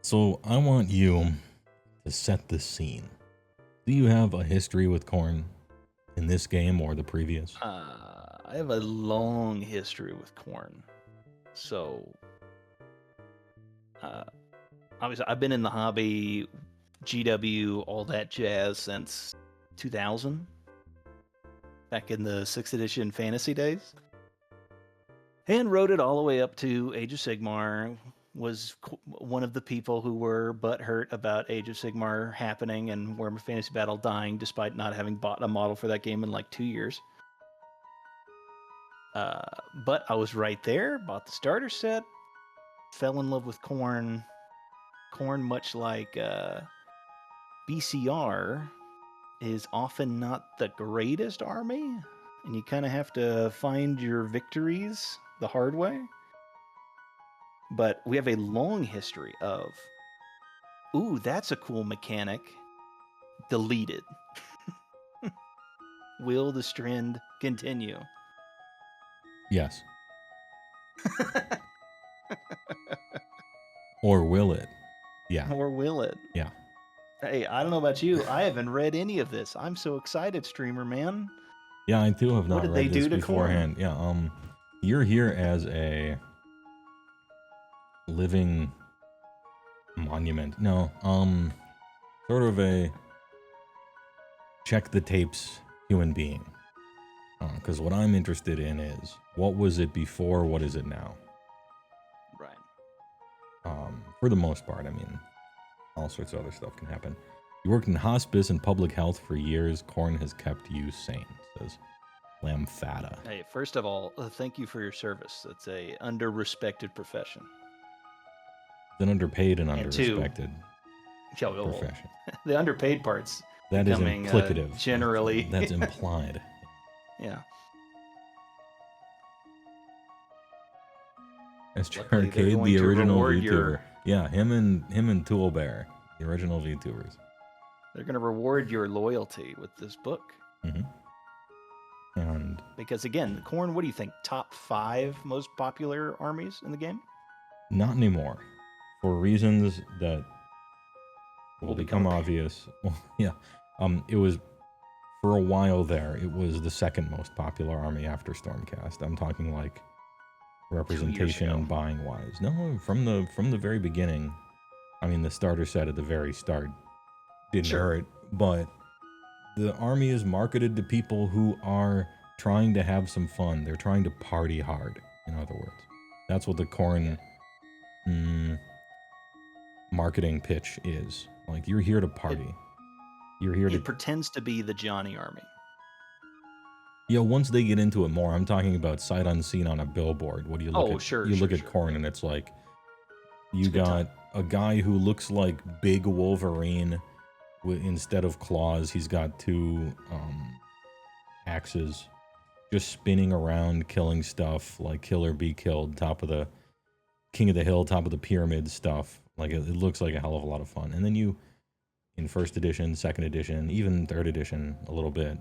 So I want you to set the scene. Do you have a history with Khorne in this game or the previous? I have a long history with Khorne. So, obviously, I've been in the hobby, GW, all that jazz since 2000, back in the 6th edition fantasy days. And rode it all the way up to Age of Sigmar. Was one of the people who were butthurt about Age of Sigmar happening and Warhammer Fantasy Battle dying, despite not having bought a model for that game in like 2 years. But I was right there, bought the starter set, fell in love with Khorne. Khorne, much like BCR, is often not the greatest army, and you kind of have to find your victories the hard way. But we have a long history of, ooh, that's a cool mechanic, deleted. Will the trend continue? Yes. Or will it? Yeah. Or will it? Yeah. Hey, I don't know about you. I haven't read any of this. I'm so excited, streamer man. Yeah, I too have What not did read they this do to beforehand. Khorne? Yeah, you're here as a living monument. No, sort of a check the tapes human being. Because what I'm interested in is, what was it before, what is it now? Right. For the most part, I mean, all sorts of other stuff can happen. You worked in hospice and public health for years. Khorne has kept you sane, says Lamfata. Hey, first of all, thank you for your service. It's a under-respected profession. It's an underpaid and And two, under-respected profession. The underpaid part's That is becoming implicative. generally. That's implied. Yeah. SJARCADE, the original VTuber. Yeah, him and Toolbear, the original VTubers. They're going to reward your loyalty with this book. Mm-hmm. And because again, Khorne, what do you think? Top 5 most popular armies in the game? Not anymore, for reasons that will become obvious. Well, yeah, it was for a while there. It was the second most popular army after Stormcast. I'm talking like representation and buying wise. No, from the very beginning. I mean, the starter set at the very start didn't hurt, but the army is marketed to people who are trying to have some fun. They're trying to party hard, in other words. That's what the Khorne marketing pitch is. Like, you're here to party. You're here to... It pretends to be the Johnny army. Yeah, once they get into it more, I'm talking about sight unseen on a billboard. What do you look at? You look at Khorne and it's like, you got a guy who looks like big Wolverine instead of claws. He's got 2 axes just spinning around, killing stuff like kill or be killed, top of the king of the hill, top of the pyramid stuff. Like, it looks like a hell of a lot of fun. And then you, in 1st edition, 2nd edition, even 3rd edition a little bit,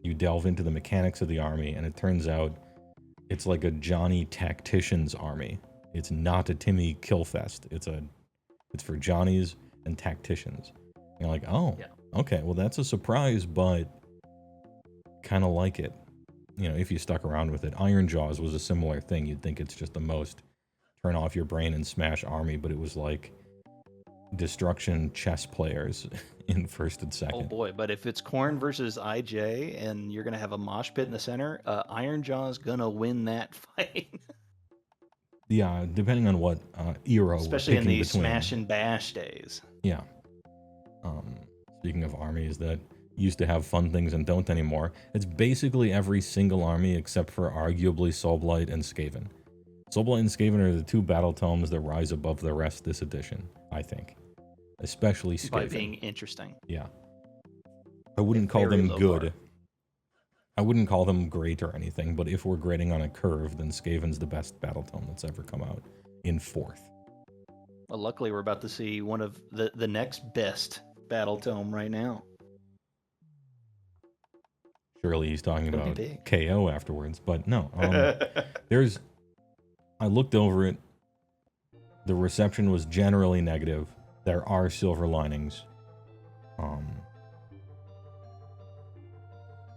you delve into the mechanics of the army, and it turns out it's like a Johnny Tacticians army. It's not a Timmy Killfest. It's for Johnnies and Tacticians. You're like, oh, okay, well, that's a surprise, but kind of like it. You know, if you stuck around with it. Iron Jaws was a similar thing. You'd think it's just the most turn off your brain and smash army, but it was like destruction chess players in 1st and 2nd. Oh boy, but if it's Khorne versus IJ and you're going to have a mosh pit in the center, Iron Jaw's going to win that fight. Yeah, depending on what era especially we're in these between. smash and bash days. Yeah. Speaking of armies that used to have fun things and don't anymore, it's basically every single army except for arguably Soulblight and Skaven. Soulblight and Skaven are the 2 battle tomes that rise above the rest this edition, I think. Especially Skaven. By being interesting. Yeah. I wouldn't call them good. I wouldn't call them great or anything, but if we're grading on a curve, then Skaven's the best battle tome that's ever come out in 4th. Well, luckily we're about to see one of the next best battle tome right now. Surely he's talking about KO afterwards, but no. I looked over it. The reception was generally negative. There are silver linings.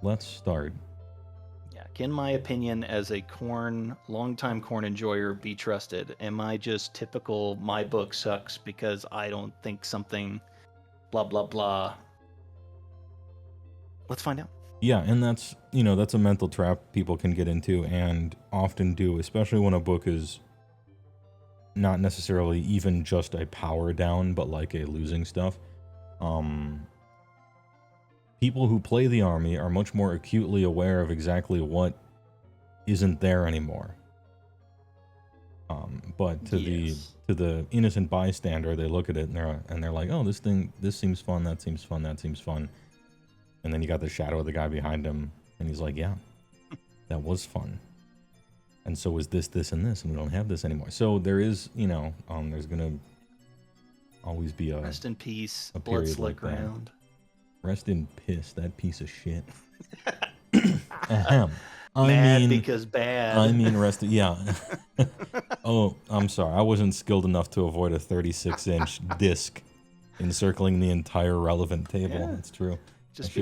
Let's start. Yeah, can my opinion as a longtime Khorne enjoyer be trusted? Am I just typical my book sucks because I don't think something blah blah blah? Let's find out. Yeah, and that's a mental trap people can get into and often do, especially when a book is not necessarily even just a power down, but like a losing stuff. People who play the army are much more acutely aware of exactly what isn't there anymore. But to the innocent bystander, they look at it and they're like, oh, this seems fun, that seems fun, that seems fun. And then you got the shadow of the guy behind him, and he's like, yeah, that was fun. And so was this, and this, and we don't have this anymore. So there is, there's gonna always be a rest in peace, a blood period slick like that. round. Rest in piss, that piece of shit. Ahem. Mad because bad. I mean, yeah. Oh, I'm sorry. I wasn't skilled enough to avoid a 36-inch disc encircling the entire relevant table. Yeah. That's true. Just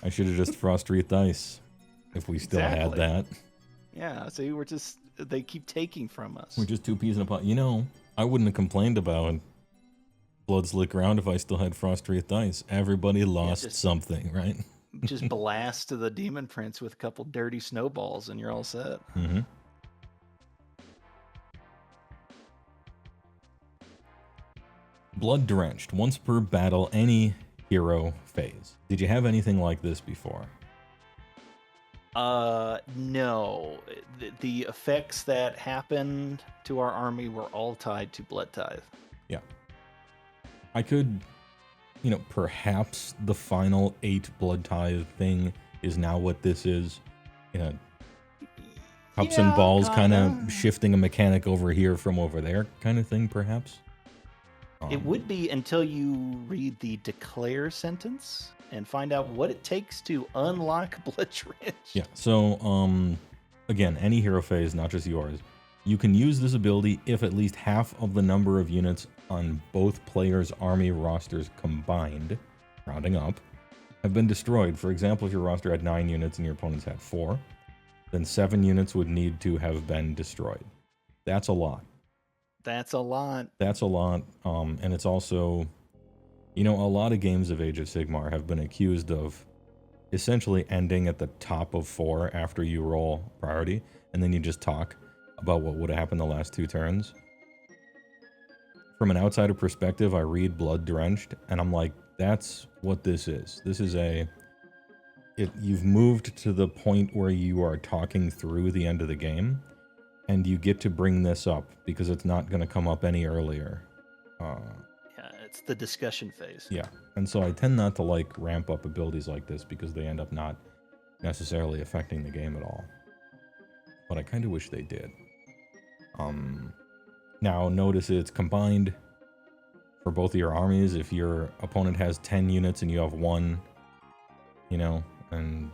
I should have just frost-wreathed dice if we still had that. Yeah, see, they keep taking from us. We're just two peas in a pod. I wouldn't have complained about blood slick round if I still had frost-wreathed dice. Everybody lost something, right? Just blast to the demon prince with a couple dirty snowballs and you're all set. Mm-hmm. Blood drenched. Once per battle, any hero phase. Did you have anything like this before? No. The effects that happened to our army were all tied to blood tithe. Yeah. I could, perhaps the final 8 blood tithe thing is now what this is. Cups and balls kind of shifting a mechanic over here from over there kind of thing, perhaps. It would be until you read the declare sentence and find out what it takes to unlock blood drenched. Yeah, so, again, any hero phase, not just yours, you can use this ability if at least half of the number of units on both players' army rosters combined, rounding up, have been destroyed. For example, if your roster had 9 units and your opponents had 4, then 7 units would need to have been destroyed. That's a lot. That's a lot. That's a lot. And it's also, a lot of games of Age of Sigmar have been accused of essentially ending at the top of 4 after you roll priority, and then you just talk about what would have happened the last 2 turns. From an outsider perspective, I read Blood Drenched, and I'm like, that's what this is. This is you've moved to the point where you are talking through the end of the game, and you get to bring this up because it's not going to come up any earlier. Yeah, it's the discussion phase. Yeah, and so I tend not to ramp up abilities like this because they end up not necessarily affecting the game at all. But I kind of wish they did. Now notice it's combined for both of your armies. If your opponent has 10 units and you have 1, and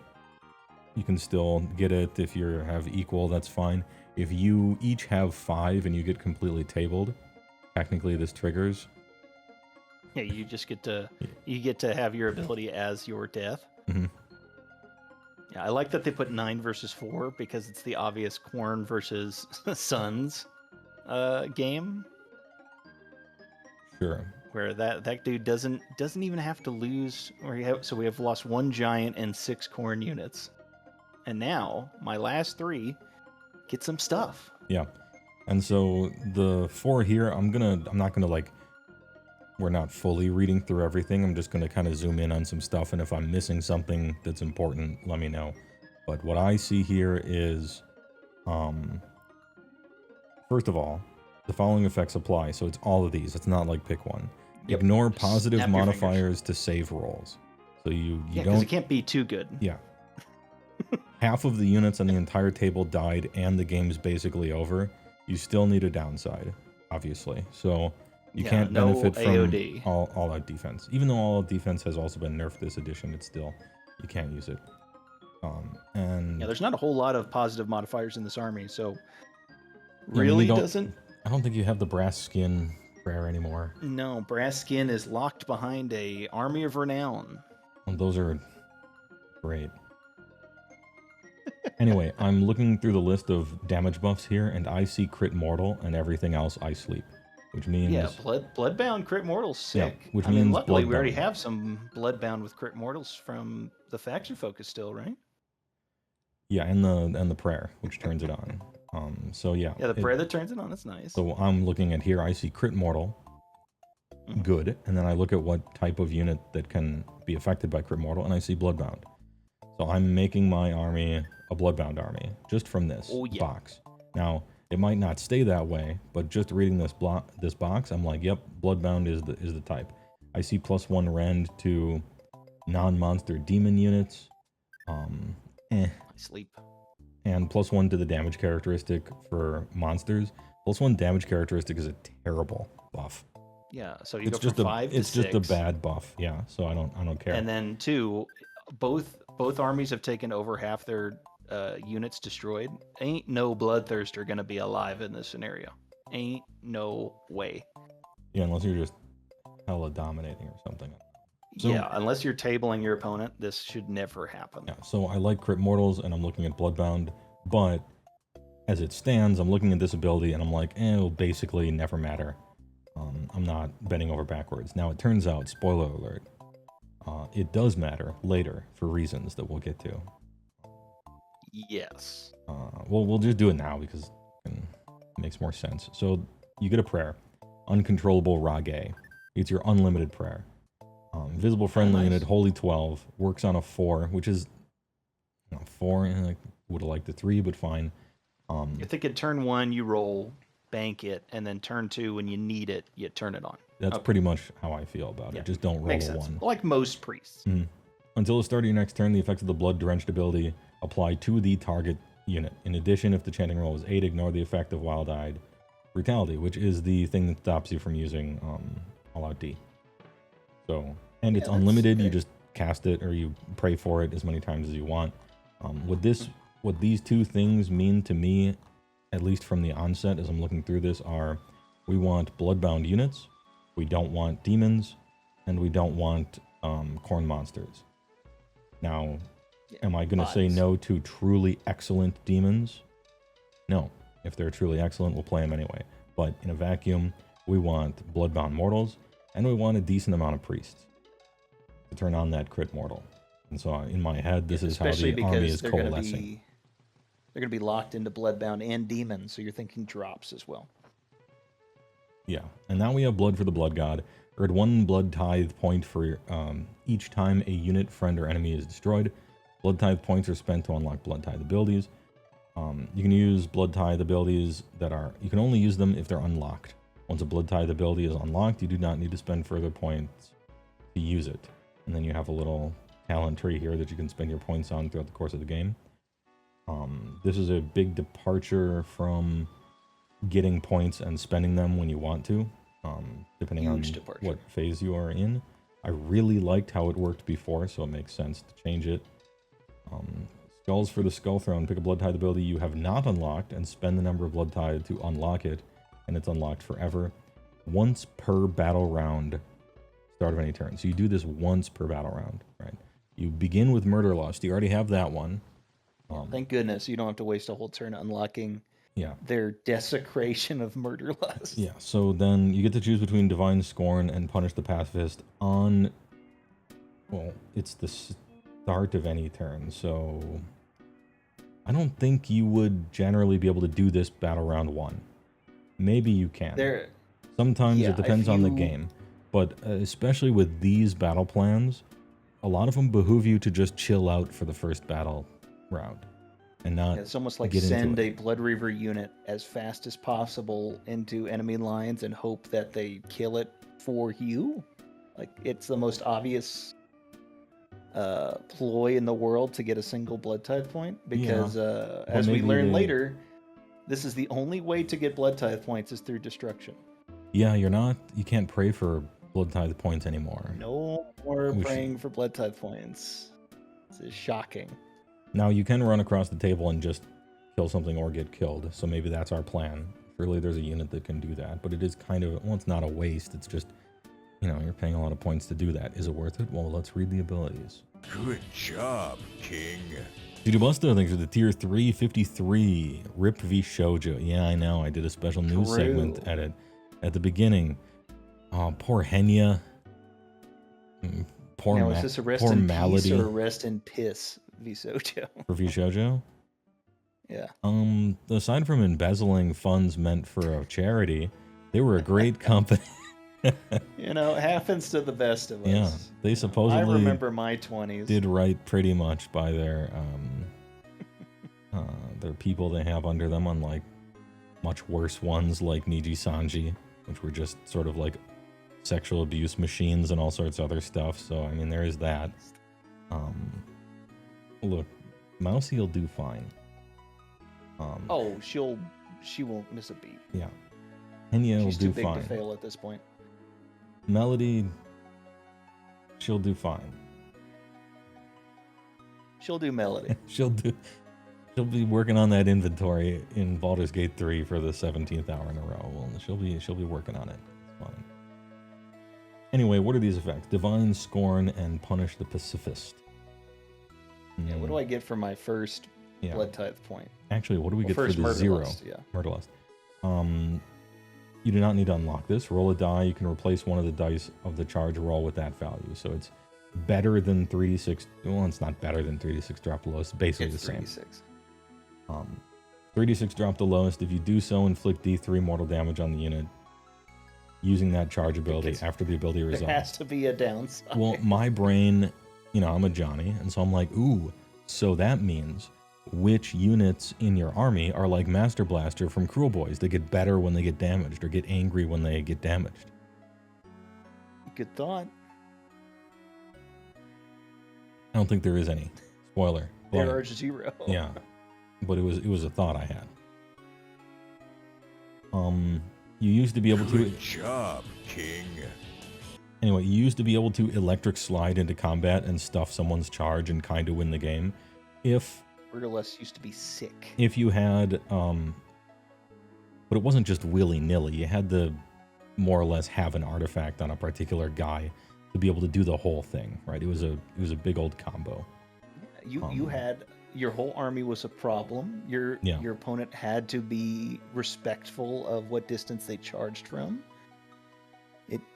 you can still get it. If you have equal, that's fine. If you each have 5 and you get completely tabled, technically this triggers. Yeah, you just get to have your ability as your death. Mm-hmm. Yeah, I like that they put 9 versus 4 because it's the obvious Khorne versus Sons game. Sure. Where that dude doesn't even have to lose. So we have lost 1 giant and 6 Khorne units, and now my last 3 get some stuff. Yeah, and so the 4 here, we're not fully reading through everything. I'm just gonna kind of zoom in on some stuff, and if I'm missing something that's important, let me know. But what I see here is, first of all, the following effects apply. So it's all of these. It's not like pick one. Yep. Ignore positive Snap modifiers to save rolls. So you don't. Because it can't be too good. Yeah. Half of the units on the entire table died, and the game's basically over. You still need a downside, obviously. So you can't benefit from AOD. all out defense. Even though all out defense has also been nerfed this edition, it's still, you can't use it. And yeah, there's not a whole lot of positive modifiers in this army, so really doesn't. I don't think you have the brass skin prayer anymore. No, Brass Skin is locked behind a Army of Renown. Well, those are great. Anyway, I'm looking through the list of damage buffs here, and I see crit mortal, and everything else I sleep, which means Yeah, Bloodbound crit mortal's sick. Yeah, which I mean, means luckily we already Bloodbound. have some Bloodbound with crit mortals from the faction focus still, right? yeah, and the prayer, which turns it on. So yeah, Yeah, the prayer that turns it on, that's nice. So I'm looking at here. I see crit mortal, good, and then I look at what type of unit that can be affected by crit mortal, and I see bloodbound. So I'm making my army a bloodbound army just from this box. Now it might not stay that way, but just reading this box, I'm like, yep, bloodbound is the type. I see +1 rend to non-monster demon units. I sleep. And +1 to the damage characteristic for monsters. +1 damage characteristic is a terrible buff. Yeah, so you It's go just from 5 to 6. It's just a bad buff. Yeah, so I don't care. And then 2, both armies have taken over half their units destroyed. Ain't no bloodthirster gonna be alive in this scenario. Ain't no way. Yeah, unless you're just hella dominating or something. So, yeah, unless you're tabling your opponent, this should never happen. Yeah, so I like crit mortals, and I'm looking at bloodbound, but as it stands, I'm looking at this ability, and I'm like, it'll basically never matter. I'm not bending over backwards. Now, it turns out, spoiler alert, it does matter later for reasons that we'll get to. Yes. We'll just do it now because it makes more sense. So you get a prayer, uncontrollable Rage. It's your unlimited prayer. Visible friendly unit, Holy 12, works on a 4, which is 4. I would have liked the 3, but fine. I think at turn 1 you roll, bank it, and then turn 2 when you need it, you turn it on. That's pretty much how I feel about it. Just don't roll Makes a sense. 1. Like most priests. Until the start of your next turn, the effects of the blood drenched ability apply to the target unit. In addition, if the chanting roll is 8, ignore the effect of Wild-Eyed Brutality, which is the thing that stops you from using All-Out D. So, and it's unlimited. You just cast it or you pray for it as many times as you want. What these two things mean to me, at least from the onset as I'm looking through this, are we want bloodbound units, we don't want demons, and we don't want Khorne monsters. Now, am I going to say no to truly excellent demons? No. If they're truly excellent, we'll play them anyway. But in a vacuum, we want bloodbound mortals, and we want a decent amount of priests to turn on that crit mortal. And so in my head, this is how the army is coalescing. They're going to be locked into bloodbound and demons, so you're thinking drops as well. Yeah, and now we have blood for the blood god. Earn 1 blood tithe point for each time a unit, friend, or enemy is destroyed. Blood tithe points are spent to unlock blood tithe abilities. You can use blood tithe abilities you can only use them if they're unlocked. Once a blood tithe ability is unlocked, you do not need to spend further points to use it. And then you have a little talent tree here that you can spend your points on throughout the course of the game. This is a big departure from getting points and spending them when you want to, depending on what phase you are in. I really liked how it worked before, so it makes sense to change it. Skulls for the Skull Throne. Pick a blood tithe ability you have not unlocked and spend the number of blood tithe to unlock it, and it's unlocked forever. Once per battle round, start of any turn. So you do this once per battle round, right? You begin with Murderlust. You already have that one. Thank goodness you don't have to waste a whole turn unlocking their desecration of Murderlust. Yeah, so then you get to choose between Divine Scorn and Punish the Pacifist on, well, it's the start of any turn, so I don't think you would generally be able to do this battle round 1. Maybe you can. Sometimes it depends on the game, but especially with these battle plans, a lot of them behoove you to just chill out for the first battle round and not it's almost like send a Blood Reaver unit as fast as possible into enemy lines and hope that they kill it for you. Like, it's the most obvious ploy in the world to get a single blood tithe point, because as we learn later, this is the only way to get blood tithe points is through destruction. Yeah, you can't pray for blood tithe points anymore. No more praying for blood tithe points. This is shocking. Now, you can run across the table and just kill something or get killed, so maybe that's our plan Surely there's a unit that can do that, but it is kind of, well, it's not a waste. It's just, you know, you're paying a lot of points to do that. Is it worth it? Well, let's read the abilities. Good job, King. Jujubusto, thanks for the tier 353. Rip v Shoujo. Yeah, I know. I did a special news segment at the beginning. Oh, poor Henya. Poor now, is this a rest poor in Malady. peace or a rest in piss, Visojo? For v Shoujo? Yeah. Aside from embezzling funds meant for a charity, they were a great company. You know, it happens to the best of us. Yeah, they supposedly I remember my 20s. did right pretty much by their people they have under them, unlike much worse ones like Niji Sanji, which were just sort of like sexual abuse machines and all sorts of other stuff. So I mean, there is that. Look, Mousy will do fine. Oh, she won't miss a beat. Yeah, Henya will She's do too big fine. to fail at this point. Melody, she'll do fine. She'll do Melody. She'll be working on that inventory in Baldur's Gate 3 for the 17th hour in a row. Well, she'll be working on it. It's fine. Anyway, what are these effects? Divine, Scorn, and Punish the Pacifist. Yeah, what do I get for my first Blood Tithe point? Actually, what do we get for first the Murder 0? Lust, yeah. Murder Lust. You do not need to unlock this. Roll a die. You can replace one of the dice of the charge roll with that value. So it's better than 3d6. Well, it's not better than 3d6 drop the lowest. It's basically It's the same. 3d6. 3d6 drop the lowest. If you do so, inflict d3 mortal damage on the unit using that charge ability after the ability There resolves. has to be a downside. Well, my brain, you know, I'm a Johnny, and so I'm like, ooh, so that means which units in your army are like Master Blaster from Cruel Boys. They get better when they get damaged or get angry when they get damaged. Good thought. I don't think there is any. Spoiler. There But, are 0. yeah, but it was a thought I had. You used to be able to. Good job, King. Anyway, you used to be able to electric slide into combat and stuff someone's charge and kind of win the game, if Murder Lust used to be sick. you had but it wasn't just willy-nilly. You had to more or less have an artifact on a particular guy to be able to do the whole thing, right? It was a big old combo. You had your whole army was a problem. Your opponent had to be respectful of what distance they charged from.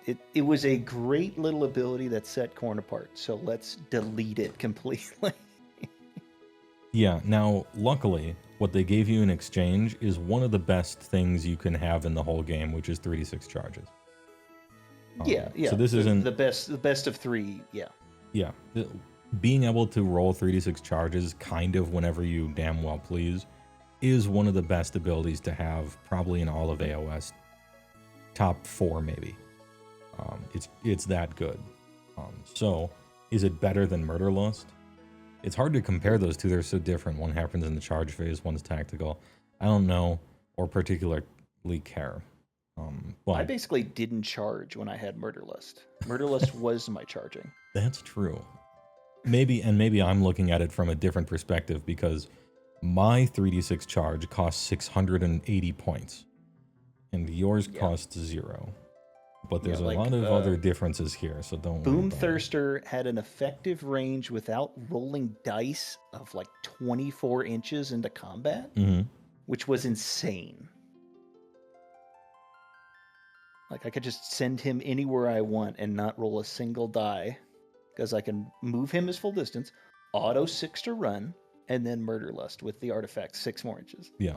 It was a great little ability that set Khorne apart. So let's delete it completely. Yeah, now luckily what they gave you in exchange is one of the best things you can have in the whole game, which is 3d6 charges. Yeah. So this isn't the best of 3. Yeah. Being able to roll 3d6 charges kind of whenever you damn well please is one of the best abilities to have, probably in all of AOS. Top 4 maybe. It's that good. So is it better than Murder Lust? It's hard to compare those two. They're so different. One happens in the charge phase, one's tactical. I don't know or particularly care. But I basically didn't charge when I had Murder Lust. Murder Lust was my charging. that's true. Maybe I'm looking at it from a different perspective because my 3d6 charge costs 680 points and yours costs 0. But there's a lot of other differences here, so don't worry about it. Boomthirster had an effective range without rolling dice of like 24 inches into combat, which was insane. Like I could just send him anywhere I want and not roll a single die because I can move him his full distance, auto 6 to run, and then Murder Lust with the artifact 6 more inches. Yeah.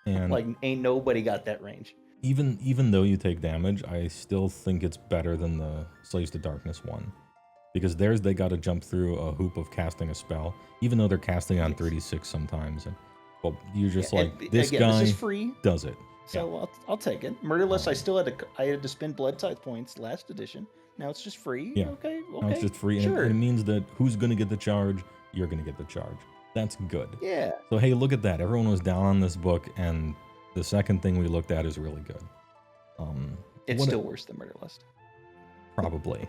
And like ain't nobody got that range. Even though you take damage, I still think it's better than the Slaves to Darkness one. Because theirs, they got to jump through a hoop of casting a spell, even though they're casting on 3d6 sometimes. And, well, you're just this guy this is free, does it. So I'll take it. Murder Lust, I had to spend Blood Tithe points last edition. Now it's just free. Yeah. Okay. Now it's just free. Sure. And it means that who's going to get the charge? You're going to get the charge. That's good. Yeah. So, hey, look at that. Everyone was down on this book, and the second thing we looked at is really good. It's still worse than Murder Lust. Probably.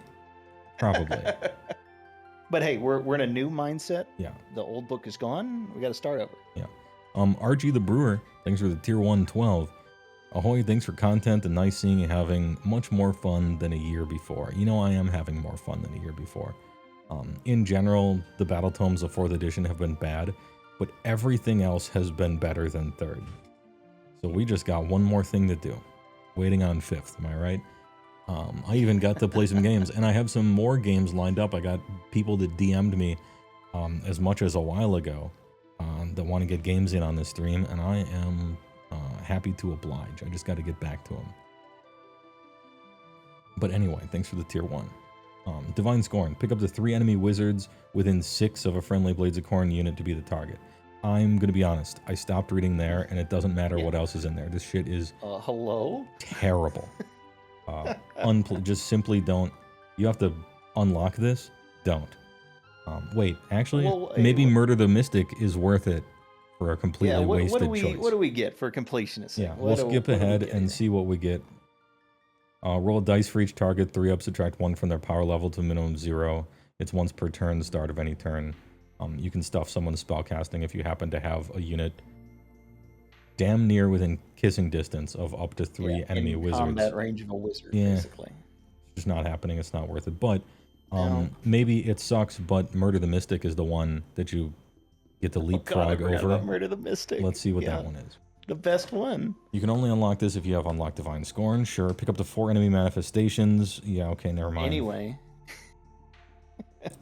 But hey, we're in a new mindset. Yeah. The old book is gone. We got to start over. Yeah. RG the Brewer, thanks for the tier 112. Ahoy, thanks for content and nice seeing you having much more fun than a year before. You know, I am having more fun than a year before. In general, the Battle Tomes of 4th edition have been bad, but everything else has been better than 3rd. So we just got one more thing to do. Waiting on 5th, am I right? I even got to play some games, and I have some more games lined up. I got people that DM'd me as much as a while ago that want to get games in on this stream, and I am happy to oblige. I just got to get back to them. But anyway, thanks for the tier 1. Divine Scorn. Pick up the 3 enemy wizards within 6 of a friendly Blades of Khorne unit to be the target. I'm going to be honest. I stopped reading there, and it doesn't matter what else is in there. This shit is hello? terrible. Just simply don't. You have to unlock this. Don't. Wait, actually, maybe Murder the Mystic is worth it for a completely wasted choice. What do we get for completionist? Yeah, we'll skip ahead and see what we get. Roll a dice for each target. 3 up, subtract 1 from their power level to a minimum 0. It's once per turn, start of any turn. You can stuff someone's spellcasting if you happen to have a unit damn near within kissing distance of up to 3 enemy wizards. Combat range of a wizard, basically. It's just not happening. It's not worth it. But maybe it sucks, but Murder the Mystic is the one that you get to leapfrog over. Murder the Mystic. Let's see what that one is. The best one. You can only unlock this if you have unlocked Divine Scorn. Sure. Pick up the 4 enemy manifestations. Yeah, okay, never mind. Anyway.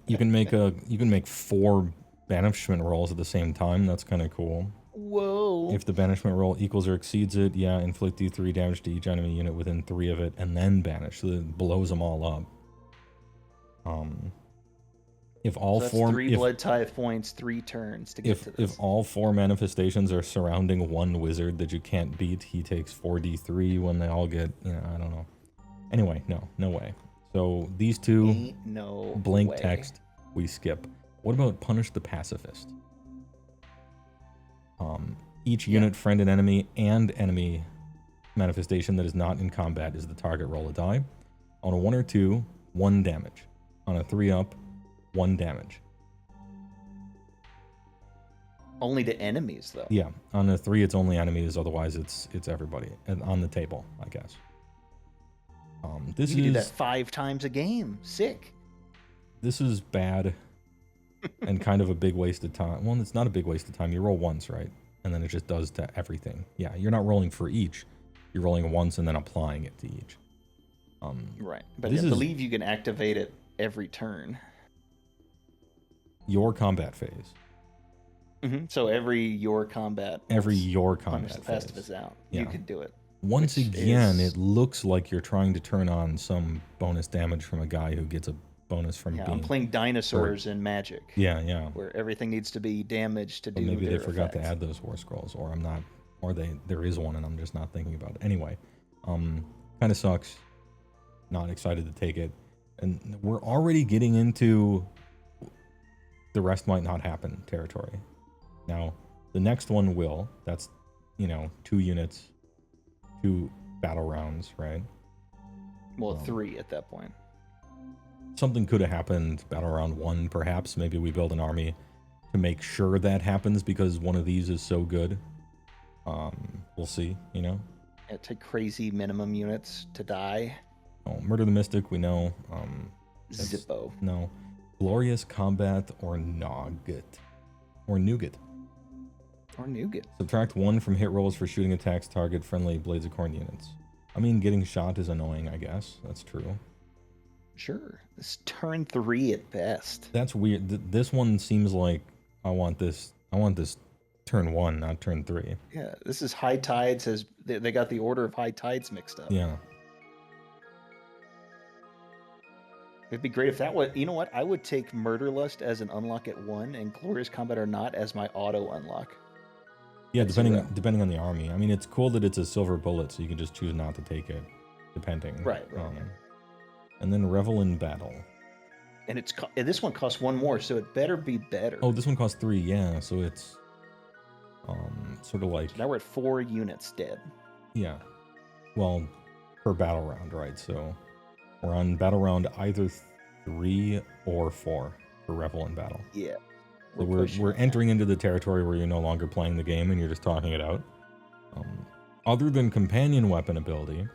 You can make 4 banishment rolls at the same time. That's kind of cool. Whoa. If the banishment roll equals or exceeds it, yeah, inflict D3 damage to each enemy unit within 3 of it, and then banish. So it blows them all up. If all so that's 4 3 blood tithe points, 3 turns to get to this. If all 4 manifestations are surrounding one wizard that you can't beat, he takes 4d3 when they all get, I don't know. Anyway, no way. So these 2 blank text we skip. What about Punish the Pacifist? Each unit, friend and enemy manifestation that is not in combat is the target. Roll a die. On a 1 or 2, 1 damage. On a 3 up, 1 damage. Only to enemies, though. Yeah, on a 3 it's only enemies. Otherwise, it's everybody and on the table, I guess. You can do that 5 times a game. Sick. This is bad and kind of a big waste of time. Well, it's not a big waste of time. You roll once, right? And then it just does to everything. Yeah, you're not rolling for each. You're rolling once and then applying it to each. Right, but I believe you can activate it every turn. Your combat phase. So every your combat phase. Festive is out. Yeah. You can do it. Once again, it looks like you're trying to turn on some bonus damage from a guy who gets a bonus from being... I'm playing dinosaurs in Magic. Yeah. Where everything needs to be damaged to do maybe they their forgot effects. to add those war scrolls, or I'm not... Or there is one and I'm just not thinking about it. Anyway, kind of sucks. Not excited to take it. And we're already getting into the rest might not happen territory. Now, the next one will. That's, 2 units, 2 battle rounds, right? Well, 3 at that point. Something could have happened battle round 1, perhaps. Maybe we build an army to make sure that happens because one of these is so good. We'll see, It take crazy minimum units to die. Oh, Murder the Mystic, we know. Zippo. No. Glorious Combat or Nougat. Or Nougat. Or Nougat. Subtract 1 from hit rolls for shooting attacks target friendly Blades of Khorne units. I mean, getting shot is annoying, I guess. That's true. Sure. It's turn 3 at best. That's weird. This one seems like I want this turn 1, not turn 3. Yeah, this is High Tides. They got the order of High Tides mixed up. Yeah. It'd be great if that would... You know what? I would take Murderlust as an unlock at 1 and Glorious Combat or Not as my auto unlock. Yeah, depending on the army. I mean, it's cool that it's a silver bullet, so you can just choose not to take it, depending. Right. And then Revel in Battle. And this one costs 1 more, so it better be better. Oh, this one costs 3, yeah, so it's sort of like... So now we're at 4 units dead. Yeah. Well, per battle round, right? So we're on battle round either 3 or 4 for Revel in Battle. Yeah. So pushing we're it. entering into the territory where you're no longer playing the game and you're just talking it out. Other than companion weapon ability,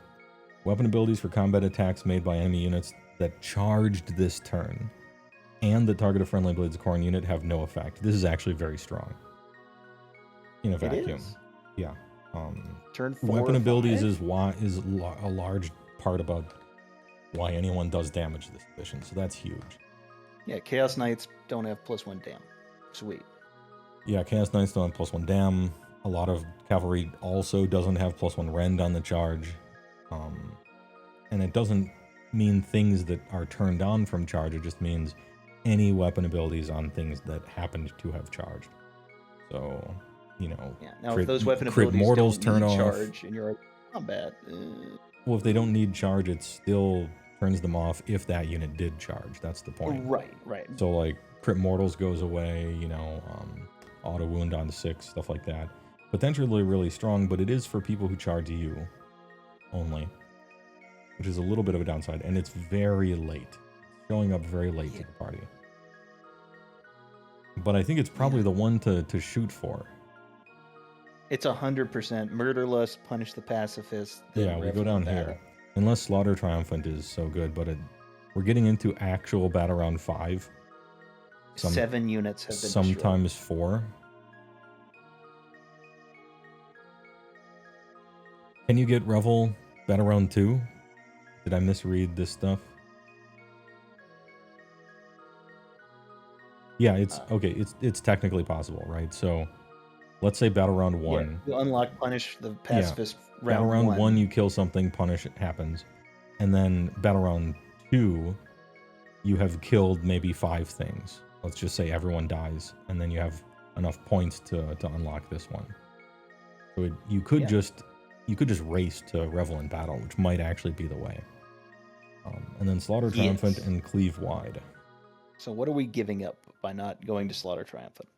weapon abilities for combat attacks made by enemy units that charged this turn and the target of friendly Blades of Khorne unit have no effect. This is actually very strong. In a It vacuum. is. Yeah. Turn 4 Weapon or abilities 5? is a large part about why anyone does damage this edition, so that's huge. Yeah, Chaos Knights don't have +1 dam. Sweet. Yeah, Chaos Knights don't have +1 dam. A lot of cavalry also doesn't have +1 rend on the charge. And it doesn't mean things that are turned on from charge, it just means any weapon abilities on things that happened to have charged. So, you know, Yeah. Now, if those weapon crit abilities mortals don't turn need off. charge and you're in combat, Well, if they don't need charge, it still turns them off if that unit did charge. That's the point. right. So, like, crit mortals goes away, you know, auto wound on 6, stuff like that. Potentially really strong, but it is for people who charge you only, which is a little bit of a downside, and it's very late. Showing up very late to the party. But I think it's probably the one to shoot for. It's 100% murderlust, punish the pacifist. Yeah, we go down here. Unless Slaughter Triumphant is so good, but we're getting into actual battle round 5. 7 units have been sometimes 4. Can you get Revel battle round 2? Did I misread this stuff? Yeah, it's okay. It's technically possible, right? So, let's say battle round 1. Yeah, you unlock punish the pacifist Battle round 1, you kill something, punish it happens, and then battle round 2, you have killed maybe 5 things. Let's just say everyone dies, and then you have enough points to unlock this one. So you could just race to Revel in battle, which might actually be the way. And then Slaughter Triumphant and Cleave Wide. So what are we giving up by not going to Slaughter Triumphant?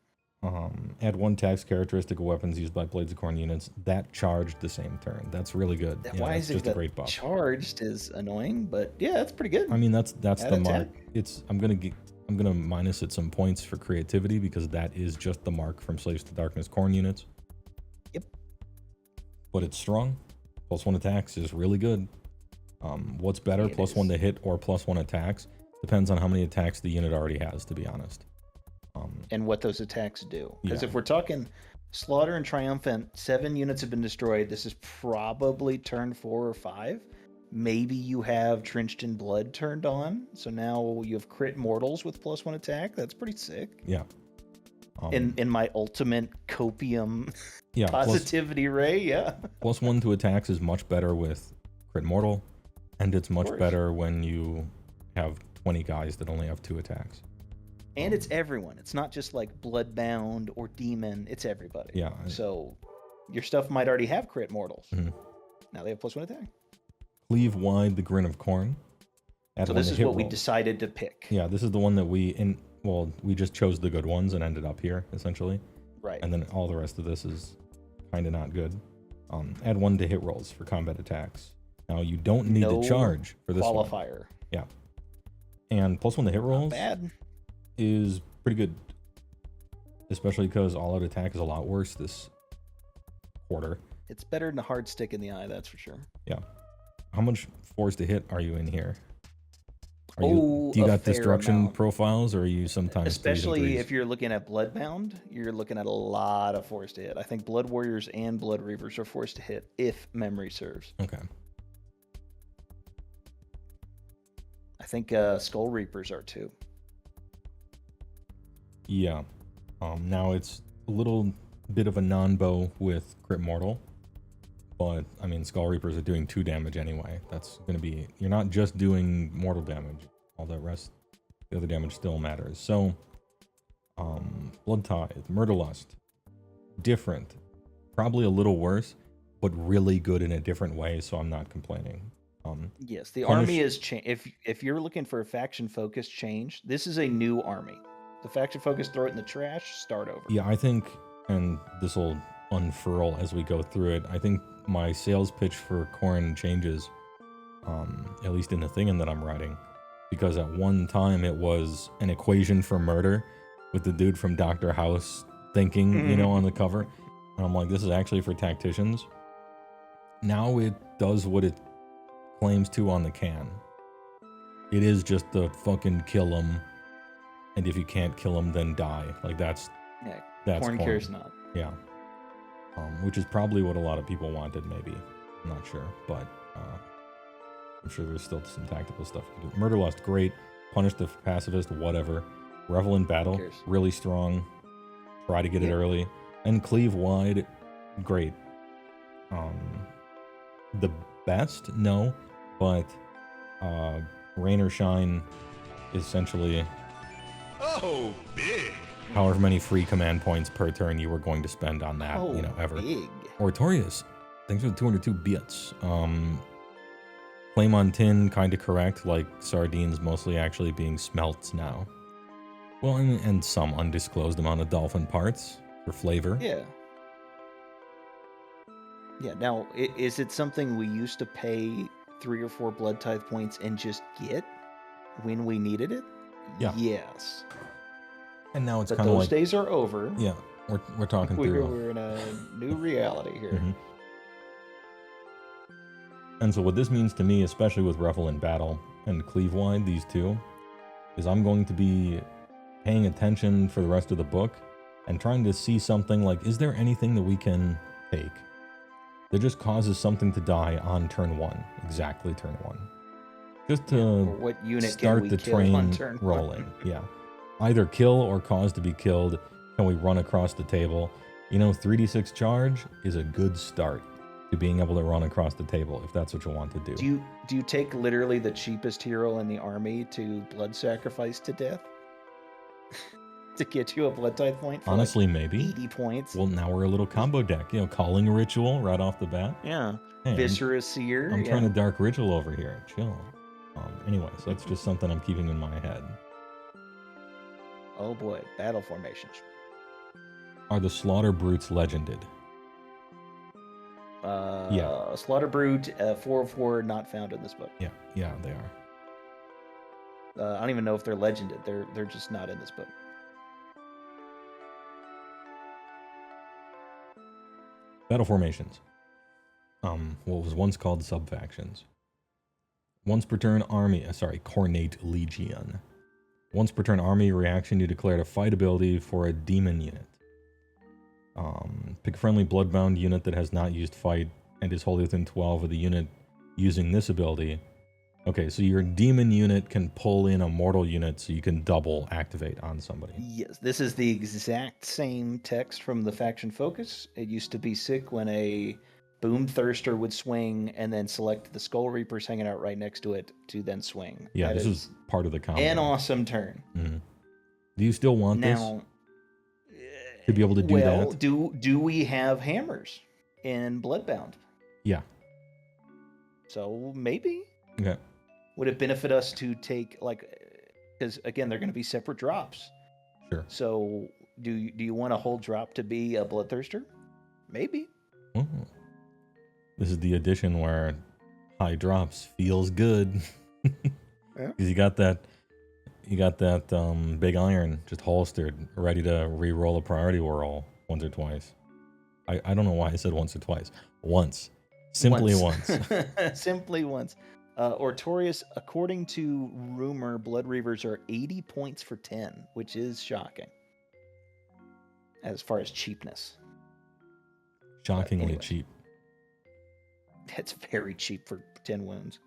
Add 1 tax characteristic of weapons used by Blades of Khorne units that charged the same turn. That's really good. Why that's is it just a that great buff. charged is annoying, but yeah, that's pretty good. I mean, that's Add the a mark. tax. I'm gonna minus it some points for creativity because that is just the mark from Slaves to Darkness Khorne units. Yep. But it's strong. +1 attacks is really good. What's better, +1 to hit or +1 attacks? Depends on how many attacks the unit already has, to be honest. And what those attacks do. Because Yeah. if we're talking Slaughter and Triumphant, 7 units have been destroyed. This is probably turn 4 or 5. Maybe you have Trenched in Blood turned on. So now you have crit mortals with +1 attack. That's pretty sick. Yeah. In my ultimate copium Yeah. positivity ray, yeah. +1 to attacks is much better with crit mortal, and it's much course. better when you have 20 guys that only have 2 attacks. And it's everyone. It's not just like Bloodbound or Demon. It's everybody. Yeah. So your stuff might already have crit mortals. Mhm. Now they have +1 attack. Cleave Wide the Grin of Khorne. Add So 1 this to is hit what we rolls. decided to pick. Yeah, this is the one that we just chose the good ones and ended up here, essentially. Right. And then all the rest of this is kind of not good. Add 1 to hit rolls for combat attacks. Now, you don't need No to charge for this one. qualifier. Yeah. And +1 to hit rolls Bad. is pretty good. Especially because all-out attack is a lot worse this quarter. It's better than a hard stick in the eye, that's for sure. Yeah. How much force to hit are you in here? Do Oh, you a got fair destruction amount. profiles, or are you sometimes Especially if you're looking at Bloodbound, you're looking at a lot of force to hit. I think Blood Warriors and Blood Reavers are forced to hit if memory serves. Okay. I think Skull Reapers are too. Yeah. Now it's a little bit of a non-bow with crit mortal, but I mean Skull Reapers are doing 2 damage anyway. That's gonna be, you're not just doing mortal damage. All the rest, the other damage still matters. So, Blood Tithe, Murderlust, different, probably a little worse, but really good in a different way. So I'm not complaining. Yes, the Punish- army is if you're looking for a faction focused change, this is a new army. The faction focus, throw it in the trash, start over. Yeah, I think, and this will unfurl as we go through it, I think my sales pitch for Khorne changes, at least in the thing that I'm writing, because at one time it was an equation for murder, with the dude from Dr. House thinking, you know, on the cover. And I'm like, this is actually for tacticians. Now it does what it claims to on the can. It is just the fucking kill him, and if you can't kill him, then die. Like that's Khorne cares not. Yeah. Which is probably what a lot of people wanted, maybe. I'm not sure, but I'm sure there's still some tactical stuff you can do. Murderlust, great. Punish the pacifist, whatever. Revel in battle, really strong. Try to get it early. And cleave wide, great. The best, no, but rain or shine is essentially big. however many free command points per turn you were going to spend on that, you know, ever. Big. Oratorius, thanks for the 202 bits. Flame on tin, kind of correct, like sardines mostly actually being smelts now. Well, and some undisclosed amount of dolphin parts for flavor. Yeah. Yeah, now, is it something we used to pay 3 or 4 blood tithe points and just get when we needed it? Yeah. Yes. And now it's But kind of those like... days are over. Yeah, we're talking through... We're in a new reality here. Mm-hmm. And so what this means to me, especially with Revel in Battle and Cleave Wide, these two, is I'm going to be paying attention for the rest of the book and trying to see something like, is there anything that we can take that just causes something to die on turn 1, exactly turn 1. Just to what unit start can we the kill train on turn rolling. 1? Yeah. Either kill or cause to be killed. Can we run across the table? You know, 3d6 charge is a good start to being able to run across the table if that's what you want to do. Do you take literally the cheapest hero in the army to blood sacrifice to death? To get you a blood tithe point for Honestly, like maybe 80 points? Well, now we're a little combo deck. You know, calling ritual right off the bat. Yeah. Hey, Viscera Seer. I'm trying to dark ritual over here. Chill. Anyway, so that's just something I'm keeping in my head. Oh boy, battle formations. Are the Slaughter Brutes legended? Yeah. Slaughter Brute, 4/4, not found in this book. Yeah, they are. I don't even know if they're legended. They're just not in this book. Battle formations. What was once called subfactions. Once per turn army, Cornate Legion. Once per turn army reaction, you declared a fight ability for a demon unit. Pick a friendly bloodbound unit that has not used fight and is wholly within 12 of the unit using this ability. Okay, so your demon unit can pull in a mortal unit so you can double activate on somebody. Yes, this is the exact same text from the faction focus. It used to be sick when a Boom Thirster would swing and then select the Skull Reapers hanging out right next to it to then swing. Yeah, that this is part of the combo. An awesome turn. Mm-hmm. Do you still want this? To be able to do well, that? do we have hammers in Bloodbound? Yeah. So maybe. Okay. Would it benefit us to take, like, because again, they're going to be separate drops. Sure. So do you want a whole drop to be a Bloodthirster? Maybe. Oh. This is the edition where high drops feels good. Yeah. Because you got that big iron just holstered, ready to re-roll a priority roll once or twice. I don't know why I said once or twice. Once. Simply once. Simply once. Oratorius, according to rumor, Blood Reavers are 80 points for 10, which is shocking. As far as cheapness. Shockingly anyway. cheap. That's very cheap for 10 wounds.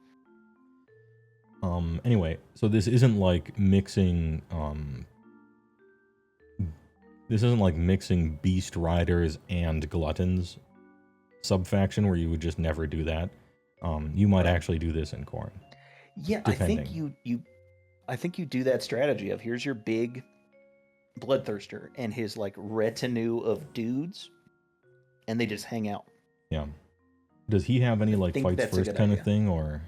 Anyway, so this isn't like mixing Beast Riders and Gluttons subfaction where you would just never do that. You might actually do this in Khorne. Yeah, depending. I think you do that strategy of here's your big Bloodthirster and his like retinue of dudes, and they just hang out. Yeah. Does he have any like fights first kind of thing, or?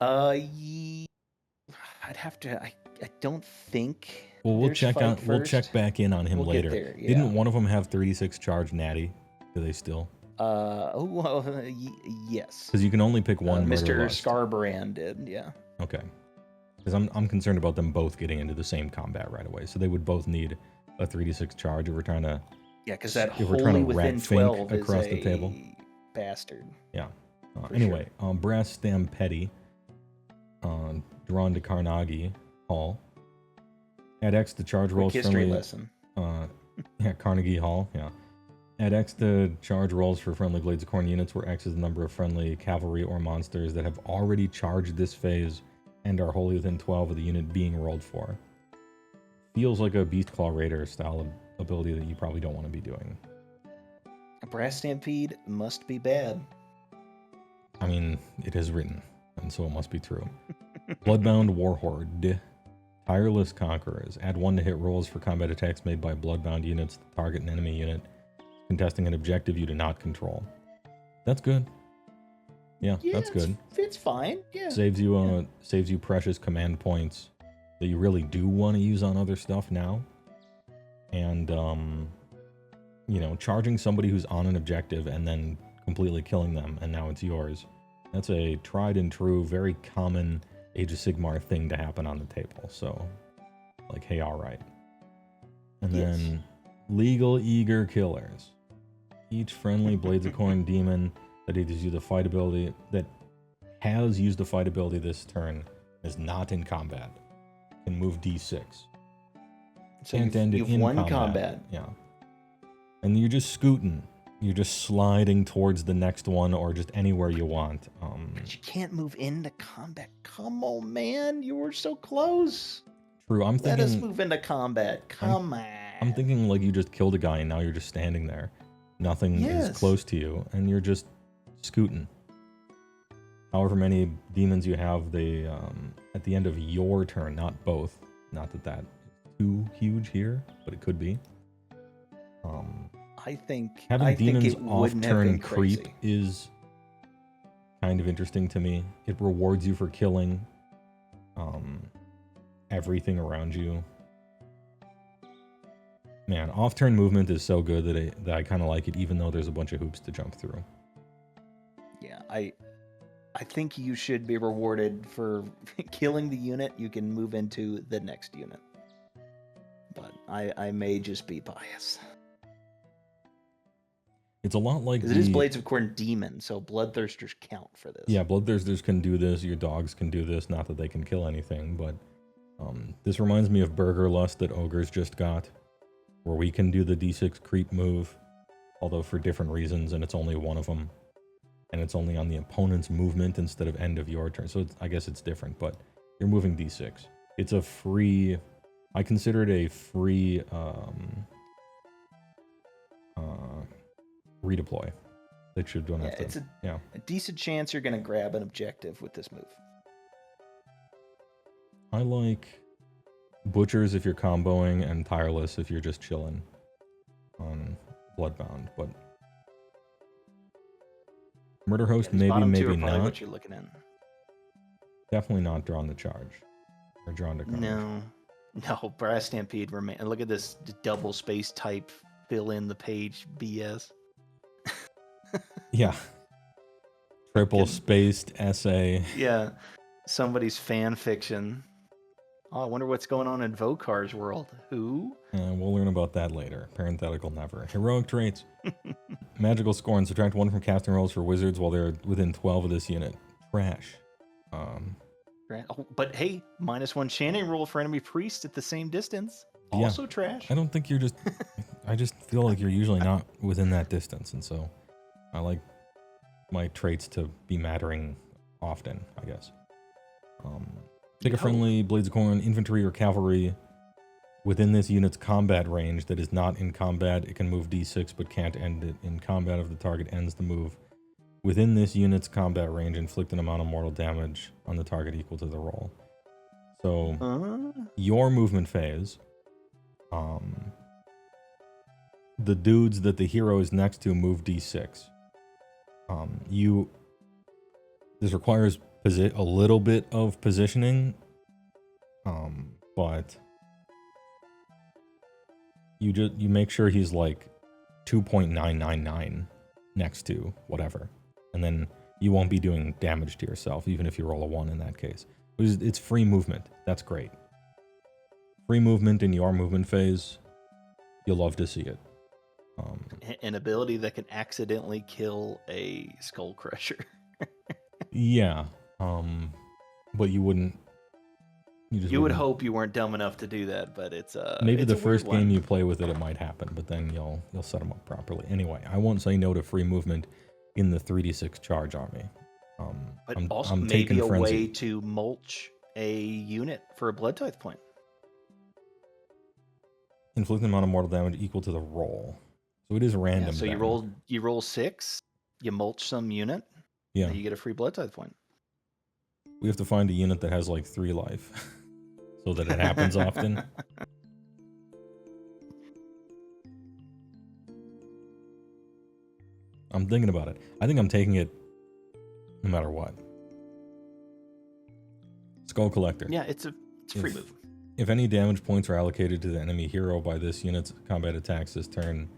I'd have to. I don't think. Well, we'll check out. We'll check back in on him later. There, yeah. Didn't one of them have 36 charge natty? Do they still? Yes. Because you can only pick one. Mr. Murderlust. Scarbrand did, yeah. Okay. Because I'm concerned about them both getting into the same combat right away. So they would both need a 3d6 charge if we're trying to. Yeah, because that if we're trying wholly to within rat fink 12 across is the table. bastard. Yeah. For Anyway, Brass Stampede, drawn to Carnegie Hall. Add X to charge rolls history friendly. lesson. Yeah, Carnegie Hall. Yeah. Add X to charge rolls for friendly Blades of Khorne units, where X is the number of friendly cavalry or monsters that have already charged this phase and are wholly within 12 of the unit being rolled for. Feels like a Beastclaw Raider style ability that you probably don't want to be doing. A Brass Stampede must be bad. I mean, it is written, and so it must be true. Bloodbound Warhorde. Tireless Conquerors. Add 1 to hit rolls for combat attacks made by Bloodbound units that target an enemy unit contesting an objective you do not control. That's good. Yeah, that's good. It's fine. Yeah. Saves you precious command points that you really do want to use on other stuff now. And you know, charging somebody who's on an objective and then completely killing them and now it's yours. That's a tried and true, very common Age of Sigmar thing to happen on the table. So, like, hey, all right. And then Legal Eager Killers. Each friendly Blades of Khorne demon that either used the fight ability that has used the fight ability this turn is not in combat can move D6. So Can't end it you've in won combat. Yeah. And you're just scooting. You're just sliding towards the next one or just anywhere you want. But you can't move into combat. Come on, man. You were so close. True. Let us move into combat. Come on. I'm thinking like you just killed a guy and now you're just standing there. Nothing is close to you and you're just scooting. However many demons you have, they at the end of your turn, not both. Not that that is too huge here, but it could be. I think having demons it off turn creep crazy. is kind of interesting to me. It rewards you for killing everything around you. Man, off turn movement is so good that I kind of like it, even though there's a bunch of hoops to jump through. Yeah, I think you should be rewarded for killing the unit. You can move into the next unit, but I may just be biased. It's a lot like it is Blades of Khorne Demon, so Bloodthirsters count for this. Yeah, Bloodthirsters can do this. Your dogs can do this. Not that they can kill anything, but this reminds me of Burger Lust that Ogres just got, where we can do the D6 creep move, although for different reasons, and it's only one of them. And it's only on the opponent's movement instead of end of your turn. So I guess it's different, but you're moving D6. It's a free... I consider it a free redeploy that you don't have to... It's a decent chance you're going to grab an objective with this move. I like Butchers if you're comboing and Tireless if you're just chilling on Bloodbound, but... Murder Host, maybe not. What you're looking at. Definitely not drawn to charge. Or drawn to carnage. No, Brass Stampede remain. Look at this double space type fill in the page BS. Yeah. Triple spaced essay. Yeah. Somebody's fan fiction. Oh, I wonder what's going on in Vokar's world. Who? We'll learn about that later. Parenthetical never. Heroic traits. Magical Scorn. Subtract 1 from casting rolls for wizards while they're within 12 of this unit. Trash. But hey, -1 chanting roll for enemy priest at the same distance. Also trash. I don't think you're just... I just feel like you're usually not within that distance, and so I like my traits to be mattering often, I guess. Take a friendly Blades of Khorne, infantry or cavalry within this unit's combat range that is not in combat. It can move D6 but can't end it in combat if the target ends the move. Within this unit's combat range, inflict an amount of mortal damage on the target equal to the roll. So, your movement phase, the dudes that the hero is next to move D6. This requires a little bit of positioning, but you make sure he's like 2.999 next to whatever, and then you won't be doing damage to yourself, even if you roll a 1 in that case. It's free movement. That's great. Free movement in your movement phase. You'll love to see it. An ability that can accidentally kill a skull crusher. Yeah. But you wouldn't. You would hope you weren't dumb enough to do that, but it's maybe it's the a weird first game one. you play with it, it might happen, but then you'll set them up properly. Anyway, I won't say no to free movement in the 3d6 charge army. But I'm also maybe taking a Frenzy. way to mulch a unit for a blood tithe point. Inflict an amount of mortal damage equal to the roll. So it is random. Yeah, so you roll 6, you mulch some unit, Yeah. and you get a free blood tithe point. We have to find a unit that has like 3 life. So that it happens often. I'm thinking about it. I think I'm taking it no matter what. Skull Collector. Yeah, it's a free move. If any damage points are allocated to the enemy hero by this unit's combat attacks this turn,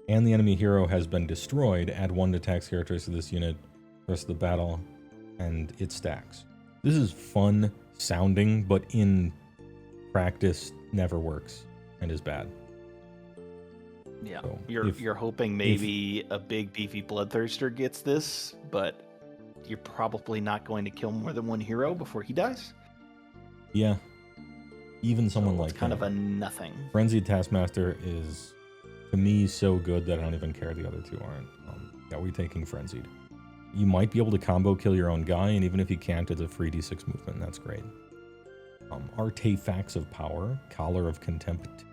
and the enemy hero has been destroyed, add 1 to attack characteristics to this unit the rest of the battle, and it stacks. This is fun sounding, but in practice never works and is bad. Yeah, So you're hoping maybe a big beefy bloodthirster gets this, but you're probably not going to kill more than one hero before he dies. Yeah. Even someone So like it's kind him. of a nothing. Frenzied Taskmaster is, to me, so good that I don't even care the other two aren't. Yeah, we're taking Frenzied. You might be able to combo kill your own guy, and even if you can't, it's a free d6 movement, and that's great. Artifacts of Power, Collar of Contempt.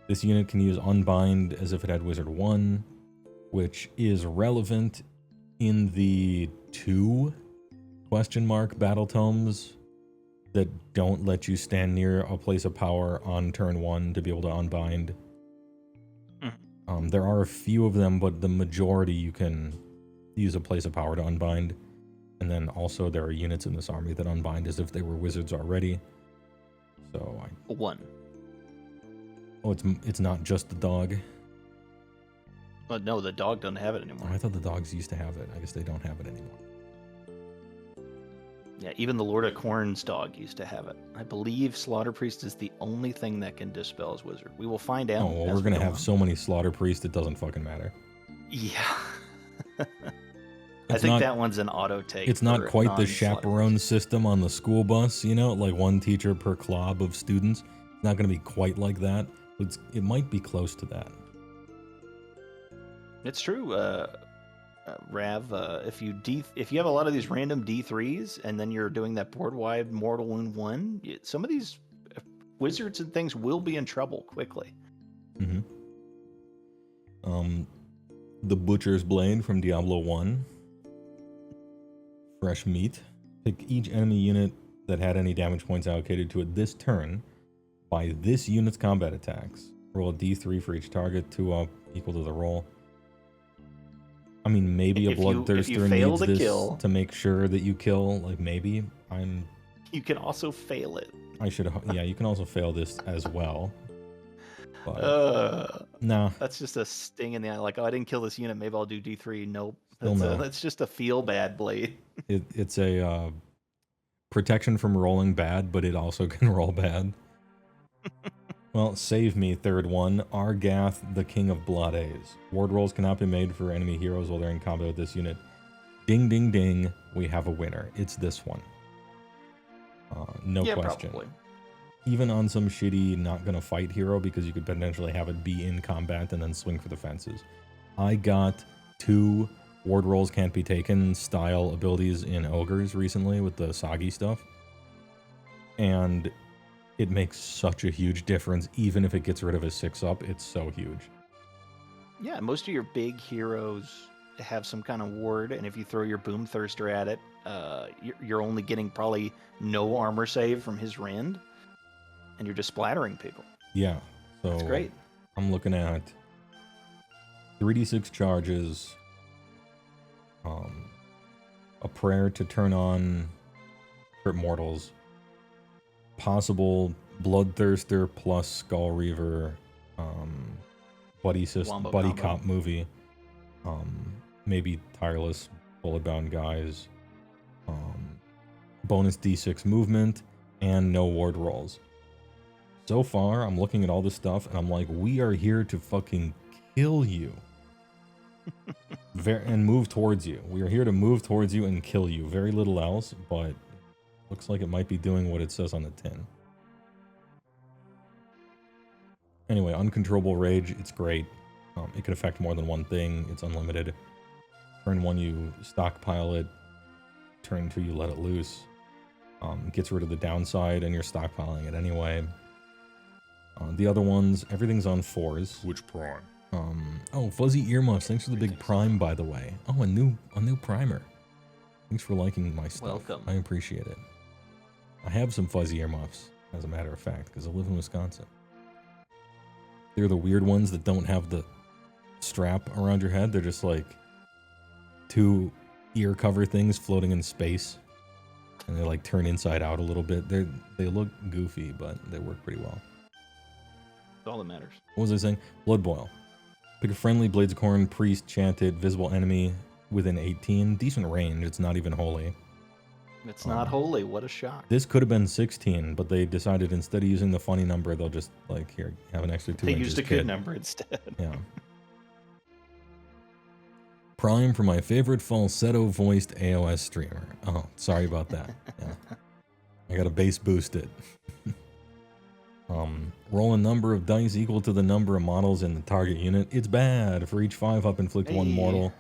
This unit can use Unbind as if it had Wizard 1, which is relevant in the 2 battle tomes that don't let you stand near a place of power on turn 1 to be able to unbind. There are a few of them, but the majority you can use a place of power to unbind. And then also there are units in this army that unbind as if they were wizards already. So I... 1. Oh, it's not just the dog. But no, the dog doesn't have it Oh, anymore. I thought the dogs used to have it. I guess they don't have it anymore. Yeah, even the Lord of Khorne's dog used to have it. I believe Slaughter Priest is the only thing that can dispel his wizard. We will find out. Oh, well, as we're going to go have on. so many Slaughter Priests, it doesn't fucking matter. Yeah. I It's think not- that one's an auto take. It's not for quite the non-Slaughter chaperone Priests. system on the school bus, you know, like one teacher per club of students. It's not going to be quite like that. But it might be close to that. It's true, Rav. If you have a lot of these random D3s, and then you're doing that board-wide Mortal Wound 1, some of these wizards and things will be in trouble quickly. Mm-hmm. The Butcher's Blade from Diablo 1. Fresh meat. Pick each enemy unit that had any damage points allocated to it this turn by this unit's combat attacks. Roll a d3 for each target, 2 up, equal to the roll. I mean, maybe a If you Bloodthirster fail needs to this kill- to make sure that you kill. Like, maybe. You can also fail it. Yeah, you can also fail this as well. But, nah. That's just a sting in the eye. Like, oh, I didn't kill this unit. Maybe I'll do D3. Nope. Still no. That's just a feel bad blade. It's a protection from rolling bad, but it also can roll bad. Well, save me, third one. Argath, the King of Blades. Ward rolls cannot be made for enemy heroes while they're in combat with this unit. Ding, ding, ding. We have a winner. It's this one. No question. Probably. Even on some shitty not gonna fight hero, because you could potentially have it be in combat and then swing for the fences. I got 2 ward rolls can't be taken style abilities in ogres recently with the Sagi stuff. And it makes such a huge difference, even if it gets rid of a 6-up, it's so huge. Yeah, most of your big heroes have some kind of ward, and if you throw your Boom Thirster at it, you're only getting probably no armor save from his rend, and you're just splattering people. Yeah, so That's great. I'm looking at 3d6 charges, a prayer to turn on crit mortals, possible Bloodthirster plus Skull Reaver, buddy Wombo buddy combo. cop movie, maybe tireless bullet bound guys, bonus d6 movement, and no ward rolls. So far, I'm looking at all this stuff, and I'm like, we are here to fucking kill you. And move towards you. We are here to move towards you and kill you. Very little else, but looks like it might be doing what it says on the tin. Anyway, uncontrollable rage, it's great. It can affect more than one thing. It's unlimited. Turn 1, you stockpile it. Turn 2, you let it loose. Gets rid of the downside, and you're stockpiling it anyway. The other ones, everything's on 4s. Which prime? Oh, fuzzy earmuffs. Thanks for the big prime, by the way. Oh, a new primer. Thanks for liking my stuff. Welcome. I appreciate it. I have some fuzzy earmuffs, as a matter of fact, because I live in Wisconsin. They're the weird ones that don't have the strap around your head. They're just like 2 ear cover things floating in space, and they like turn inside out a little bit. They look goofy, but they work pretty well. That's all that matters. What was I saying? Blood Boil. Pick a friendly, Blades of Khorne, priest, chanted, visible enemy within 18. Decent range. It's not even holy. It's not holy. What a shock. This could have been 16, but they decided instead of using the funny number, they'll just like, here, have an extra 2 They inches. used a kid. good number instead. Yeah. Prime for my favorite falsetto voiced AOS streamer. Oh, sorry about that. Yeah. I gotta base boost it. Roll a number of dice equal to the number of models in the target unit. It's bad. For each 5 up, inflict 1 mortal.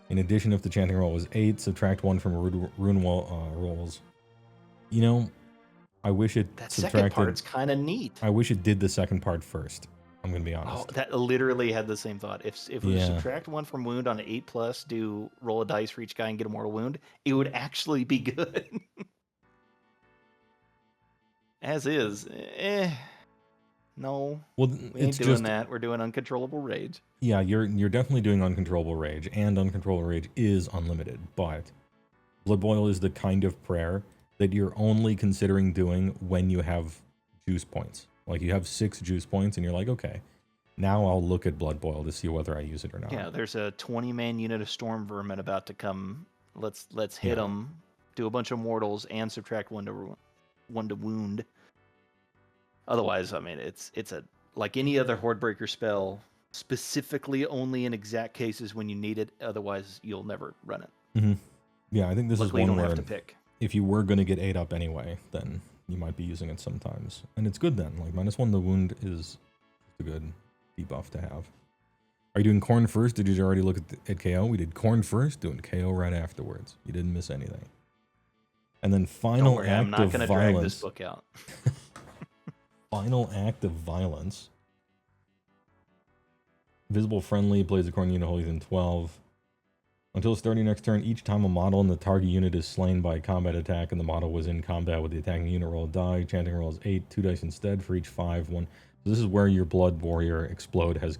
In addition, if the chanting roll was 8, subtract 1 from rune rolls. You know, I wish it That subtracted. second part's kind of neat. I wish it did the second part first. I'm gonna be honest. Oh, that literally had the same thought. If we Yeah. subtract 1 from wound on an 8+, do roll a dice for each guy and get a mortal wound, it would actually be good. As is, no, Well, we ain't it's doing just that. We're doing uncontrollable rage. yeah, you're definitely doing uncontrollable rage, and uncontrollable rage is unlimited. But Blood Boil is the kind of prayer that you're only considering doing when you have juice points. Like you have 6 juice points, and you're like, okay, now I'll look at Blood Boil to see whether I use it or not. Yeah, there's a 20-man unit of storm vermin about to come. Let's hit Yeah. them, do a bunch of mortals, and subtract 1 to wound. Otherwise, I mean, it's a like any other Hordebreaker spell, specifically only in exact cases when you need it. Otherwise, you'll never run it. Mm-hmm. Yeah, I think this Luckily, is you one don't where have to pick. if you were going to get 8 up anyway, then you might be using it sometimes. And it's good then. Like, -1 the wound is a good debuff to have. Are you doing Khorne first? Did you already look at KO? We did Khorne first, doing KO right afterwards. You didn't miss anything. And then Don't final worry, act I'm not of going to drag this violence. book out. Final act of violence. Visible friendly, Blades of Khorne unit holy in 12. Until starting next turn, each time a model in the target unit is slain by a combat attack and the model was in combat with the attacking unit, roll a die. Chanting roll is 8, 2 dice instead for each 5, 1. So this is where your Blood Warrior Explode has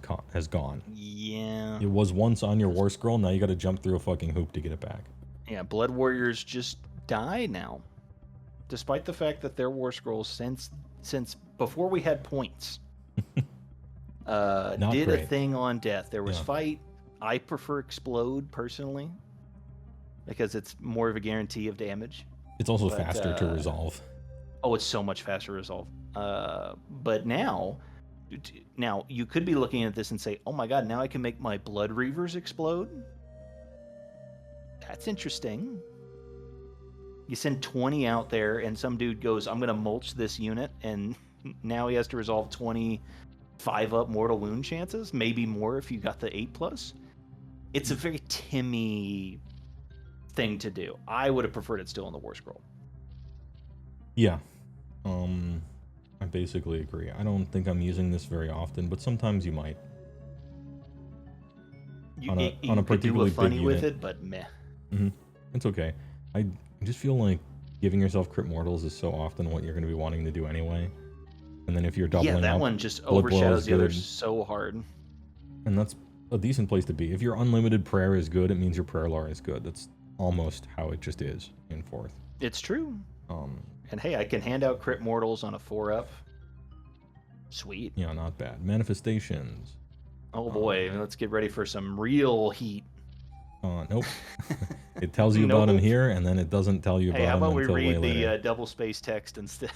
gone. Yeah. It was once on your War Scroll, now you gotta jump through a fucking hoop to get it back. Yeah, Blood Warriors just die now. Despite the fact that their War Scrolls since before we had points did great. a thing on death. There was Yeah. fight. I prefer Explode personally because it's more of a guarantee of damage. It's also But, faster to resolve. Oh, it's so much faster to resolve. But now you could be looking at this and say, "Oh my God, now I can make my Blood Reavers explode." That's interesting. You send 20 out there, and some dude goes, "I'm gonna mulch this unit," and now he has to resolve 20 5-up mortal wound chances, maybe more if you got the 8+. It's a very Timmy thing to do. I would have preferred it still in the War Scroll. Yeah. I basically agree. I don't think I'm using this very often, but sometimes you might. You On a could do particularly a big funny with unit. it, but meh. Mm-hmm. It's okay. I just feel like giving yourself crit mortals is so often what you're going to be wanting to do anyway. And then if you're doubling Yeah, that up, one just Blood Boil overshadows is the others good. so hard. And that's a decent place to be. If your unlimited prayer is good, it means your prayer lore is good. That's almost how it just is in 4th. It's true. Um, And hey, I can hand out crit mortals on a 4-up. Sweet. yeah, not bad. Manifestations. Oh boy, let's get ready for some real heat. Nope. It tells you about him Nope. here, and then it doesn't tell you Hey, about how him about we until way read later. the double space text instead?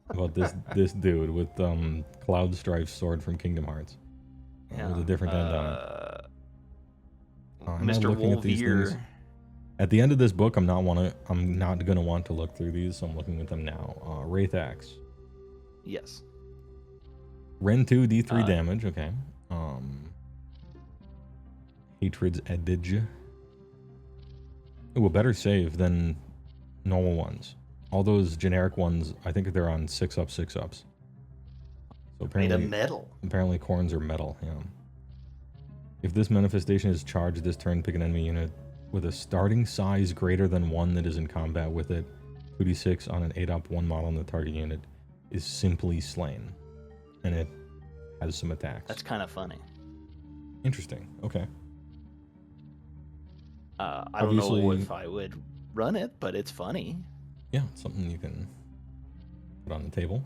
About this dude with Cloud Strife's sword from Kingdom Hearts. With a different end on it. Am I Mr. looking at these things? Wolvier. At the end of this book, I'm not gonna want to look through these, so I'm looking at them now. Wraith Axe. Yes. Ren 2 D3 damage, okay. Hatred's Edge. Ooh, a better save than normal ones. All those generic ones, I think they're on 6-up, 6-ups. So Made of apparently, metal. apparently Khornes are metal, yeah. If this manifestation is charged this turn, pick an enemy unit with a starting size greater than 1 that is in combat with it. 2d6 on an 8-up, 1 model in the target unit is simply slain. And it has some attacks. That's kind of funny. Interesting, okay. I don't know Obviously- if I would run it, but it's funny. Yeah, it's something you can put on the table.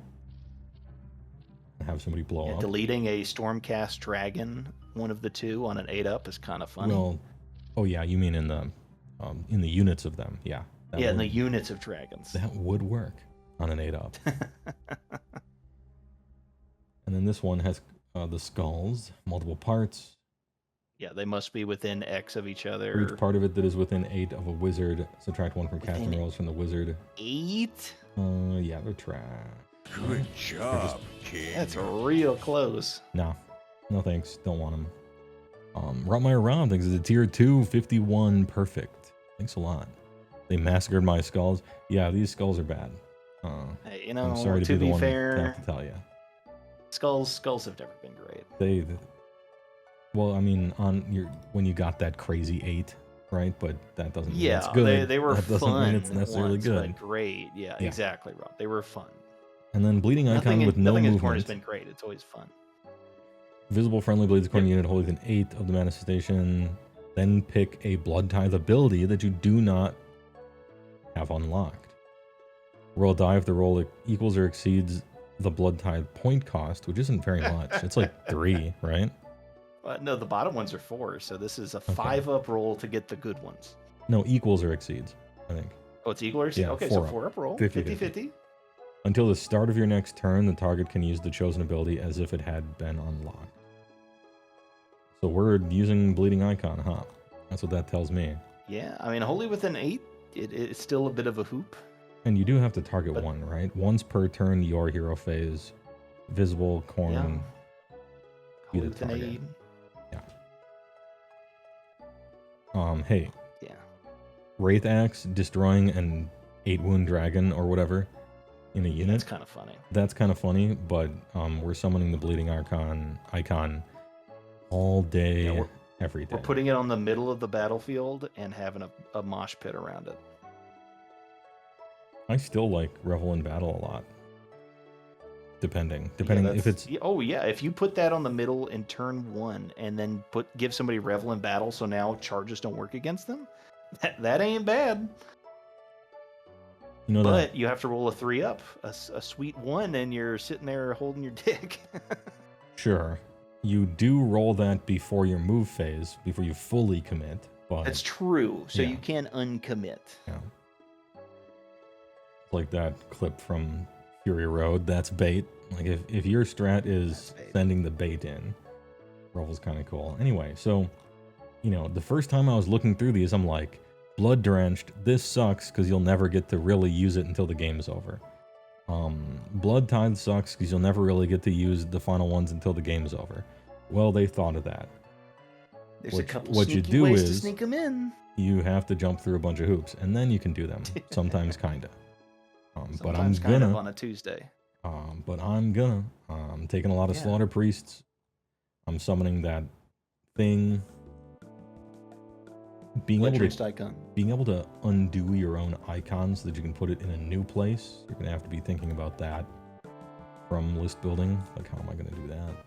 And have somebody blow Yeah, up. deleting a Stormcast Dragon, one of the two, on an 8-up is kind of funny. Well, oh yeah, you mean in the units of them, yeah. Yeah, in the would, units of dragons. that would work on an 8-up. And then this one has the skulls, multiple parts. Yeah, they must be within X of each For other. each part of it that is within 8 of a wizard, subtract 1 from casting Within rolls from the wizard. 8? Yeah, they're trash. Good job, King. That's real close. No, thanks. Don't want them. Rotmeyer Rom thinks it's a tier 2, 51, perfect. Thanks a lot. They massacred my skulls. Yeah, these skulls are bad. Hey, I'm sorry to be the be one fair, to have to tell you. skulls have never been great. Well, I mean, when you got that crazy 8, right? But that doesn't mean Yeah, it's good. they were that doesn't fun. mean it's necessarily once, good. But great. Yeah, Yeah. exactly, Rob. They were fun. And then Bleeding Icon Nothing with no in Khorne has movement. been great. It's always fun. Visible friendly Blades Khorne unit holding an 8 of the manifestation. Then pick a Blood Tithe ability that you do not have unlocked. Roll a die if the roll equals or exceeds the Blood Tithe point cost, which isn't very much. It's like 3, right? No, the bottom ones are 4, so this is a 5-up roll to get the good ones. No, equals or exceeds, I think. Oh, it's equal or Yeah, okay, 4 so 4-up roll. 50-50. 50-50. Until the start of your next turn, the target can use the chosen ability as if it had been unlocked. So we're using Bleeding Icon, huh? That's what that tells me. Yeah, I mean, wholly within 8, it's still a bit of a hoop. And you do have to target But- 1, right? Once per turn, your hero phase. Visible, Khorne. Yeah. Be Wholly the within target. 8. Hey, Yeah. Wraith Axe destroying an 8-wound dragon or whatever in a unit. It's kind of funny. That's kind of funny, but we're summoning the Bleeding icon all day, Yeah, every day. We're putting it on the middle of the battlefield and having a mosh pit around it. I still like Revel in Battle a lot. Depending Yeah, if it's oh yeah, if you put that on the middle in turn 1 and then give somebody Revel in Battle, so now charges don't work against them, that ain't bad. you know But you have to roll a 3-up, a sweet 1, and you're sitting there holding your dick. sure, you do roll that before your move phase, before you fully commit. But That's true. So Yeah. you can uncommit. yeah, like that clip from Fury Road. That's bait. Like if your strat is bait. sending the bait in, Revel's kind of cool. Anyway, so the first time I was looking through these, I'm like, Blood Drenched. This sucks because you'll never get to really use it until the game's over. Blood Tithe sucks because you'll never really get to use the final ones until the game's over. Well, they thought of that. There's a couple what you sneaky do ways to is- sneak them in. You have to jump through a bunch of hoops, and then you can do them. Sometimes kinda. But I'm Sometimes kind of gonna. on a Tuesday. I'm taking a lot of Yeah. Slaughter Priests. I'm summoning that thing. Being able Legendary to icon. undo your own icon so that you can put it in a new place. You're gonna have to be thinking about that from list building. Like, how am I gonna do that?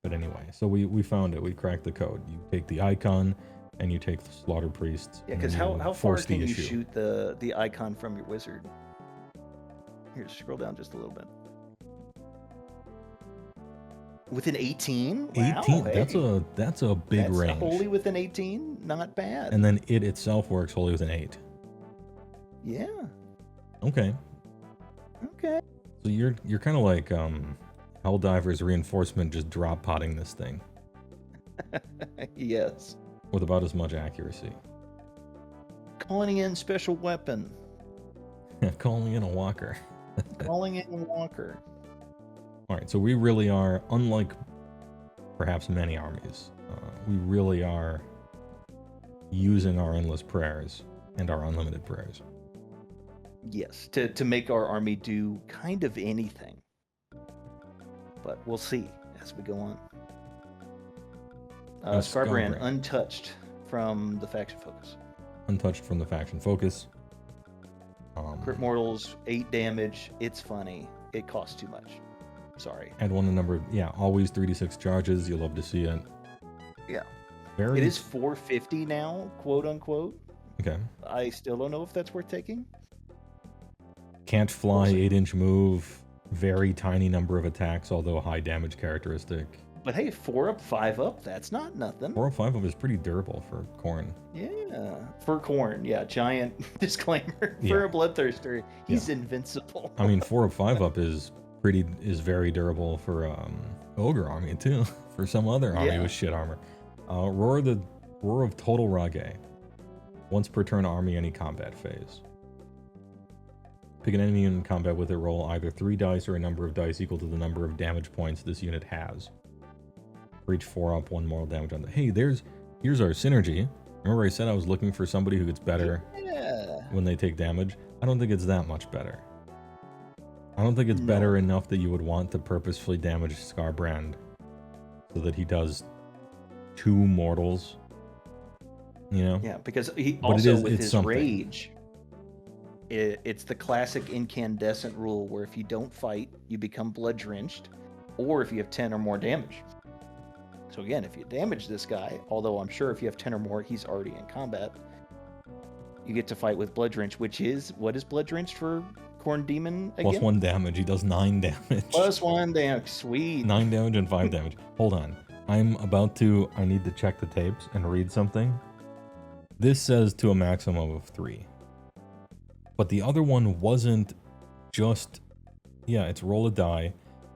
But anyway, so we found it. We cracked the code. You take the icon and you take the Slaughter Priests. Yeah, and because then how you far force can the you issue. shoot the icon from your wizard? Here, scroll down just a little bit. Within 18? Wow, 18. hey. That's a big That's range. wholly within 18? Not bad. And then it itself works wholly within 8. Yeah. Okay. Okay. So you're kind of like Helldiver's reinforcement, just drop potting this thing Yes. with about as much accuracy. Calling in special weapon. Calling in a walker. Calling in Walker. All right, so we really are, unlike perhaps many armies, we really are using our endless prayers and our unlimited prayers. Yes, to make our army do kind of anything. But we'll see as we go on. Scarbrand, untouched from the faction focus. Untouched from the faction focus. Crit mortals, 8 damage. It's funny. It costs too much. Sorry. Add one to number, yeah, always 3d6 charges. You'll love to see it. Yeah. Very. It is 450 now, quote unquote. Okay. I still don't know if that's worth taking. Can't fly, We'll see. 8-inch move, very tiny number of attacks, although high damage characteristic. But hey, 4 up, 5 up, that's not nothing. 4 or 5 of is pretty durable for Khorne. Yeah. For Khorne, yeah, giant disclaimer. For Yeah. a bloodthirster, he's invincible. I mean, 4 or 5 up is very durable for Ogre army too. For some other army with shit armor. Roar of Total Rage. Once per turn army, any combat phase. Pick an enemy in combat with it, roll either 3 dice or a number of dice equal to the number of damage points this unit has. For each 4 up, 1 moral damage on the. Hey, here's our synergy. Remember I said I was looking for somebody who gets better when they take damage? I don't think it's that much better. I don't think it's better enough that you would want to purposefully damage Scarbrand so that he does 2 mortals. You know? Yeah, because he But also with it's his something. rage, it's the classic incandescent rule where if you don't fight, you become blood drenched, or if you have 10 or more damage. So again, if you damage this guy, although I'm sure if you have 10 or more, he's already in combat, you get to fight with blood drench, which is, what is blood drenched for Khorne Demon again? +1 damage. He does 9 damage. +1 damage. Sweet. 9 damage and 5 damage. Hold on. I need to check the tapes and read something. This says to a maximum of 3. But the other one wasn't just, yeah, it's roll a die.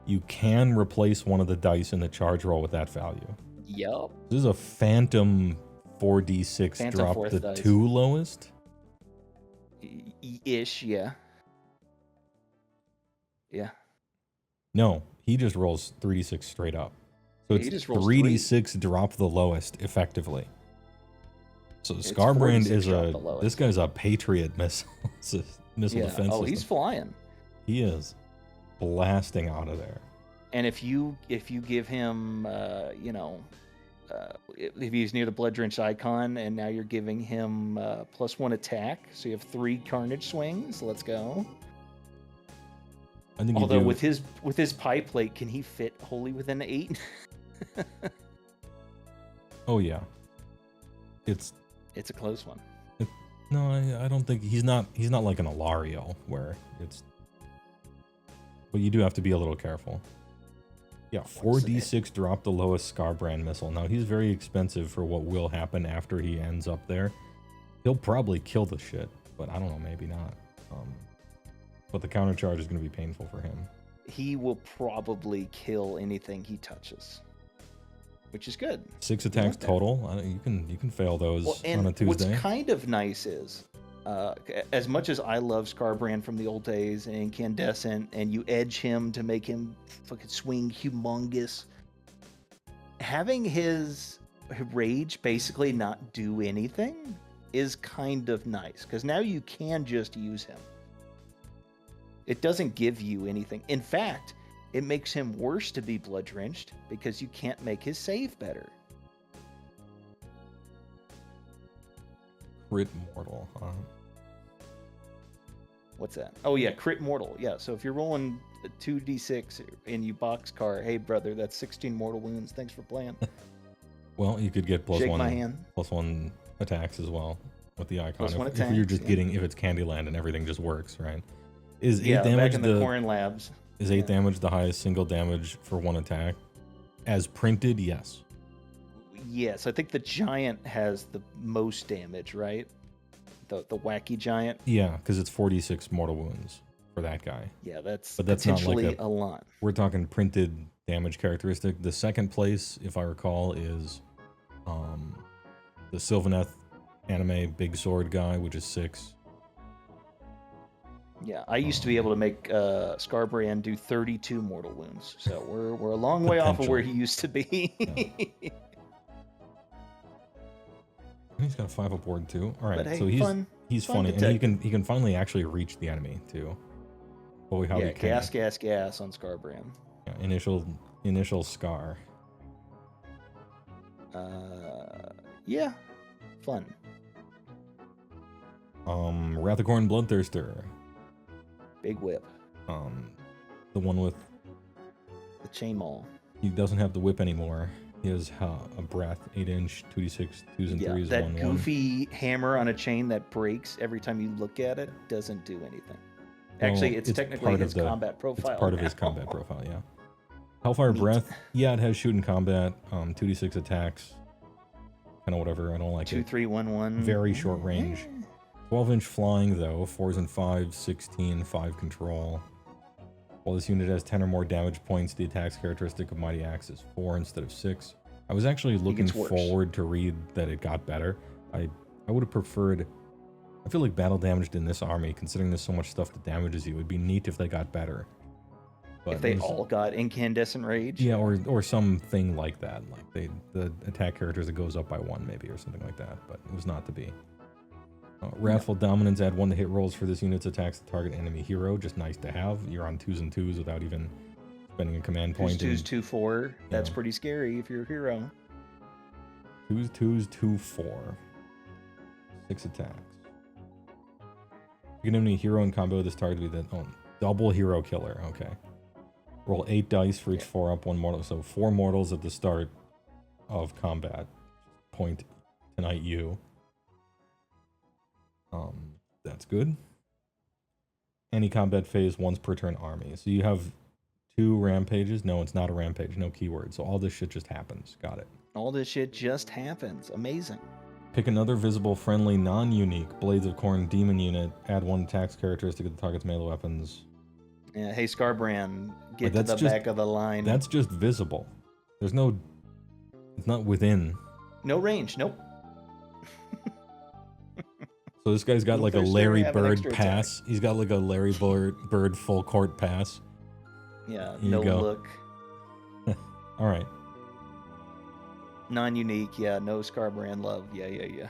You can replace one of the dice in the charge roll with that value. Yup. This is a phantom 4d6 Phantom drop fourth the dice. 2 lowest. Ish, yeah. Yeah. No, he just rolls 3d6 straight up. So Yeah, it's he just rolls 3d6 drop the lowest effectively. So It's Scarbrand 46 is drop the lowest. this guy's a Patriot missile Yeah. defense Oh, system. he's flying. He is blasting out of there. And if you give him, if he's near the blood drenched icon, and now you're giving him +1 attack, so you have 3 carnage swings. Let's go. I think Although you do, with his pie plate, can he fit wholly within 8? oh yeah, it's It's a close one. no, I don't think he's not like an Alario where it's. But you do have to be a little careful. Yeah, 4d6 drop the lowest Scarbrand missile. Now he's very expensive for what will happen after he ends up there. He'll probably kill the shit, but I don't know, maybe not. But the counter charge is going to be painful for him. He will probably kill anything he touches, which is good. 6 attacks that. total. You can fail those Well, and on a Tuesday. what's kind of nice is, as much as I love Scarbrand from the old days and Incandescent, and you edge him to make him fucking swing humongous, having his rage basically not do anything is kind of nice, because now you can just use him. It doesn't give you anything. In fact, it makes him worse to be blood drenched because you can't make his save better. Crit mortal, huh? What's that? Oh yeah, crit mortal. Yeah, so if you're rolling a 2d6 and you boxcar, hey brother, that's 16 mortal wounds. Thanks for playing. Well, you could get Shake my hand. +1 attacks as well with the icon. +1 If you're attacks, just yeah. getting, if it's Candyland and everything just works, right? Is 8 Yeah, damage back in the Khorne labs. is 8 yeah. damage the highest single damage for 1 attack? as printed, yes. Yes, I think the giant has the most damage, right? The wacky giant. Yeah, because it's 46 mortal wounds for that guy. Yeah, that's But that's not like potentially a lot. We're talking printed damage characteristic. The second place, if I recall, is the Sylvaneth anime big sword guy, which is 6. Yeah, I used to be able to make Scarbrand do 32 mortal wounds, so we're a long way off of where he used to be. Yeah. He's got a 5 up ward too. All right, But hey, so he's fun funny, and detective. he can finally actually reach the enemy too. Boy, how Yeah, he can. gas on Scarbrand. Yeah, initial scar. Yeah, fun. Wrath of Khorne Bloodthirster. Big whip. The one with The chain maul. he doesn't have the whip anymore. He has a breath, 8-inch, 2d6, 2s and 3s, that 1/1. goofy hammer on a chain that breaks every time you look at it doesn't do anything. Well, Actually, it's technically part his of combat profile. It's part of his now. combat profile, yeah. Hellfire Neat. Breath, yeah, it has shoot in combat, 2d6 attacks, kind of whatever. I don't like 2, it. 3, 1, 1. Very short range. 12-inch flying though, 4s and 5s, 16, 5 control. While this unit has 10 or more damage points, the attack's characteristic of Mighty Axe is 4 instead of 6. I was actually looking gets worse. forward to read that it got better. I would have preferred. I feel like battle damaged in this army, considering there's so much stuff that damages you, it'd be neat if they got better. But If they it was- all got incandescent rage. yeah, or something like that. Like the attack characters that goes up by 1 maybe, or something like that. But it was not to be. Wrathful Dominance, add 1 to hit rolls for this unit's attacks to target enemy hero. Just nice to have. You're on 2s and 2s without even spending a command point. 2s, 2, 4. That's Yeah. pretty scary if you're a hero. 2s, 2s, 2, 4. 6 attacks. You can enemy hero in combo with this target to be the double hero killer. Okay. Roll 8 dice for each 4 up, 1 mortal. So 4 mortals at the start of combat. Point tonight you. That's good. Any combat phase once per turn army. So you have 2 rampages. No, it's not a rampage. No keyword. So all this shit just happens. Got it. All this shit just happens. Amazing. Pick another visible, friendly, non-unique Blades of Khorne demon unit. Add 1 attacks characteristic of the target's melee weapons. Yeah, hey, Scarbrand, get But to the that's just- back of the line. That's just visible. There's no. It's not within. No range. Nope. So this guy's got like a Bloodthirster Larry have an Bird extra attack. pass. He's got like a Larry Bird full court pass. Yeah, Here you no go. look. All right. Non-unique. Yeah, no Scarbrand love. Yeah.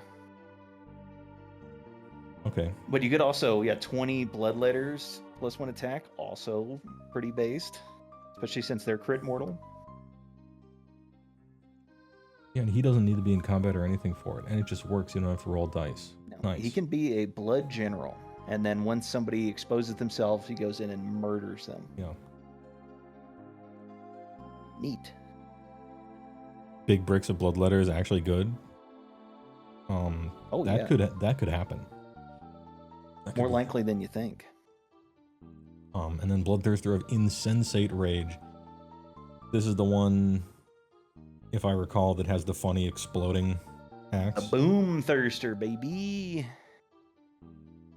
Okay. But you could also, 20 bloodletters plus 1 attack. Also pretty based. Especially since they're crit mortal. Yeah, and he doesn't need to be in combat or anything for it, and it just works. You don't have to roll dice. No, Nice. He can be a blood general. And then once somebody exposes themselves, he goes in and murders them. Yeah. Neat. Big bricks of blood letter is actually good. Oh, that yeah. could happen. That could More be- likely than you think. And then Bloodthirster of Insensate Rage. This is the one, if I recall, that has the funny exploding axe. A boom thirster, baby.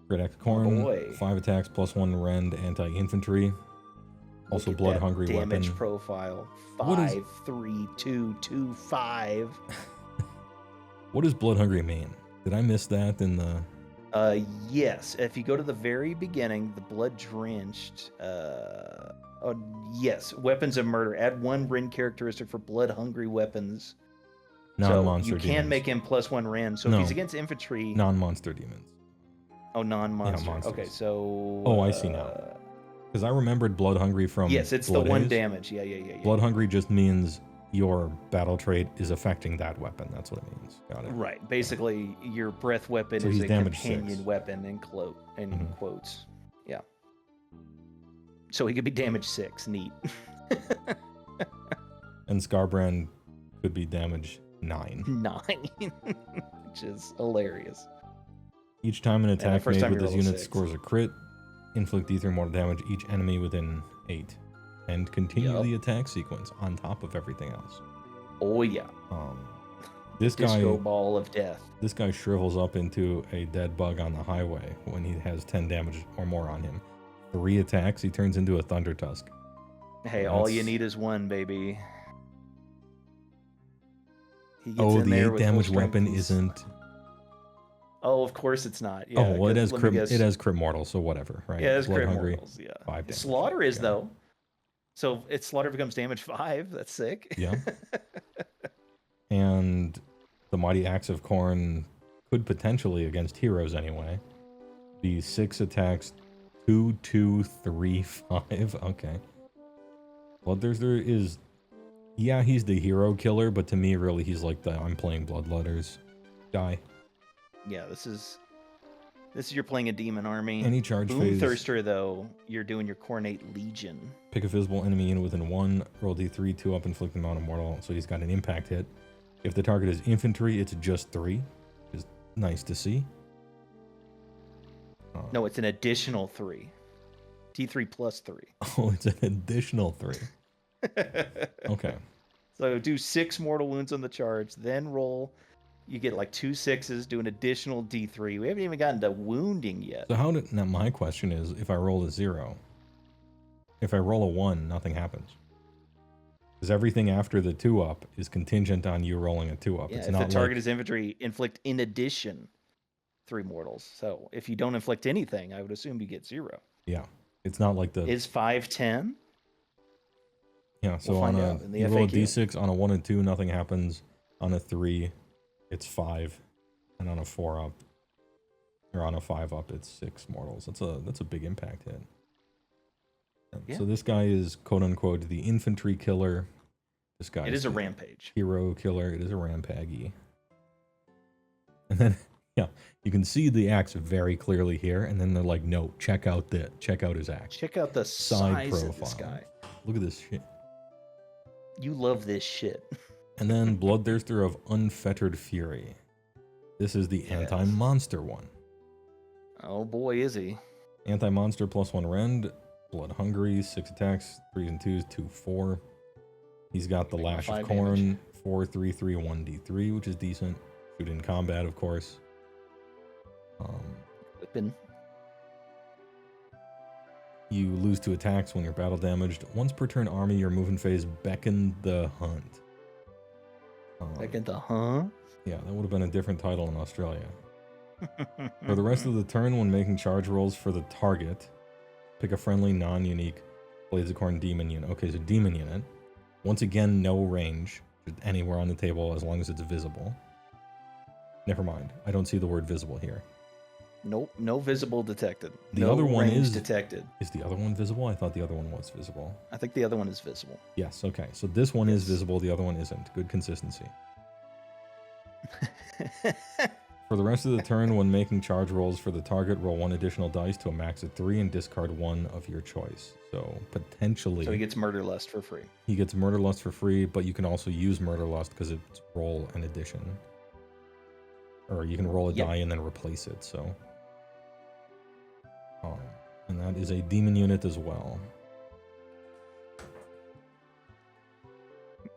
Great Axe Khorne, boy. 5 attacks plus 1 rend anti-infantry. Also Look at blood that hungry damage weapon. profile. What is- 5, 3, 2, 2, 5. What does blood hungry mean? Did I miss that in the? Yes. If you go to the very beginning, the blood drenched. Yes. Weapons of murder. Add 1 rend characteristic for blood hungry weapons. Non-monster So you can demons. make him plus 1 rend. So No. if he's against infantry. Non-monster demons. Oh, non-monster. Yeah, monsters. Okay, so. Oh, I see now. Because I remembered blood hungry from. Yes, it's Blood the 1 Haze. damage. Yeah. Blood hungry just means your battle trait is affecting that weapon. That's what it means. Got it. Right. Basically, your breath weapon So is he's a damage companion 6. weapon in Mhm. quotes. Yeah. So he could be damage 6. Neat. And Scarbrand could be damage 9. 9, which is hilarious. Each time an attack first made time with you this roll a unit 6. scores a crit, inflict D3 mortal damage each enemy within 8. and continue Yup. the attack sequence on top of everything else. Oh yeah. This Disco guy, ball of death. this guy shrivels up into a dead bug on the highway when he has 10 damage or more on him. 3 attacks, he turns into a Thunder Tusk. Hey, all you That's- need is one, baby. He gets Oh, in the there 8 with full damage strength, weapon he's- isn't. Oh, of course it's not. Yeah, Oh, well, it 'cause has let me crit. guess. It has crit mortal, so whatever, right? Yeah, it's Blood crit hungry. mortals. Yeah. 5 damage. Slaughter is Yeah. though. So its slaughter becomes damage 5. That's sick. Yeah. And the mighty axe of Khorne could potentially, against heroes anyway, be 6 attacks, 2, 2, 3, 5. Okay. Bloodthirster is, yeah, he's the hero killer, but to me, really, he's like the I'm playing Bloodletters guy. Yeah, this is you're playing a demon army. Any charge phase, Boomthirster though, you're doing your Cornate Legion. pick a visible enemy unit within 1, roll d3, 2 up, inflict amount of mortal, so he's got an impact hit. If the target is infantry, it's just 3, which is nice to see. No, it's an additional 3. D3 plus 3. Oh, it's an additional 3. Okay. So do 6 mortal wounds on the charge, then roll. You get like 2 6s, do an additional D3. We haven't even gotten to wounding yet. So how did, now my question is, if I roll a 0, if I roll a 1, nothing happens. Because everything after the 2 up is contingent on you rolling a 2 up. Yeah, It's if not the target like, is infantry, inflict in addition 3 mortals. So if you don't inflict anything, I would assume you get 0. yeah, it's not like the, Is 5 10? yeah, so we'll on find a, out in the you roll a FAQ. d6, on a 1 and 2, nothing happens. On a 3, it's 5. And on a 4 up, or on a 5 up, it's 6 mortals. That's a big impact hit. And Yeah. So this guy is quote unquote the infantry killer. This guy It is a the rampage. hero killer. It is a rampaggy. And then yeah, you can see the axe very clearly here. And then they're like, no, check out his axe. Check out the Side size of this profile. guy. Look at this shit. You love this shit. And then Bloodthirster of Unfettered Fury. This is the Yes. anti-monster one. Oh boy, is he. Anti-monster +1 rend. Blood hungry, 6 attacks, 3s and 2s, 2, 4. He's got the Make him Lash of 5 Khorne, damage. 4, 3, 3, 1, D3, which is decent. Shoot in combat, of course. Whipping. You lose 2 attacks when you're battle damaged. Once per turn, army your movement phase beckon the hunt. Back into huh? Yeah, that would have been a different title in Australia. For the rest of the turn, when making charge rolls for the target, pick a friendly, non-unique Blades of Khorne demon unit. Okay, so demon unit. Once again, no range. Just anywhere on the table as long as it's visible. Never mind. I don't see the word visible here. Nope, no visible detected. The no other one range is- detected. Is the other one visible? I thought the other one was visible. I think the other one is visible. Yes, okay. So this one is Yes. visible, the other one isn't. Good consistency. For the rest of the turn, when making charge rolls for the target, roll 1 additional dice to a max of 3 and discard 1 of your choice. So potentially So he gets Murder Lust for free. he gets Murder Lust for free, but you can also use Murder Lust because it's roll an addition. Or you can roll a Yep. die and then replace it, so. And that is a demon unit as well.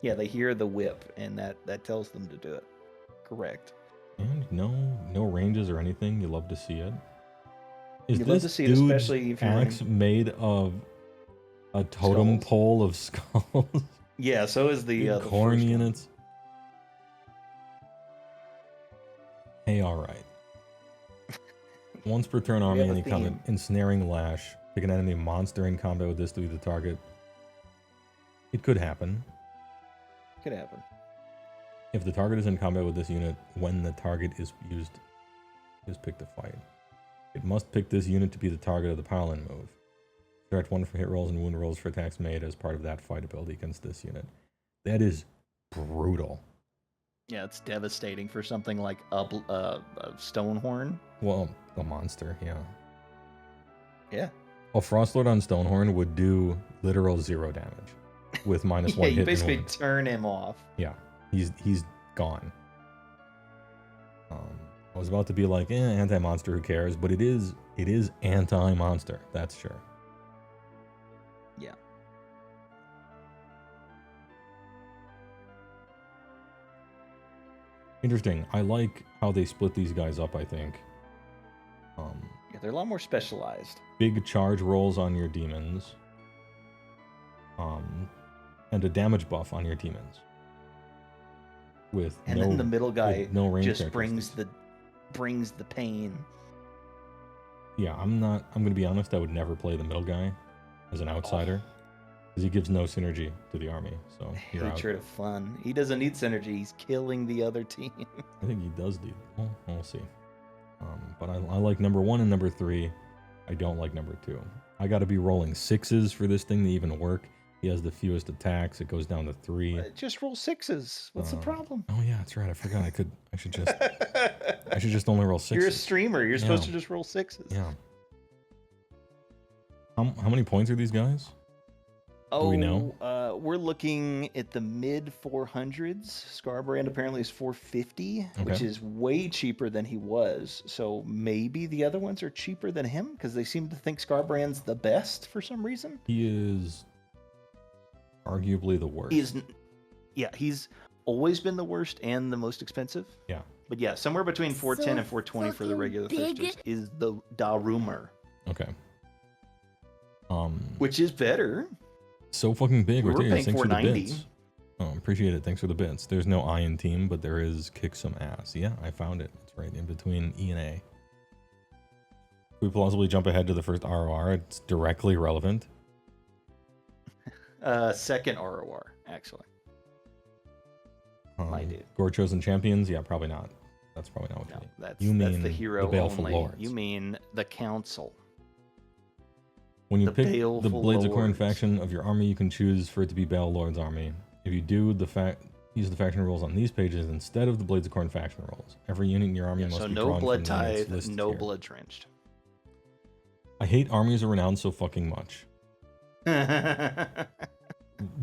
Yeah, they hear the whip, and that tells them to do it. Correct. And no ranges or anything. You love to see it. Is You love this to see it, dude's especially if you're axe made of a totem Skulls. pole of skulls? Yeah, so is the Big first Khorne one. units. Hey, all right. Once per turn, army have a any combat. theme. Ensnaring Lash. Pick an enemy monster in combat with this to be the target. It could happen. Could happen. If the target is in combat with this unit, when the target is used, is picked to fight. It must pick this unit to be the target of the pile-in move. Subtract 1 for hit rolls and wound rolls for attacks made as part of that fight ability against this unit. That is brutal. Yeah, it's devastating for something like a Stonehorn. Well, a monster, yeah. Yeah. A Frostlord on Stonehorn would do literal 0 damage with -1 Yeah, hit you and basically wound. turn him off. Yeah, he's gone. I was about to be like, anti-monster, who cares? But it is anti-monster, that's sure. Yeah. Interesting. I like how they split these guys up, I think. Yeah, they're a lot more specialized. Big charge rolls on your demons. And a damage buff on your demons. With And no, then the middle guy no range just brings characteristics. the pain. Yeah, I'm gonna be honest, I would never play the middle guy as an outsider. Because he gives no synergy to the army. So you're out. Hatred of fun. He doesn't need synergy. He's killing the other team. I think he does do. Well, we'll see. But I like number 1 and number 3. I don't like number 2. I got to be rolling 6s for this thing to even work. He has the fewest attacks. It goes down to 3. Just roll 6s. What's the problem? Oh yeah, that's right. I forgot. I should just only roll 6s. You're a streamer. You're supposed to just roll 6s. Yeah. How many points are these guys? Oh, we know? We're looking at the mid 400s. Scarbrand apparently is 450, which Okay. is way cheaper than he was. So maybe the other ones are cheaper than him because they seem to think Scarbrand's the best for some reason. He is arguably the worst. He's always been the worst and the most expensive. Yeah. But yeah, somewhere between 410 and 420 for the regular fixtures is the Darumer, Okay. which is better. So fucking big. We right were there. paying Thanks for the $4.90. bits. Appreciate it. Thanks for the bits. There's no I in team, but there is kick some ass. Yeah, I found it. It's right in between E and A. Could we plausibly jump ahead to the first ROR? It's directly relevant. Second ROR, actually. My dude. Gore Chosen Champions? Yeah, probably not. That's probably not what No, you mean. that's You the mean hero the Baleful only. Lords. You mean the council. When you the pick the Baleful Blades of Khorne Lords. faction of your army, you can choose for it to be Bale Lord's army. If you do, use the faction rules on these pages instead of the Blades of Khorne faction rules. Every unit in your army must So be no drawn blood from units tithe, listed no here. blood drenched. I hate armies of renown so fucking much.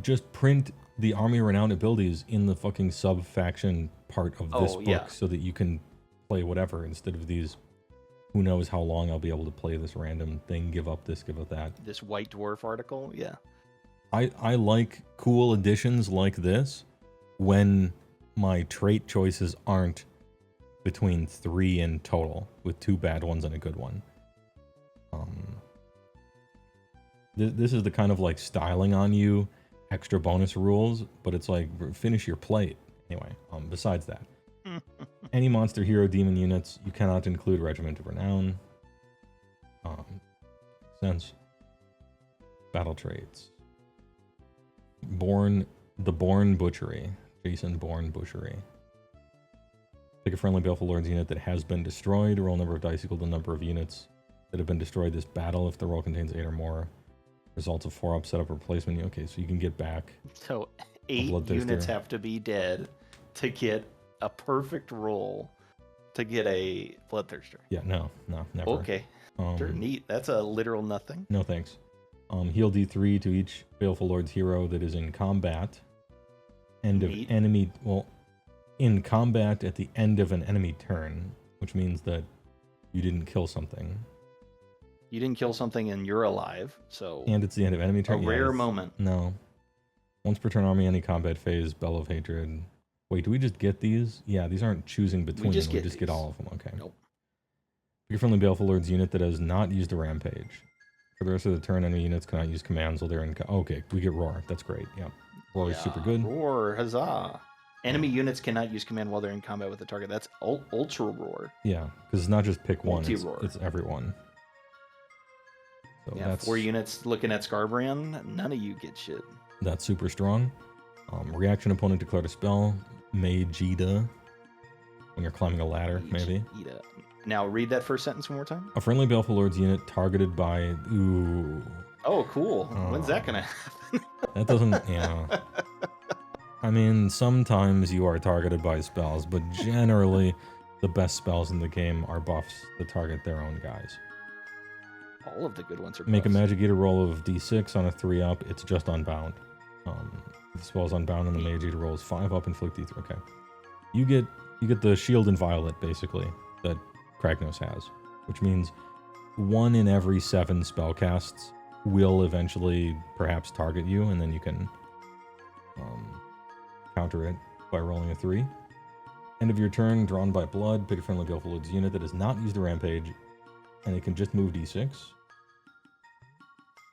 Just print the army of renown abilities in the fucking sub faction part of this book yeah. so that you can play whatever instead of these. Who knows how long I'll be able to play this random thing, give up this, give up that. This White Dwarf article, yeah. I like cool additions like this when my trait choices aren't between 3 in total, with 2 bad ones and a good one. This is the kind of like styling on you, extra bonus rules, but it's like finish your plate. Anyway, besides that. Any monster, hero, demon units, you cannot include Regiment of Renown. Sense. Battle traits. The Born Butchery. Jason Born Butchery. Pick a friendly Baleful Lords unit that has been destroyed. Roll number of dice equal to the number of units that have been destroyed this battle. If the roll contains 8 or more. Results of 4-up, set up replacement. Okay, so you can get back. So 8 Bloodthirster. units have to be dead to get a perfect roll to get a Bloodthirster. Yeah, no, never. Okay, sure, neat. That's a literal nothing. No thanks. Heal D3 to each Baleful Lord's hero that is in combat. End of Neat. enemy. Well, in combat at the end of an enemy turn, which means that you didn't kill something. You didn't kill something and you're alive, so And it's the end of enemy a turn. Yeah, rare it's- moment. No. Once per turn, army, any combat phase, Bell of Hatred. Wait, do we just get these? Yeah, these aren't choosing between just them. We get just get these. all of them. Okay. Nope. Pick a friendly Baleful Lord's unit that has not used a rampage. For the rest of the turn, enemy units cannot use commands while they're in. Okay, we get Roar. That's great. Yeah. Roar is super good. Roar, huzzah. Enemy units cannot use command while they're in combat with the target. That's Ultra Roar. Yeah, because it's not just pick one, Multi-roar. it's everyone. So Yeah, 4 units looking at Scarbrand. None of you get shit. that's super strong. Reaction opponent declared a spell. Magida. When you're climbing a ladder, maybe. Ida. Now read that first sentence one more time. A friendly Baleful Lord's unit targeted by... Ooh. Oh, cool. When's that gonna happen? That doesn't... Yeah. I mean, sometimes you are targeted by spells, but generally the best spells in the game are buffs that target their own guys. All of the good ones are Make a buffs. Magic Eater roll of D6 on a 3-up. It's just unbound. The spell's unbound and the Mage Eater roll is 5-up, inflict D3. Okay. You get the Shield and Violet, basically, that Kragnos has. Which means 1 in every 7 spellcasts will eventually perhaps target you, and then you can counter it by rolling a 3. End of your turn, drawn by blood. Pick a friendly Baleful Lord's unit that has not used a rampage, and it can just move d6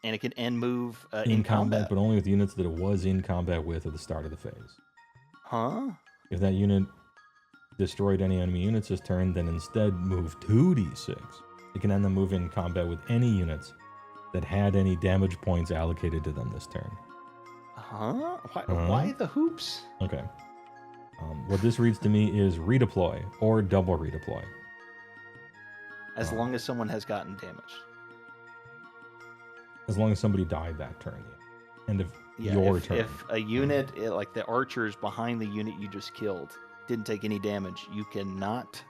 And it can end move in combat, but only with units that it was in combat with at the start of the phase. Huh? If that unit destroyed any enemy units this turn, then instead move 2d6. It can end the move in combat with any units that had any damage points allocated to them this turn. Huh? Why the hoops? Okay. What this reads to me is redeploy or double redeploy. As long as someone has gotten damaged. As long as somebody died that turn. End of your turn. If a unit, like the archers behind the unit you just killed, didn't take any damage, you cannot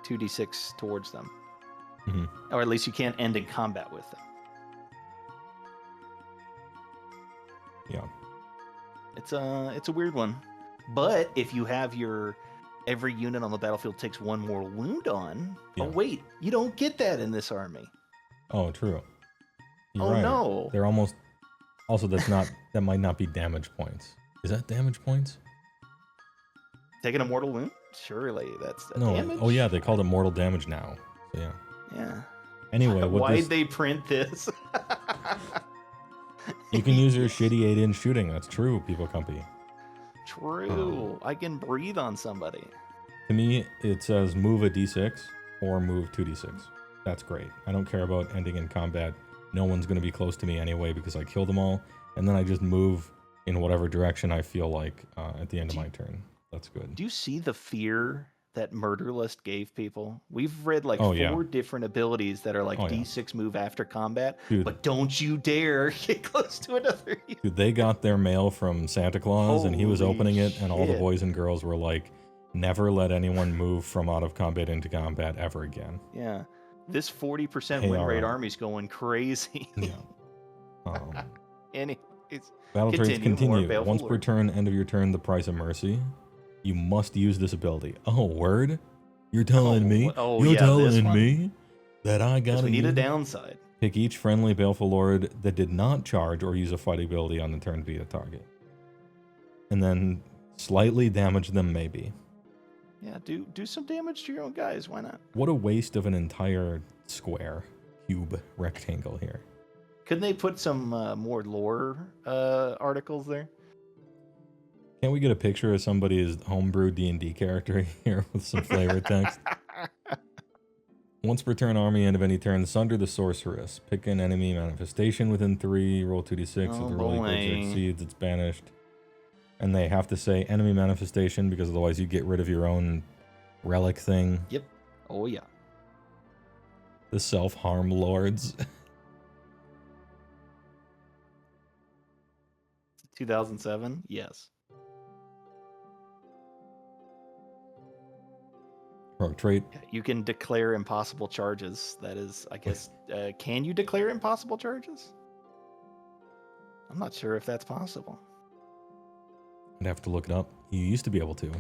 2d6 towards them. Or at least you can't end in combat with them. Yeah. It's a weird one. But if you have every unit on the battlefield takes one mortal wound on, Yeah. oh wait, you don't get that in this army. Oh, true. You're Oh right. no. They're almost. Also, that might not be damage points. Is that damage points? Taking a mortal wound? Surely that's No. damage. Oh yeah, they called it mortal damage now. So yeah. Yeah. Anyway, Why'd they print this? You can use your shitty 8-inch shooting. That's true, People Company. True. I can breathe on somebody. To me, it says move a d6 or move 2d6. That's great. I don't care about ending in combat. No one's going to be close to me anyway because I kill them all. And then I just move in whatever direction I feel like at the end of my turn. That's good. Do you see the fear that Murder List gave people? We've read like Oh, four yeah. different abilities that are like Oh, yeah. D6 move after combat, Dude. but don't you dare get close to another. Dude, they got their mail from Santa Claus and he was Holy opening it and all the shit. boys and girls were like, never let anyone move from out of combat into combat ever again. Yeah, this 40% Hey, win all rate right. army's going crazy. Yeah. Um, Anyways, Battle trades Continue, more continue. Baleful Once per Lord. turn, end of your turn, the price of mercy. You must use this ability. Oh, word? You're telling me? oh, You're yeah, this telling one. me that I because gotta we need a use- downside. Pick each friendly Baleful Lord that did not charge or use a fight ability on the turn to be a target. And then slightly damage them, maybe. Yeah, do some damage to your own guys. Why not? What a waste of an entire square, cube, rectangle here. Couldn't they put some more lore articles there? Can't we get a picture of somebody's homebrew D&D character here with some flavor text? Once per turn, army end of any turn, sunder the sorceress. Pick an enemy manifestation within 3, roll 2d6. Oh, if the roll equals or boy. exceeds, it's banished. And they have to say enemy manifestation because otherwise you get rid of your own relic thing. Yep. Oh yeah. The self-harm lords. 2007. Yes. Heroic trait. You can declare impossible charges. That is, I guess, can you declare impossible charges? I'm not sure if that's possible. I'd have to look it up. You used to be able to.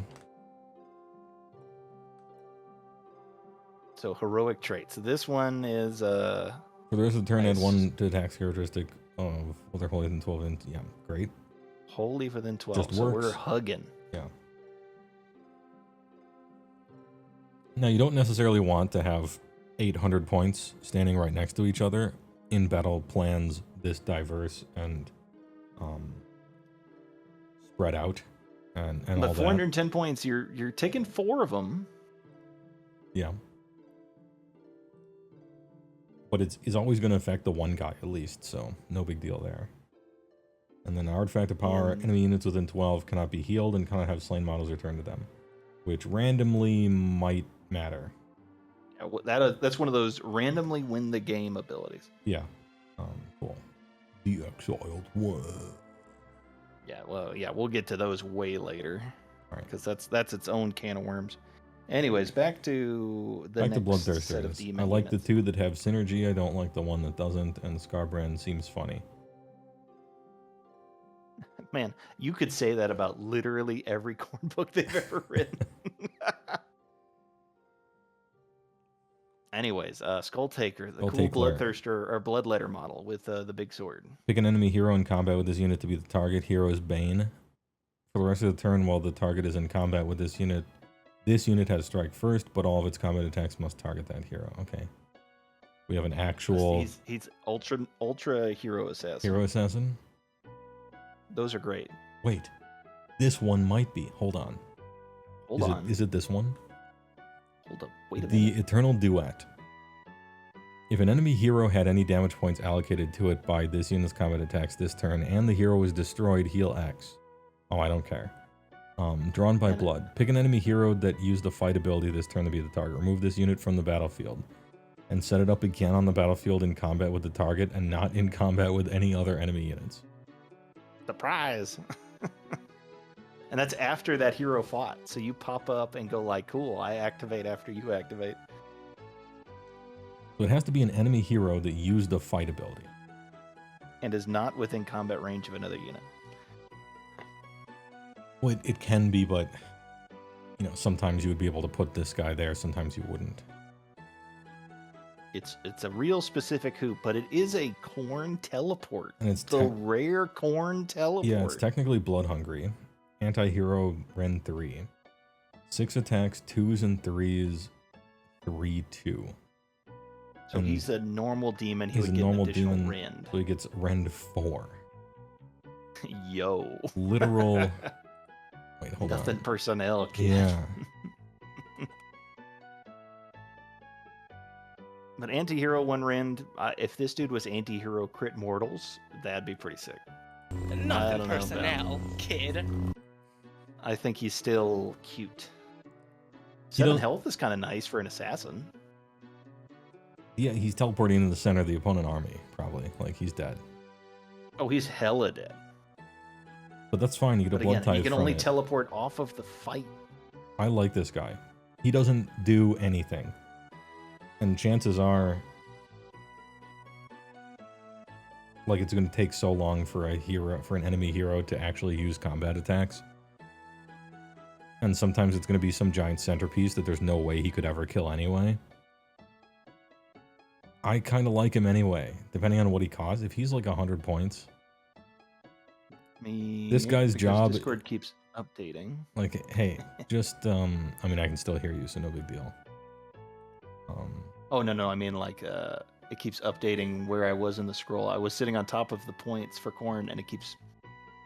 So heroic traits. So this one is For the rest of the turn, add Nice. 1 to attacks characteristic of well, they're holy within 12 inch. Yeah, great. wholly within 12. Just so works. we're hugging. Yeah. Now, you don't necessarily want to have 800 points standing right next to each other in battle plans this diverse and spread out and all But that. 410 points, you're taking 4 of them. Yeah. But it's always going to affect the one guy at least, so no big deal there. And then artifact of power, enemy units within 12 cannot be healed and cannot have slain models returned to them, which randomly might matter. Yeah, that's one of those randomly win the game abilities. Yeah. Cool. The exiled one. Yeah, well, yeah, we'll get to those way later. All right. Because that's its own can of worms. Anyways, back to the Back to next set of Bloodthirsters. demon I like the units. 2 that have synergy. I don't like the one that doesn't, and Scarbrand seems funny. Man, you could say that about literally every Khorne book they've ever written. Anyways, Skull Taker, the Skull cool Taker. Bloodthirster or Bloodletter model with the big sword. Pick an enemy hero in combat with this unit to be the target. Hero is Bane. For the rest of the turn, while the target is in combat with this unit, This unit has strike first, but all of its combat attacks must target that hero. Okay. We have an actual He's ultra hero assassin. hero assassin. Those are great. Wait, this one might be. Hold on. Hold on. Is it this one? Hold up. Wait a The minute. Eternal Duet. If an enemy hero had any damage points allocated to it by this unit's combat attacks this turn, and the hero was destroyed, heal X. Oh, I don't care. Drawn by blood. Pick an enemy hero that used the fight ability this turn to be the target. Remove this unit from the battlefield. And set it up again on the battlefield in combat with the target and not in combat with any other enemy units. Surprise! And that's after that hero fought. So you pop up and go like, cool, I activate after you activate. So it has to be an enemy hero that used the fight ability. And is not within combat range of another unit. Well, it can be, but sometimes you would be able to put this guy there, sometimes you wouldn't. It's a real specific hoop, but it is a Khorne teleport. And it's the rare Khorne teleport. Yeah, it's technically blood hungry. Anti-hero Ren 3. 6 attacks, 2s and 3s, 3/2. So he's a normal demon. He He's would a get normal an additional demon, rend. so he gets Rend 4. Yo. Literal. Wait, hold Nothing on. personnel, kid. Yeah. But anti-hero 1 rend, if this dude was anti-hero crit mortals, that'd be pretty sick. I Nothing don't know about personnel, kid. I think he's still cute. 7 don't- health is kind of nice for an assassin. Yeah, he's teleporting into the center of the opponent army, probably. Like, he's dead. Oh, he's hella dead. But that's fine, you get a But blood again, tithe he can from only it. teleport off of the fight. I like this guy. He doesn't do anything. And chances are, like, it's going to take so long for an enemy hero to actually use combat attacks. And sometimes it's going to be some giant centerpiece that there's no way he could ever kill anyway. I kind of like him anyway, depending on what he costs. If he's like 100 points, This guy's because job- Discord keeps updating. like, hey, just, I mean, I can still hear you, so no big deal. Oh no, I mean like it keeps updating where I was in the scroll. I was sitting on top of the points for Khorne, and it keeps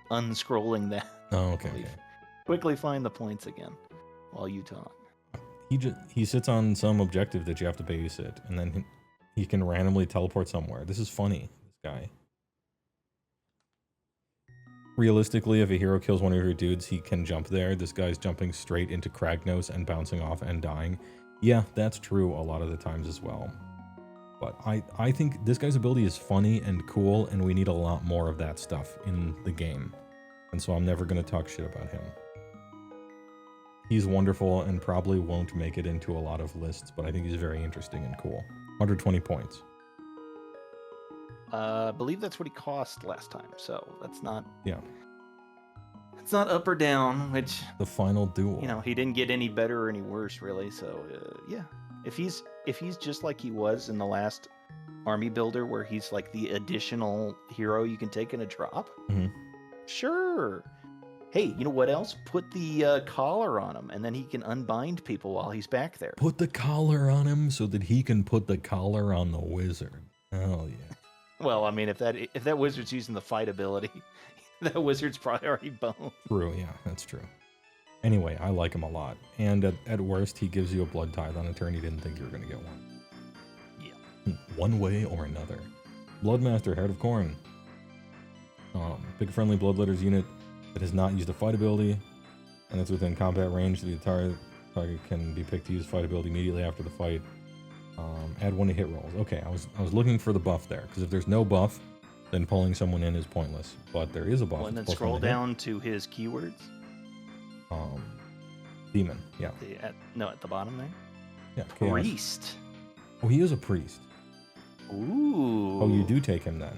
unscrolling that. Oh, okay. Quickly find the points again while you talk. He sits on some objective that you have to babysit, and then he can randomly teleport somewhere. This is funny, this guy. Realistically, if a hero kills one of your dudes, he can jump there. This guy's jumping straight into Kragnos and bouncing off and dying. Yeah, that's true a lot of the times as well. But I think this guy's ability is funny and cool, and we need a lot more of that stuff in the game. And so I'm never going to talk shit about him. He's wonderful and probably won't make it into a lot of lists, but I think he's very interesting and cool. 120 points. I believe that's what he cost last time, so that's not. Yeah. It's not up or down, which The final duel. he didn't get any better or any worse really. So yeah, if he's just like he was in the last army builder, where he's like the additional hero you can take in a drop, sure. Hey, you know what else? Put the collar on him, and then he can unbind people while he's back there. Put the collar on him so that he can put the collar on the wizard. Oh yeah. Well, I mean, if that wizard's using the fight ability, that wizard's probably already boned. True, yeah, that's true. Anyway, I like him a lot. And at worst, he gives you a blood tithe on a turn you didn't think you were going to get one. Yeah. One way or another. Bloodmaster, Heart of Khorne. Pick a friendly Bloodletters unit that has not used a fight ability, and it's within combat range. The entire target can be picked to use fight ability immediately after the fight. Add 1 to hit rolls. Okay, I was looking for the buff there, because if there's no buff, then pulling someone in is pointless. But there is a buff. Well, and then It's scroll +1 to hit. down to his keywords. Demon, yeah. At the bottom there. Yeah, chaos. Priest. Oh, he is a priest. Ooh. Oh, you do take him then.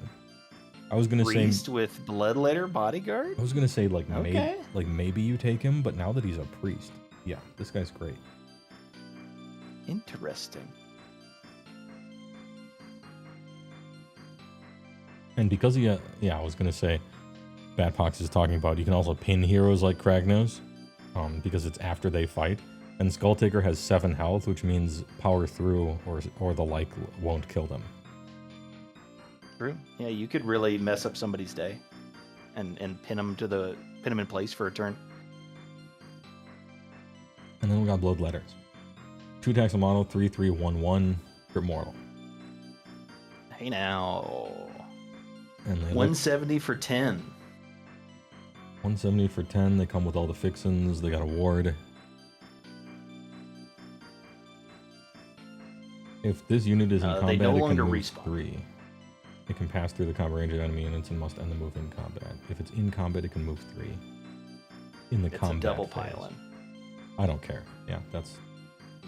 I was gonna Priest say. with Bloodletter bodyguard. I was gonna say like Okay. maybe you take him, but now that he's a priest, yeah, this guy's great. Interesting. And because he, I was gonna say, Batpox is talking about you can also pin heroes like Kragnos, because it's after they fight, And Skull Taker has 7 health, which means power through or the like won't kill them. True. Yeah, you could really mess up somebody's day, and pin them in place for a turn. And then we got Blood Letters. 2 attacks a model, 3/3/1/1, crit mortal. Hey now. And they 170 for 10. 170 for 10. They come with all the fixins. They got a ward. If this unit is in combat, they no it longer can move respawn. 3. It can pass through the combat range of enemy units and must end the move in combat. If it's in combat, it can move 3. In the It's combat a double phase. pile-in. I don't care. Yeah, that's...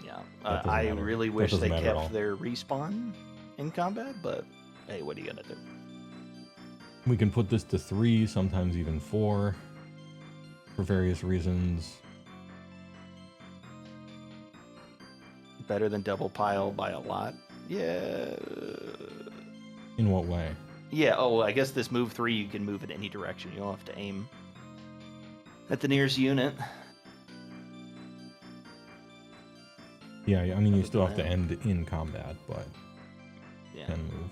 Yeah. That doesn't I matter. really That wish doesn't they matter at all. kept their respawn in combat, but hey, what are you gonna do? We can put this to 3, sometimes even 4, for various reasons. Better than double pile by a lot. Yeah. In what way? Yeah. Oh, I guess this move 3 you can move in any direction. You don't have to aim at the nearest unit. Yeah, I mean, you Other still than have to that. end in combat, but Yeah. can move.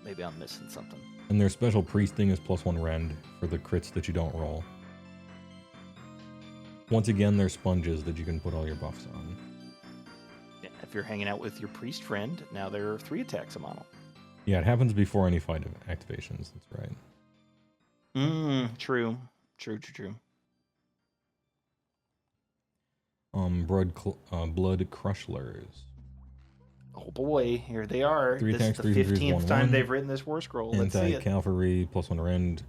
Maybe I'm missing something. And their special priesting is +1 rend for the crits that you don't roll. Once again, they're sponges that you can put all your buffs on. Yeah, if you're hanging out with your priest friend, now there are 3 attacks a model. Yeah, it happens before any fight activations. That's right. True. True. Blood Crushlers. Oh boy, here they are. 3 This attacks, is the 3 3s, 15th time 1/1. they've written this war scroll. Let's see it. Anti-cavalry, +1 rend.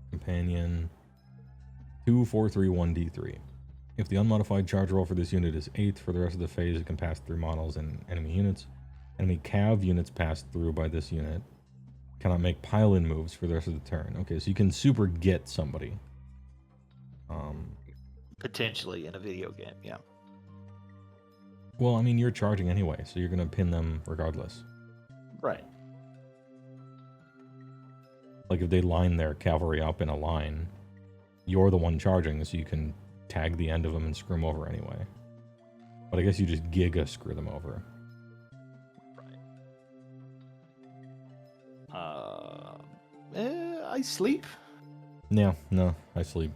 Companion. 2 4/3 1d3. If the unmodified charge roll for this unit is 8, for the rest of the phase, it can pass through models and enemy units. Enemy cav units passed through by this unit cannot make pile-in moves for the rest of the turn. Okay, so you can super get somebody. Potentially in a video game, yeah. Well, I mean, you're charging anyway, so you're going to pin them regardless. Right. Like, if they line their cavalry up in a line, you're the one charging, so you can tag the end of them and screw them over anyway. But I guess you just giga screw them over. I sleep. No, I sleep.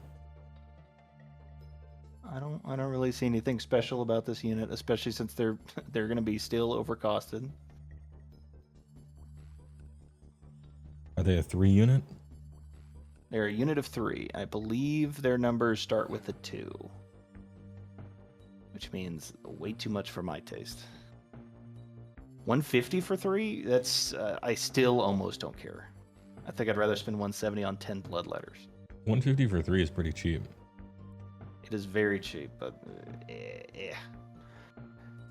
I don't really see anything special about this unit, especially since they're going to be still overcosted. Are they a 3 unit? They're a unit of 3. I believe their numbers start with a 2, which means way too much for my taste. 150 for 3? That's I still almost don't care. I think I'd rather spend 170 on 10 blood letters. 150 for 3 is pretty cheap. It is very cheap, but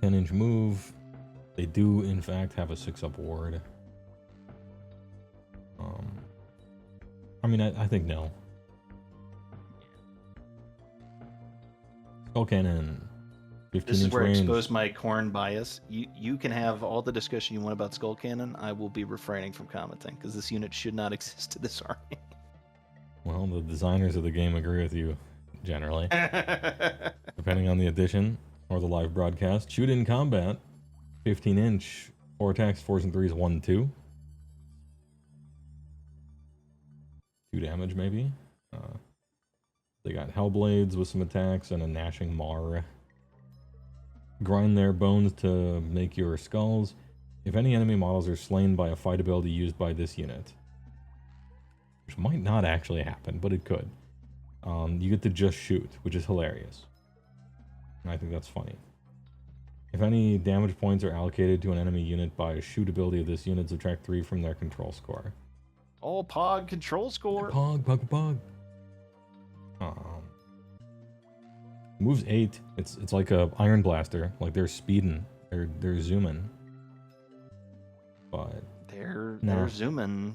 10-inch move. They do, in fact, have a 6-up ward. I mean, I think no. Skull Cannon. 15-inch this is where I range. expose my Khorne bias. You can have all the discussion you want about Skull Cannon. I will be refraining from commenting because this unit should not exist in this army. Well, the designers of the game agree with you, generally. Depending on the edition or the live broadcast. Shoot in combat. 15-inch. 4 attacks, 4s and 3s, 1-2. 2 damage, maybe. They got Hellblades with some attacks and a Gnashing Mar. Grind their bones to make your skulls. If any enemy models are slain by a fight ability used by this unit, which might not actually happen, but it could, you get to just shoot, which is hilarious. And I think that's funny. If any damage points are allocated to an enemy unit by a shoot ability of this unit, subtract 3 from their control score. All Pog control score. Pog. Moves 8. It's like a Iron Blaster. Like they're speeding. They're zooming. But They're No. zooming.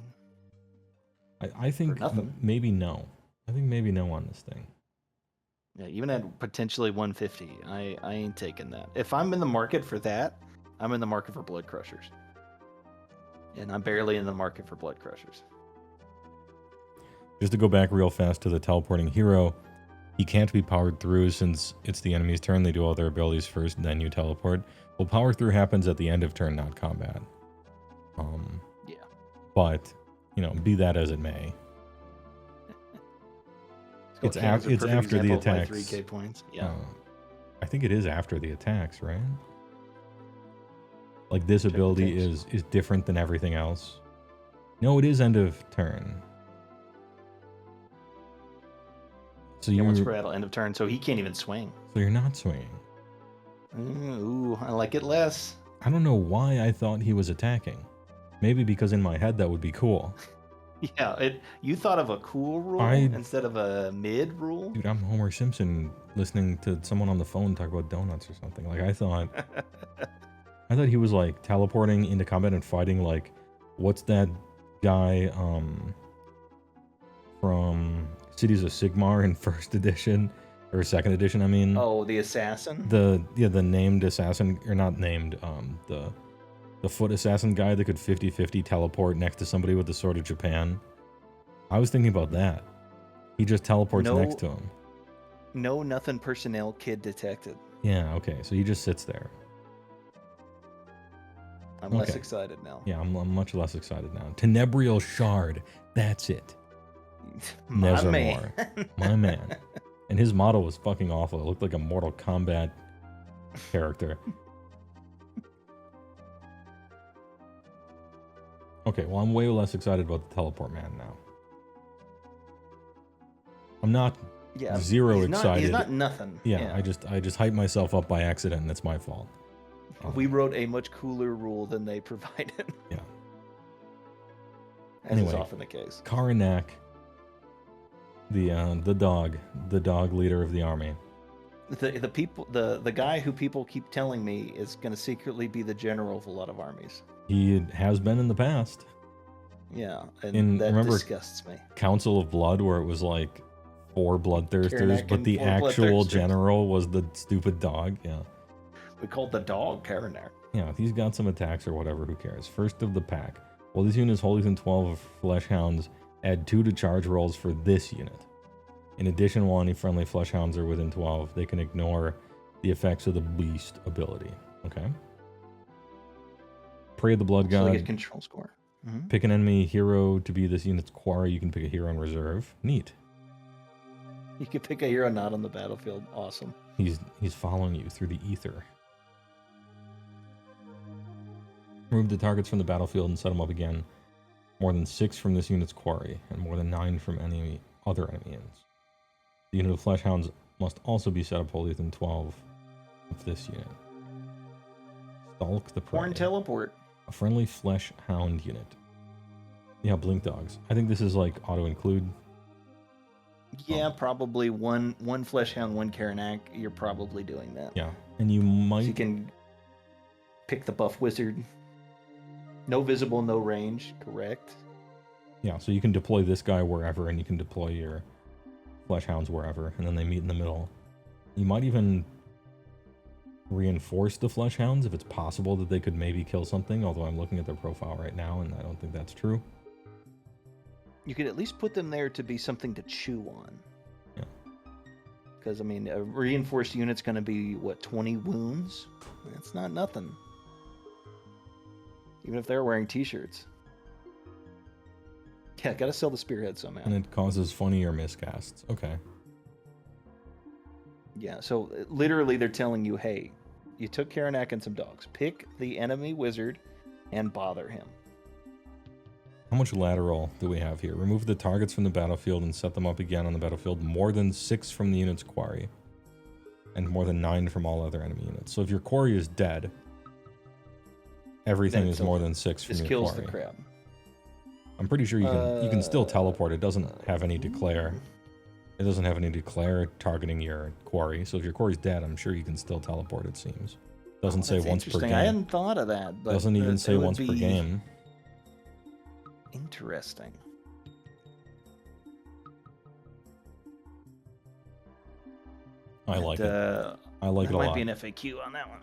I think nothing. maybe no. I think maybe no on this thing. Yeah, even at potentially 150, I ain't taking that. If I'm in the market for that, I'm in the market for Blood Crushers. And I'm barely in the market for Blood Crushers. Just to go back real fast to the teleporting hero, he can't be powered through since it's the enemy's turn. They do all their abilities first, then you teleport. Well, power through happens at the end of turn, not combat. Yeah. But, you know, be that as it may. It's after the attacks. 3K points. Yeah. I think it is after the attacks, right? Like this ability is different than everything else. No, it is end of turn. So Yeah, you once we're at end of turn, so he can't even swing. So you're not swinging. Ooh, I like it less. I don't know why I thought he was attacking. Maybe because in my head that would be cool. Yeah, you thought of a cool rule instead of a mid rule? Dude, I'm Homer Simpson listening to someone on the phone talk about donuts or something. Like I thought he was like teleporting into combat and fighting like what's that guy from Cities of Sigmar in first edition or second edition, I mean. Oh, the assassin? The named assassin, or not named, the foot assassin guy that could 50-50 teleport next to somebody with the Sword of Japan. I was thinking about that. He just teleports next to him. No, nothing personnel kid detected. Yeah, okay, so he just sits there. I'm less excited now. Yeah, I'm much less excited now. Tenebrial Shard, that's it. My man. More. My man. And his model was fucking awful. It looked like a Mortal Kombat character. Okay, well, I'm way less excited about the Teleport Man now. I'm not zero excited. He's not nothing. Yeah, I just hyped myself up by accident, and it's my fault. We wrote a much cooler rule than they provided. Yeah. As is often the case. Karanak, the dog leader of the army. The guy who people keep telling me is going to secretly be the general of a lot of armies. He has been in the past. Yeah, and that disgusts me. Council of Blood, where it was like 4 bloodthirsters, but the actual general was the stupid dog. Yeah. We called the dog Karanak. Yeah, if he's got some attacks or whatever, who cares? First of the pack. Well, this unit is wholly within 12 of Flesh Hounds. Add 2 to charge rolls for this unit. In addition, while any friendly Flesh Hounds are within 12, they can ignore the effects of the Beast ability. Okay. Pray of the Blood God. So they get control score. Mm-hmm. Pick an enemy hero to be this unit's quarry. You can pick a hero in reserve. Neat. You can pick a hero not on the battlefield. Awesome. He's following you through the ether. Remove the targets from the battlefield and set them up again. More than 6 from this unit's quarry, and more than 9 from any other enemy units. The unit of Flesh Hounds must also be set up wholly within 12 of this unit. Stalk the Prey. Khorne teleport. A friendly Flesh Hound unit. Yeah, Blink Dogs. I think this is like auto-include. Yeah, probably one Flesh Hound, 1 Karanak. You're probably doing that. Yeah, and you might... So you can pick the buff wizard. No visible, no range, correct? Yeah, so you can deploy this guy wherever, and you can deploy your Flesh Hounds wherever, and then they meet in the middle. You might even reinforce the Flesh Hounds if it's possible that they could maybe kill something, although I'm looking at their profile right now, and I don't think that's true. You could at least put them there to be something to chew on. Yeah. Because, I mean, a reinforced unit's going to be, what, 20 wounds? That's not nothing. Even if they're wearing t-shirts. Yeah, gotta sell the spearhead somehow. And it causes funnier miscasts. Okay. Yeah, so literally they're telling you, hey, you took Karanak and some dogs. Pick the enemy wizard and bother him. How much lateral do we have here? Remove the targets from the battlefield and set them up again on the battlefield. More than 6 from the unit's quarry. And more than 9 from all other enemy units. So if your quarry is dead, everything is more than 6 from your quarry. This kills the crab. I'm pretty sure you can still teleport. It doesn't have any declare. It doesn't have any declare targeting your quarry. So if your quarry's dead, I'm sure you can still teleport, it seems. Doesn't say once per game. I hadn't thought of that. But doesn't even say once per game. Interesting. I like it. I like it a lot. Might be an FAQ on that one.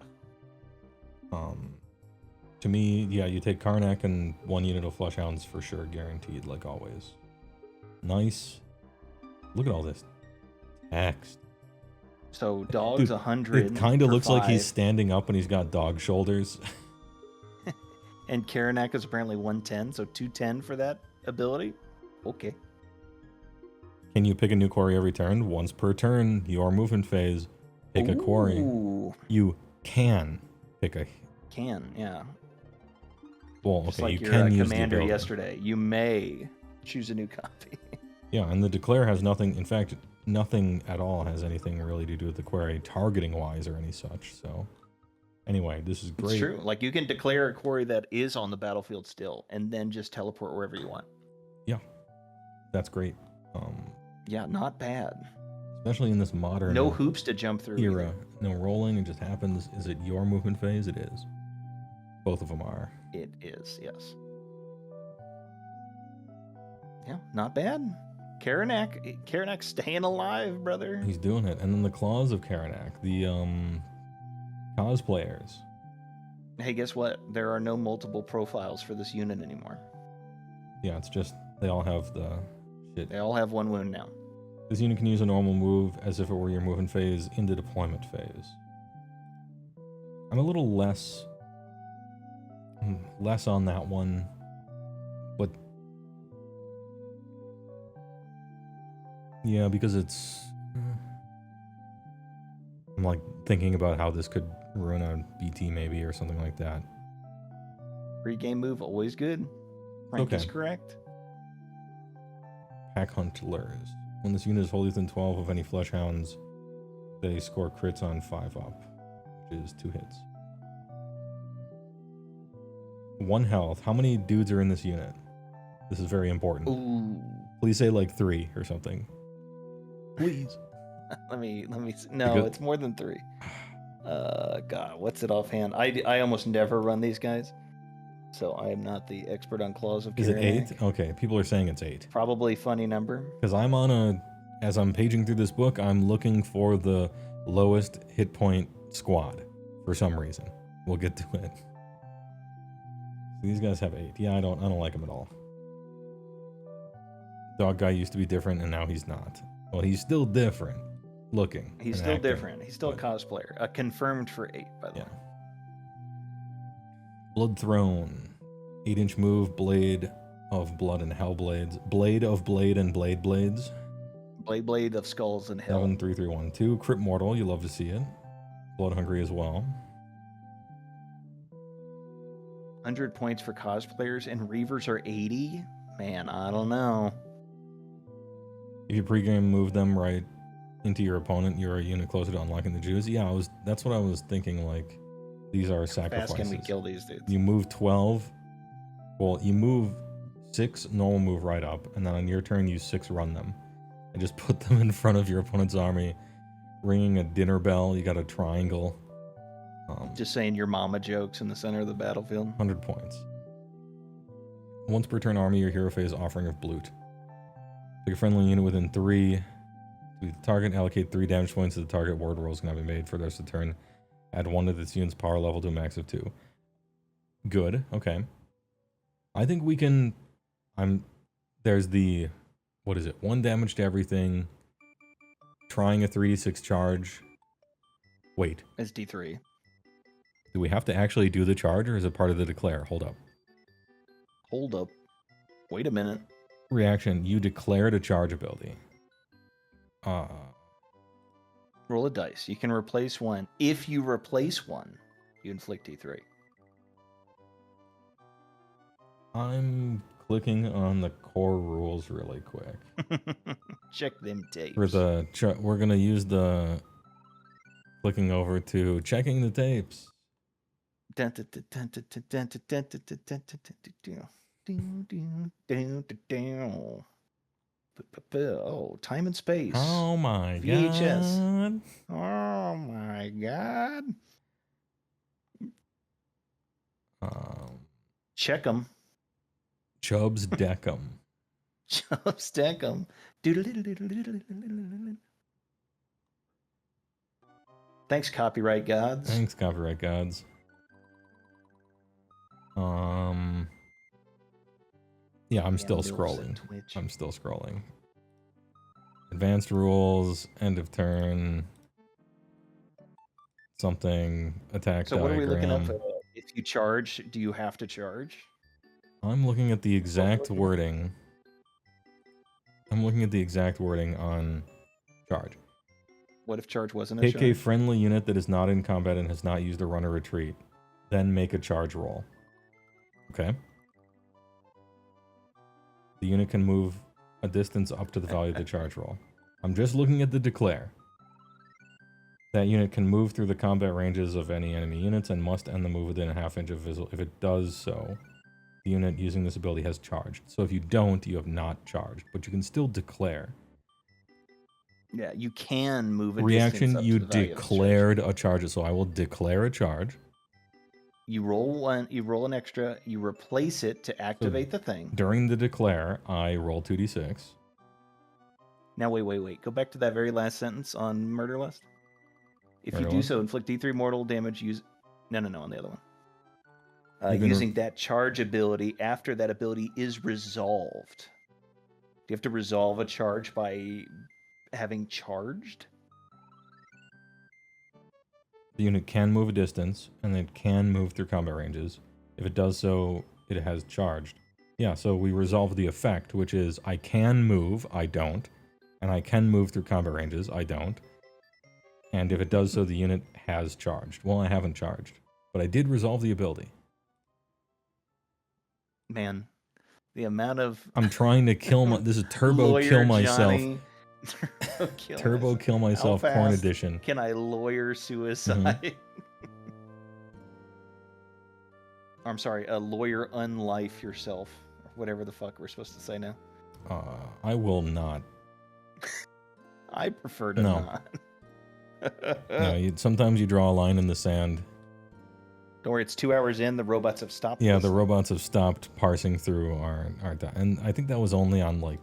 To me, yeah, you take Karnak and 1 unit of Flesh Hounds for sure, guaranteed, like always. Nice. Look at all this text. So dog's Dude, 100. It kind of for looks like he's 5, standing up and he's got dog shoulders. and Karanak is apparently 110, so 210 for that ability. Okay. Can you pick a new quarry every turn? Once per turn, your movement phase. Pick a quarry. Ooh, You can pick a. yeah. Well, Just okay, like you your can use the commander ability. yesterday. You may choose a new copy. Yeah, and the declare has nothing. In fact, nothing at all has anything really to do with the quarry targeting wise or any such. So, anyway, this is great. It's true. Like you can declare a quarry that is on the battlefield still, and then just teleport wherever you want. Yeah, that's great. Yeah, not bad. Especially in this modern No hoops to jump through. era. Either. No rolling, it just happens. Is it your movement phase? It is. Both of them are. It is, yes. Yeah, not bad. Karanak staying alive, brother. He's doing it. And then the claws of Karanak, the cosplayers. Hey, guess what? There are no multiple profiles for this unit anymore. Yeah, it's just they all have the shit. They all have one wound now. This unit can use a normal move as if it were your movement phase into deployment phase. I'm a little less on that one, but yeah, because it's I'm like thinking about how this could ruin a BT maybe or something like that. Pre-game move, always good. Frank is Okay. correct. Pack Huntlers. When this unit is wholly within 12 of any flesh hounds, they score crits on 5 up, which is 2 hits. 1 health. How many dudes are in this unit? This is very important. Ooh. Please say like 3 or something. Please. Let me. No, Because- it's more than 3. God, what's it offhand? I almost never run these guys, so I am not the expert on claws of Is it Karanak. 8? Okay, people are saying it's 8. Probably funny number. Because as I'm paging through this book, I'm looking for the lowest hit point squad for some reason. We'll get to it. So these guys have 8. Yeah, I don't like them at all. Dog guy used to be different and now he's not. Well, he's still different looking. He's and still acting, different. He's still a but- cosplayer. Confirmed for 8, by the Yeah. way. Blood Throne. 8-inch move, Blade of Blood and Hellblades. Blade of Blade and Blade Blades. Blade of Skulls and Hell. 73312. Crit Mortal, you love to see it. Blood Hungry as well. 100 points for cosplayers, and Reavers are 80? Man, I don't know. If you pregame move them right into your opponent, you're a unit closer to unlocking the Jews. Yeah, that's what I was thinking, like, these are Fast sacrifices. can we kill these dudes? You move 12. Well, you move 6 normal move right up, and then on your turn you 6 run them. And just put them in front of your opponent's army, ringing a dinner bell. You got a triangle. Just saying your mama jokes in the center of the battlefield. 100 points. Once per turn army, your hero phase offering of Bloot. Pick a friendly unit within 3 to the target, allocate 3 damage points to the target. Ward rolls can be made for the rest of the turn. Add 1 to this unit's power level to a max of 2. Good, okay. I think we can... There's the... What is it? 1 damage to everything. Trying a 3d6 charge. Wait, It's D3. do we have to actually do the charge, or is it part of the declare? Hold up. Hold up. Wait a minute. Reaction, you declared a charge ability. Roll a dice. You can replace one. If you replace one, you inflict D3. I'm clicking on the core rules really quick. Check them tapes. For the we're gonna use the clicking over to checking the tapes. Oh, time and space. Oh my VHS. god! Oh my god. Check them. Chubbs Deckum. Stack them. Thanks, copyright gods. Thanks, copyright gods. Yeah, I'm Yeah, still Mills and scrolling. Twitch. I'm still scrolling. Advanced rules, end of turn, something, attack So what are we looking up? diagram. If you charge, do you have to charge? I'm looking at the exact looking at? wording. I'm looking at the exact wording on charge. What if charge wasn't a Pick a charge? friendly unit that is not in combat and has not used a run or retreat. Then make a charge roll. Okay. The unit can move a distance up to the value of the charge roll. I'm just looking at the declare. That unit can move through the combat ranges of any enemy units and must end the move within a half inch of visual. If it does so, the unit using this ability has charged. So if you don't, you have not charged, but you can still declare. Yeah, you can move a Reaction, distance up you to the value of its charge. declared a charge. So I will declare a charge. You roll one, you roll an extra, you replace it to activate the thing. During the declare, I roll 2d6. Now wait. Go back to that very last sentence on Murder List. If you Murder do List? so, inflict D3 mortal damage. Use no, on the other one. You can Using that charge ability after that ability is resolved. Do you have to resolve a charge by having charged? The unit can move a distance, and it can move through combat ranges. If it does so, it has charged. Yeah, so we resolve the effect, which is I can move, I don't. And I can move through combat ranges, I don't. And if it does so, the unit has charged. Well, I haven't charged, but I did resolve the ability. Man, the amount of I'm trying to kill my... This is Turbo lawyer Kill Myself. Johnny, Turbo Kill Myself, How Khorne fast Edition. Can I lawyer suicide? I'm sorry, a lawyer unlife yourself, or whatever the fuck we're supposed to say now. I will not. I prefer to No. not. No, sometimes you draw a line in the sand. Don't worry, it's 2 hours in. The robots have stopped. Yeah, this. the robots have stopped parsing through our and I think that was only on like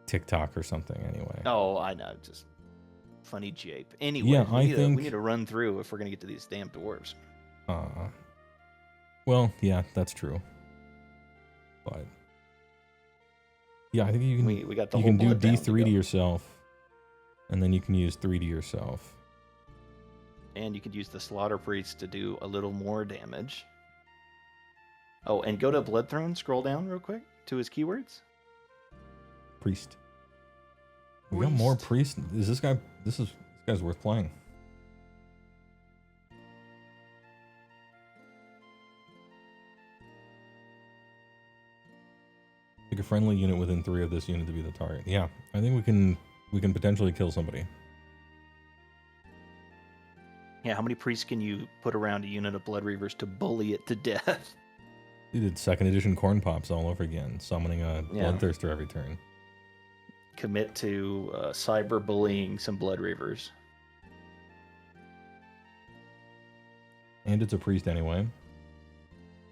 TikTok or something anyway. Oh, I know, just funny jape. Anyway, Yeah, we think- need to run through if we're gonna get to these damn dwarves. Well, yeah, that's true. But yeah, I think you can We got the you whole can do bloodbound D3 to go. yourself, and then you can use 3 to yourself. And you could use the Slaughter Priest to do a little more damage. Oh, and go to Blood Throne, scroll down real quick to his keywords. Priest. We got more priest. Is this guy? This guy's worth playing. Pick a friendly unit within 3 of this unit to be the target. Yeah, I think we can potentially kill somebody. Yeah, how many priests can you put around a unit of Blood Reavers to bully it to death? We did 2nd edition corn pops all over again, summoning a Yeah. bloodthirster every turn. Commit to cyber bullying some Blood Reavers. And it's a priest anyway.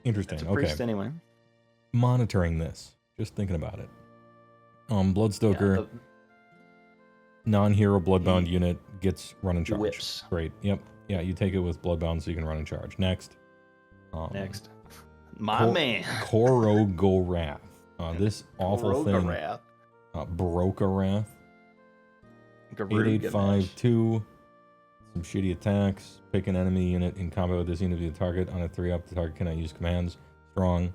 Interesting. It's a Okay. priest anyway. Monitoring this. Just thinking about it. Bloodstoker, Yeah, the non-hero bloodbound unit gets run and charge. whips. Great. Yep. Yeah, you take it with bloodbound so you can run and charge. Next. Next. My Cor- man. Korogorath. This awful thing. Korogorath. Barokarath. Garugamesh. 8852. Some shitty attacks. Pick an enemy unit in combat with this unit to be the target. On a 3-up, the target cannot use commands. Strong.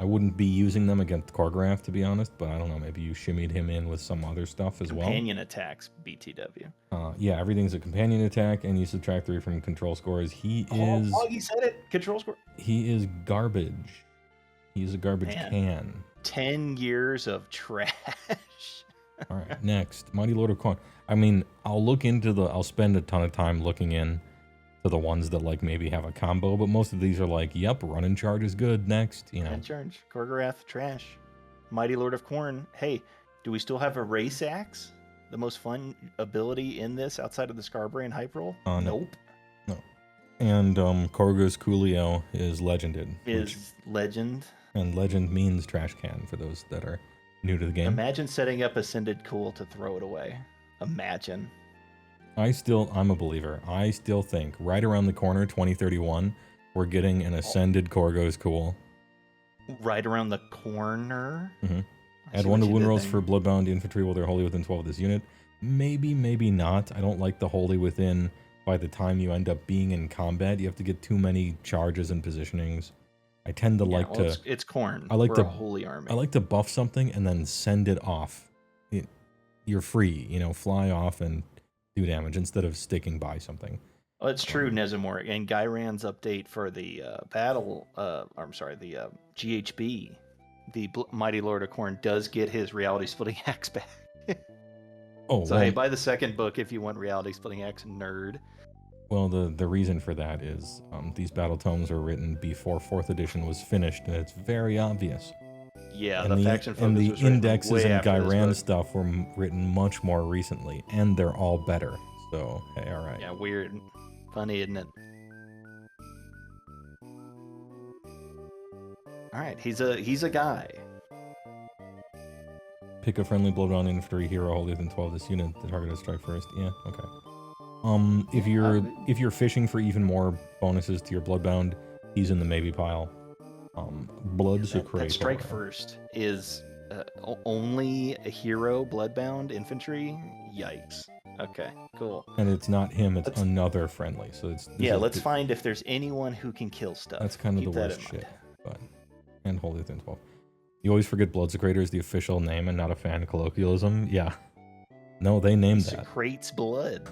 I wouldn't be using them against Korogorath, to be honest, but I don't know. Maybe you shimmied him in with some other stuff as well. Companion attacks, BTW. Yeah, everything's a companion attack, and you subtract 3 from control scores. He is Oh, he said it. Control score. he is garbage. He's a garbage Man. can. 10 years of trash. All right, next, Mighty Lord of Khorne. I mean, I'll spend a ton of time looking in to the ones that like maybe have a combo, but most of these are like, yep, run and charge is good. Next, you know. Run charge. Korogorath, trash. Mighty Lord of Khorne. Hey, do we still have a race axe? The most fun ability in this outside of the Scarberry and Hype Roll? No. Nope. And Korgo's Coolio is legended. Is legend. And legend means trash can for those that are new to the game. Imagine setting up Ascended Cool to throw it away. Imagine. I'm a believer. I still think right around the corner, 2031, we're getting an Ascended Korgo's Cool. right around the corner. Mhm. I Add see 1 to what you wound did rolls there. for bloodbound infantry while they're wholly within 12 of this unit. Maybe, maybe not. I don't like the wholly within. By the time you end up being in combat, you have to get too many charges and positionings. I tend to like to. It's Khorne. I like We're to. a holy army. I like to buff something and then send it off. You're free, fly off and do damage instead of sticking by something. Oh, it's true, Nezamor. And Gairan's update for the the GHB, the Mighty Lord of Khorne, does get his reality splitting axe back. Oh, So well, hey, buy the second book if you want reality splitting axe, nerd. well, the reason for that is these battle tomes were written before 4th edition was finished, and it's very obvious. Yeah, And the faction focus and the was written indexes way and after this Gairan book. stuff were written much more recently, and they're all better. So hey, all right. Yeah, weird, funny, isn't it? All right, he's a guy. Pick a friendly bloodbound infantry hero wholly within 12 of this unit. The target is strike first. Yeah, okay. If you're fishing for even more bonuses to your bloodbound, he's in the maybe pile. Blood Secrete. That strike first is only a hero bloodbound infantry. Yikes. Okay, cool. And it's not him; it's another friendly. So let's find if there's anyone who can kill stuff. That's kind of Keep the that worst in shit. mind. But and wholly within 12. You always forget Blood Secreter is the official name and not a fan colloquialism. Yeah. No, they named that. Secretes blood.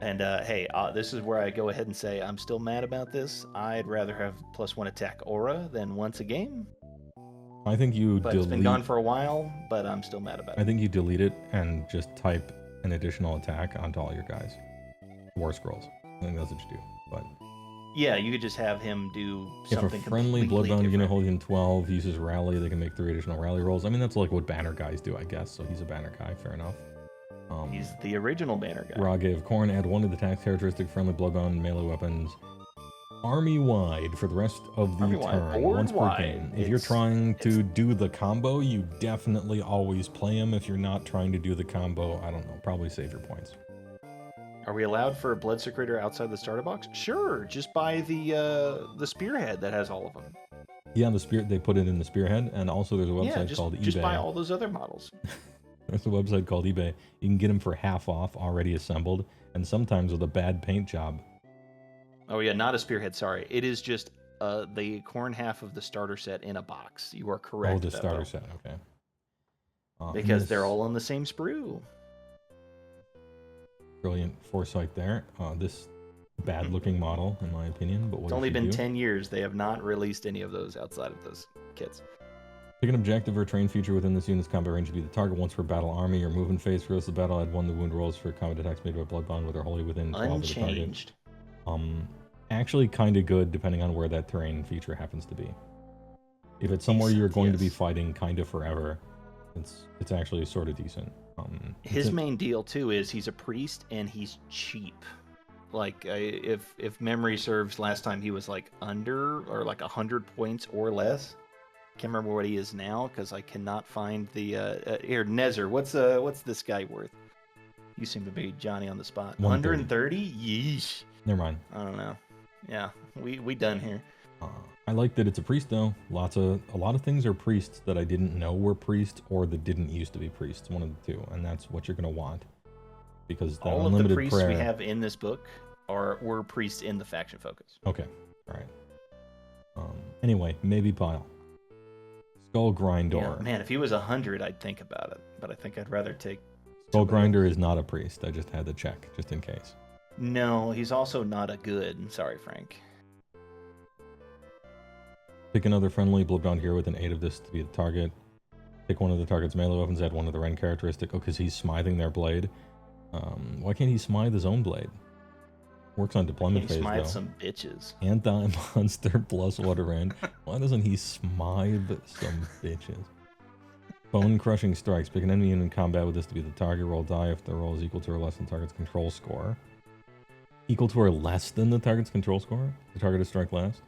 And hey, this is where I go ahead and say I'm still mad about this. I'd rather have +1 attack aura than once a game. I think you But delete. it's been gone for a while, but I'm still mad about I it. think you delete it and just type an additional attack onto all your guys. War scrolls. I think that's what you do. But Yeah, you could just have him do if a something friendly completely bloodbound unit different. holding 12 uses rally, they can make 3 additional rally rolls. I mean, that's like what banner guys do, I guess. So he's a banner guy. Fair enough. He's the original banner guy. Rage of Khorne, add 1 to the attack characteristic, friendly bloodbound melee weapons. Army-wide for the rest of the Army-wide, turn, once per board-wide. game. If you're trying to do the combo, you definitely always play him. If you're not trying to do the combo, I don't know, probably save your points. Are we allowed for a Blood Secreter outside the starter box? Sure, just buy the spearhead that has all of them. Yeah, the spear, they put it in the spearhead, and also there's a website called eBay. Just buy all those other models. There's a website called eBay. You can get them for half off, already assembled, and sometimes with a bad paint job. Oh yeah, not a spearhead. Sorry, it is just the Khorne half of the starter set in a box. You are correct. Oh, the Beppo. starter set, okay. Because they're all on the same sprue. Brilliant foresight there. This bad-looking model, in my opinion, but what It's only been 10 years. They have not released any of those outside of those kits. Pick an objective or terrain feature within this unit's combat range to be the target once per battle army or movement phase. For the rest of the battle, add 1 to wound rolls for combat attacks made by bloodbound with or wholly within 12 of the target. Unchanged. Actually kind of good depending on where that terrain feature happens to be. If it's somewhere you're going to be fighting kind of forever, it's actually sort of decent. His main deal too is he's a priest and he's cheap. Like if memory serves, last time he was like under or like 100 points or less. Can't remember what he is now because I cannot find the here. Nezer, what's this guy worth? You seem to be Johnny on the spot. 130? Yeesh. Never mind. I don't know. Yeah, we done here. I like that it's a priest though. A lot of things are priests that I didn't know were priests or that didn't used to be priests. One of the two, and that's what you're gonna want because that All of unlimited the priests prayer. we have in this book were priests in the faction focus. Okay, all right. Anyway, maybe pile. Skull Grinder. Yeah, man, if he was 100, I'd think about it, but I think I'd rather take. Skull Grinder is not a priest. I just had to check just in case. No, he's also not a good. Sorry, Frank. Pick another friendly bloodbound hero with an 8 of this to be the target. Pick one of the target's melee weapons, add 1 of the Ren characteristic. Oh, because he's smithing their blade. Why can't he smite his own blade? Works on deployment phase, Smite though. some bitches. Anti-monster +1 Ren. Why doesn't he smite some bitches? Bone-crushing strikes. Pick an enemy unit in combat with this to be the target. Roll die if the roll is equal to or less than the target's control score. Equal to or less than the target's control score? The target is strike last.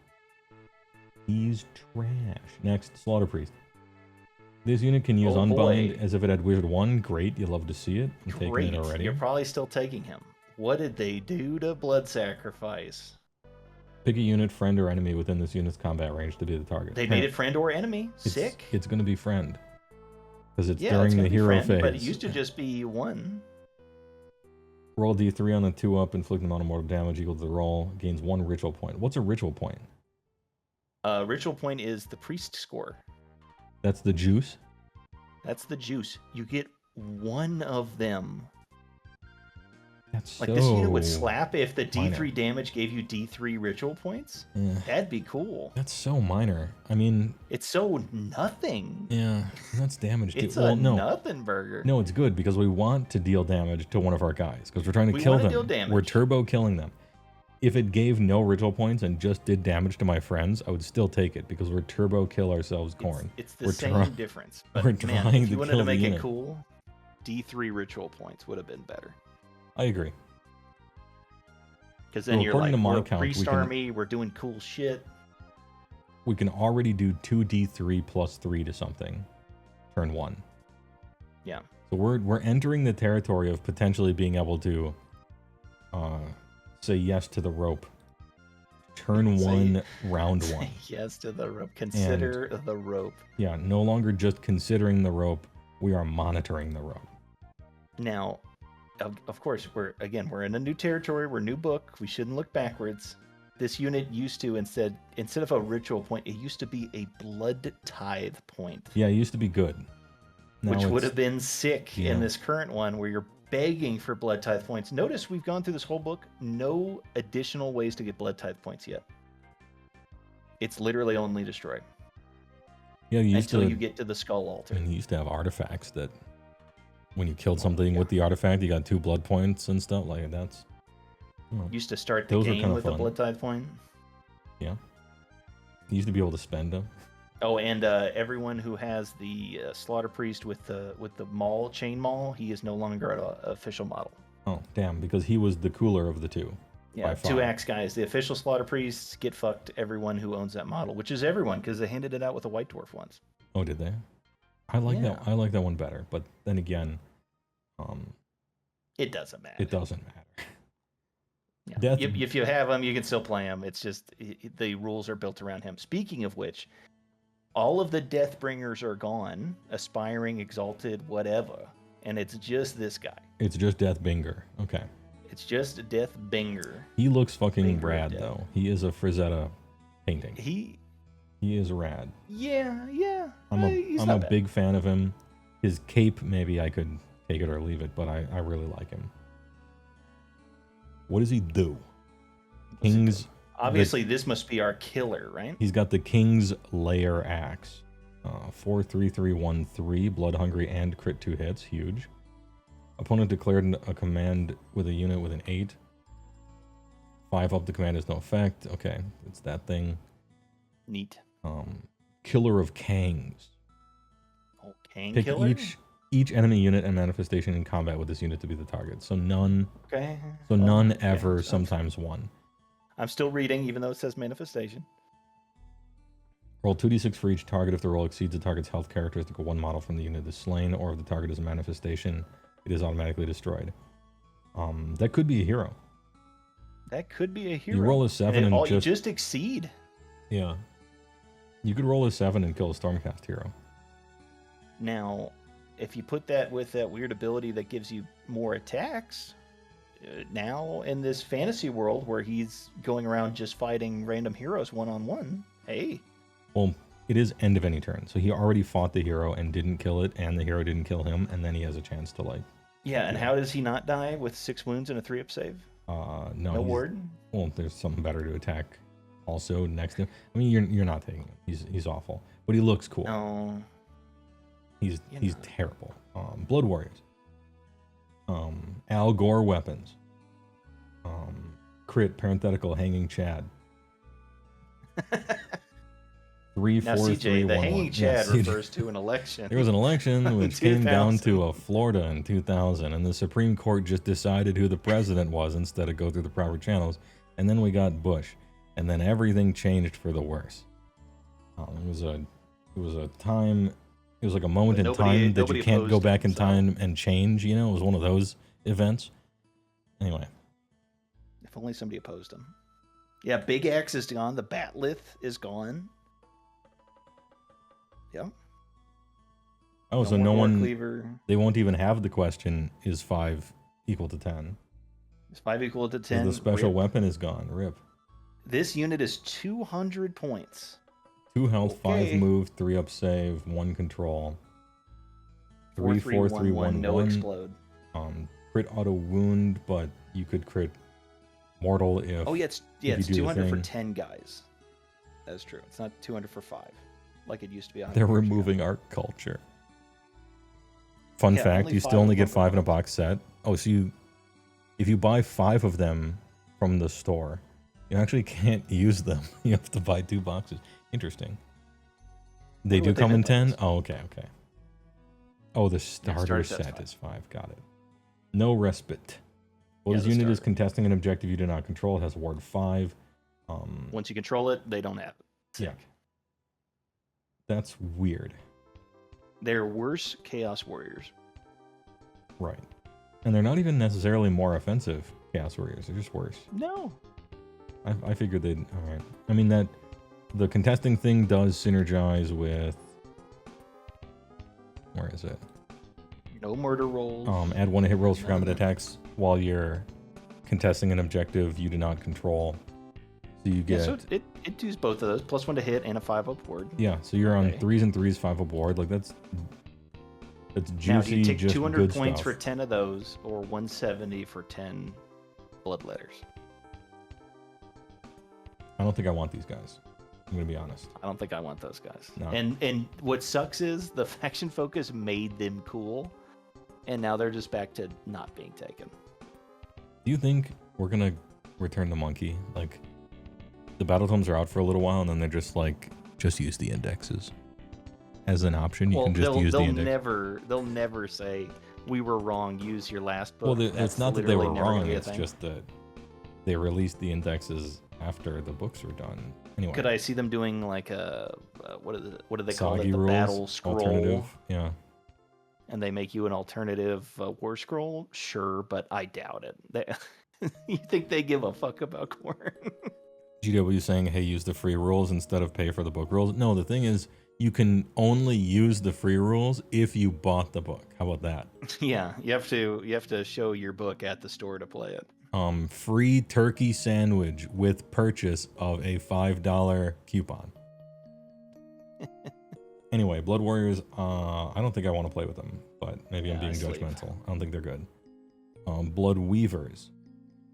He's trash. Next, Slaughter Priest. This unit can use Oh, Unbind boy. as if it had Wizard 1. Great, you love to see it. I'm taking Great. it already. You're probably still taking him. What did they do to Blood Sacrifice? Pick a unit, friend, or enemy within this unit's combat range to be the target. They made it friend or enemy. Sick. It's going to be friend. Because it's Yeah, during it's the gonna be hero friend, phase. but it used to just be 1. Roll d3 on a 2-up, inflict amount of mortal damage equal to the roll, gains 1 ritual point. What's a ritual point? Ritual point is the priest score. That's the juice? That's the juice. You get 1 of them. That's Like so this unit would slap if the D3 minor. damage gave you D3 ritual points. Yeah, That'd be cool. that's so minor. I mean, It's so nothing. yeah, that's damage too. It's Well, a no. nothing burger. No, it's good because we want to deal damage to one of our guys because we're trying to We kill wanna them. deal damage. We're turbo killing them. If it gave no ritual points and just did damage to my friends, I would still take it because we're turbo kill ourselves Khorne. It's the We're same try- difference. But we're man, trying if to you wanted kill to the make it unit. cool, D3 ritual points would have been better. I agree. Because then Well, you're according like, to my we're count, we priest can- army, we're doing cool shit. We can already do 2d3 plus 3 to something. Turn 1. Yeah. So we're entering the territory of potentially being able to say yes to the rope. Turn Say- 1, round 1. Yes to the rope. Consider the rope. Yeah, no longer just considering the rope, we are monitoring the rope. Now, of course, we're in a new territory. We're a new book. We shouldn't look backwards. This unit used to instead of a ritual point, it used to be a blood tithe point, Yeah, it used to be good. Now which would it's- have been sick yeah. in this current one where you're begging for blood tithe points. Notice we've gone through this whole book, no additional ways to get blood tithe points yet. It's literally only destroy Yeah, you used until to. you get to the skull altar. And you used to have artifacts that, when you killed something with the artifact, you got 2 blood points and stuff like that's. Used to start the Those are game kinda with a fun. blood tithe point. Yeah. You used to be able to spend them. Oh, and everyone who has the slaughter priest with the maul, chain maul, he is no longer an official model. Oh, damn! Because he was the cooler of the 2. Yeah, by far. 2 axe guys. The official slaughter priests get fucked. Everyone who owns that model, which is everyone, because they handed it out with a white dwarf once. Oh, did they? I like Yeah. that. I like that one better. But then again, It doesn't matter. it doesn't matter. Yeah. Death- If you have him, you can still play him. It's just the rules are built around him. Speaking of which, all of the Deathbringers are gone, aspiring, exalted, whatever, and it's just this guy. It's just Death Binger. Okay. It's just Deathbinger. He looks fucking Binger of rad Death. though. He is a Frazetta painting. He, He is rad. yeah. I'm he's a not bad. big fan of him. His cape, maybe I could take it or leave it, but I really like him. What does he do? King's. Obviously, this must be our killer, right? He's got the King's Lair Axe. 4-3-3-1-3, Blood Hungry and crit 2 hits. Huge. Opponent declared a command with a unit with an 8. 5 up the command has no effect. Okay, it's that thing. Neat. Killer of Kangs. Oh, Kang Pick killer. each enemy unit and manifestation in combat with this unit to be the target. So none. Okay. So Well, none okay, ever. so Sometimes 1. I'm still reading, even though it says manifestation. Roll 2d6 for each target. If the roll exceeds the target's health characteristic, 1 model from the unit is slain, or if the target is a manifestation, it is automatically destroyed. That could be a hero. That could be a hero. You roll a 7 and you just just exceed. yeah. You could roll a 7 and kill a Stormcast hero. Now, if you put that with that weird ability that gives you more attacks, now in this fantasy world where he's going around just fighting random heroes one-on-one, hey, Well, it is end of any turn, so he already fought the hero and didn't kill it, and the hero didn't kill him, and then he has a chance to like. yeah. And how does he not die with 6 wounds and a 3-up save? No, No he's- ward. Well, there's something better to attack. Also next to him. I mean, you're not taking him. He's awful, but he looks cool. No. He's You know. terrible. Blood Warriors. Al Gore weapons. Crit parenthetical hanging Chad. 3 Now, 4 CJ, 3 the 1 hanging 1. Chad Yeah, CJ. refers to an election. There was an election which came down 2000. to Florida in 2000, and the Supreme Court just decided who the president was instead of go through the proper channels. And then we got Bush, and then everything changed for the worse. It was a time. It was like a moment But in time that nobody you can't go opposed back him, in so- time and change. You know, it was one of those events. Anyway, If only somebody opposed him. Yeah, Big Axe is gone. The Batlith is gone. Yep. Oh, so more no Gore one, Cleaver. they won't even have the question, is 5 equal to 10? Is 5 equal to 'Cause 10? the special Rip. weapon is gone. Rip. This unit is 200 points. 2 health, 5 Okay. move, 3 up save, 1 control. 3, 4, 3, 1, no 1. explode. Crit auto wound, but you could crit mortal if. Oh yeah, it's you do the 200 for thing. 10 guys. That's true. It's not 200 for 5, like it used to be. They're removing art culture. Fun Yeah, fact: only you 5 still only get number 5 in a ones. box set. Oh, so if you buy 5 of them from the store, you actually can't use them. You have to buy 2 boxes. Interesting. They Wonder do what they've come in been playing 10. Oh, okay, okay. Oh, the starter starter set's set 5. is 5. Got it. No respite. Well, Yeah, this the unit is starter. contesting an objective you do not control. It has ward 5. Once you control it, they don't have it. Yeah. That's weird. They're worse Chaos Warriors. Right. And they're not even necessarily more offensive Chaos Warriors. They're just worse. No. I figured they'd... Alright. I mean, that... The contesting thing does synergize with... Where is it? No murder rolls. Add 1 hit rolls for None of combat that. attacks while you're contesting an objective you do not control. So you get... Yeah, so it does both of those. +1 to hit and a 5 upward. Yeah, so you're on Okay. 3s and 3s, 5 aboard. Like, that's juicy, Now, do you take just 200 good points stuff. for 10 of those, or 170 for 10 bloodletters? I don't think I want these guys. I'm going to be honest. I don't think I want those guys. No. And what sucks is the faction focus made them cool, and now they're just back to not being taken. Do you think we're going to return the monkey? Like, the battle tomes are out for a little while, and then they're just like, just use the indexes. As an option, you can just use the index. They'll never say we were wrong. Use your last book. Well, it's That's not that they literally were never gonna wrong. be a It's thing. just that they released the indexes after the books were done. Anyway, Could I see them doing like a what do they call it? soggy The rules, battle scroll, alternative. Yeah. and they make you an alternative war scroll? Sure, but I doubt it. You think they give a fuck about Khorne? GW saying, hey, use the free rules instead of pay for the book rules. No, the thing is, you can only use the free rules if you bought the book. How about that? Yeah, you have to show your book at the store to play it. Free turkey sandwich with purchase of a $5 coupon. Anyway, Blood Warriors, I don't think I want to play with them, but maybe I'm Yeah, being I sleep. judgmental. I don't think they're good. Blood Weavers.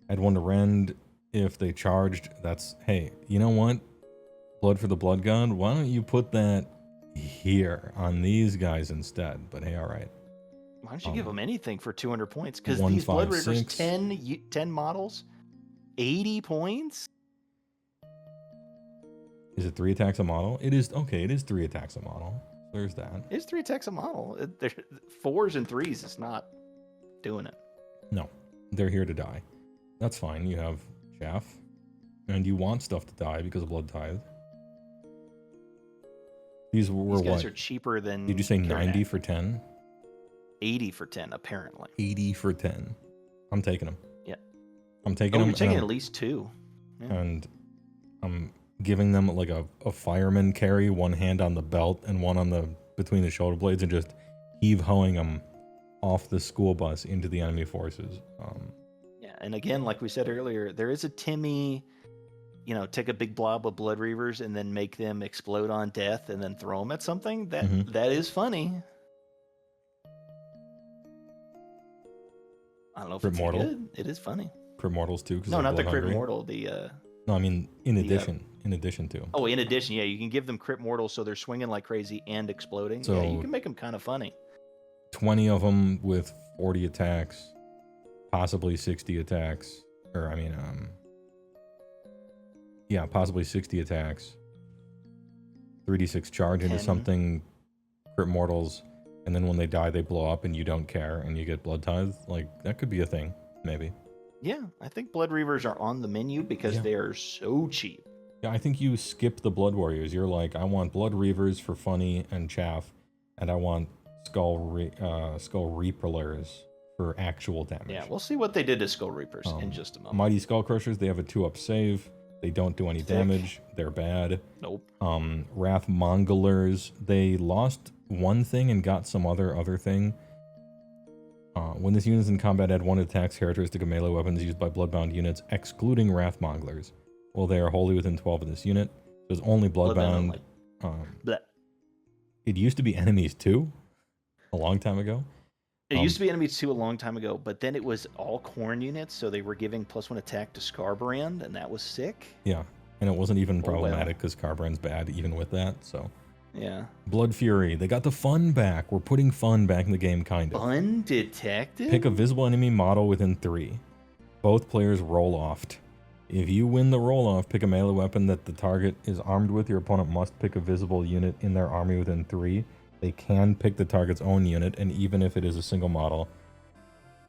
Add 1 to rend if they charged. That's, hey, you know what? Blood for the Blood God, why don't you put that here on these guys instead? But hey, all right. Why don't you give them anything for 200 points? Because 1, these 5, Blood Rivers, 6. 10 models, 80 points? Is it 3 attacks a model? It is, okay, it is 3 attacks a model. There's that. It's 3 attacks a model. 4s and 3s is not doing it. No, they're here to die. That's fine. You have chaff, and you want stuff to die because of Blood Tithe. These were These guys what? are cheaper than. Did you say 90 Karanak. for 10? 80 for 10, apparently. 80 for 10. I'm taking them. Yeah. I'm taking Oh, them. you're taking at least 2. Yeah. And I'm giving them like a fireman carry, 1 hand on the belt and 1 on the between the shoulder blades, and just heave-hoeing them off the school bus into the enemy forces. Yeah, and again, like we said earlier, there is a Timmy, take a big blob of Blood Reavers and then make them explode on death and then throw them at something. That is funny. I don't know if Crit it's Mortal? good. It is funny. Crit Mortals too. 'Cause No, they're not the Crit blood-hungry. Mortal. The No, I mean in the, addition. In addition to. oh, in addition, yeah, you can give them Crit Mortal so they're swinging like crazy and exploding. Yeah, So- you can make them kind of funny. 20 of them with 40 attacks, possibly 60 attacks, or I mean, yeah, possibly 60 attacks. 3d6 charge into 10. something, crit mortals, and then when they die, they blow up and you don't care and you get blood tithe. Like, that could be a thing, maybe. Yeah, I think Blood Reavers are on the menu because Yeah. they are so cheap. Yeah, I think you skip the Blood Warriors. You're like, I want Blood Reavers for funny and chaff, and I want Skull Reapers for actual damage. Yeah, we'll see what they did to Skull Reapers in Um, just a moment. Mighty Skull Crushers, they have a 2-up save. They don't do any Sick. damage. They're bad. Nope. Wrath Mongolers, they lost one thing and got some other thing. When this unit is in combat, add one attacks characteristic of melee weapons used by bloodbound units, excluding Wrath Monglers. Well, they are wholly within 12 of this unit. So it's only bloodbound. Bleh. It used to be enemies too, a long time ago. It used to be enemies too a long time ago, but then it was all Khorne units, so they were giving +1 attack to Scarbrand, and that was sick. Yeah, and it wasn't even Oh, well. problematic because Scarbrand's bad even with that. So Yeah. Blood Fury, they got the fun back. We're putting fun back in the game, kind of. Undetected? Pick a visible enemy model within 3. Both players roll off. If you win the roll off, pick a melee weapon that the target is armed with. Your opponent must pick a visible unit in their army within 3. They can pick the target's own unit, and even if it is a single model,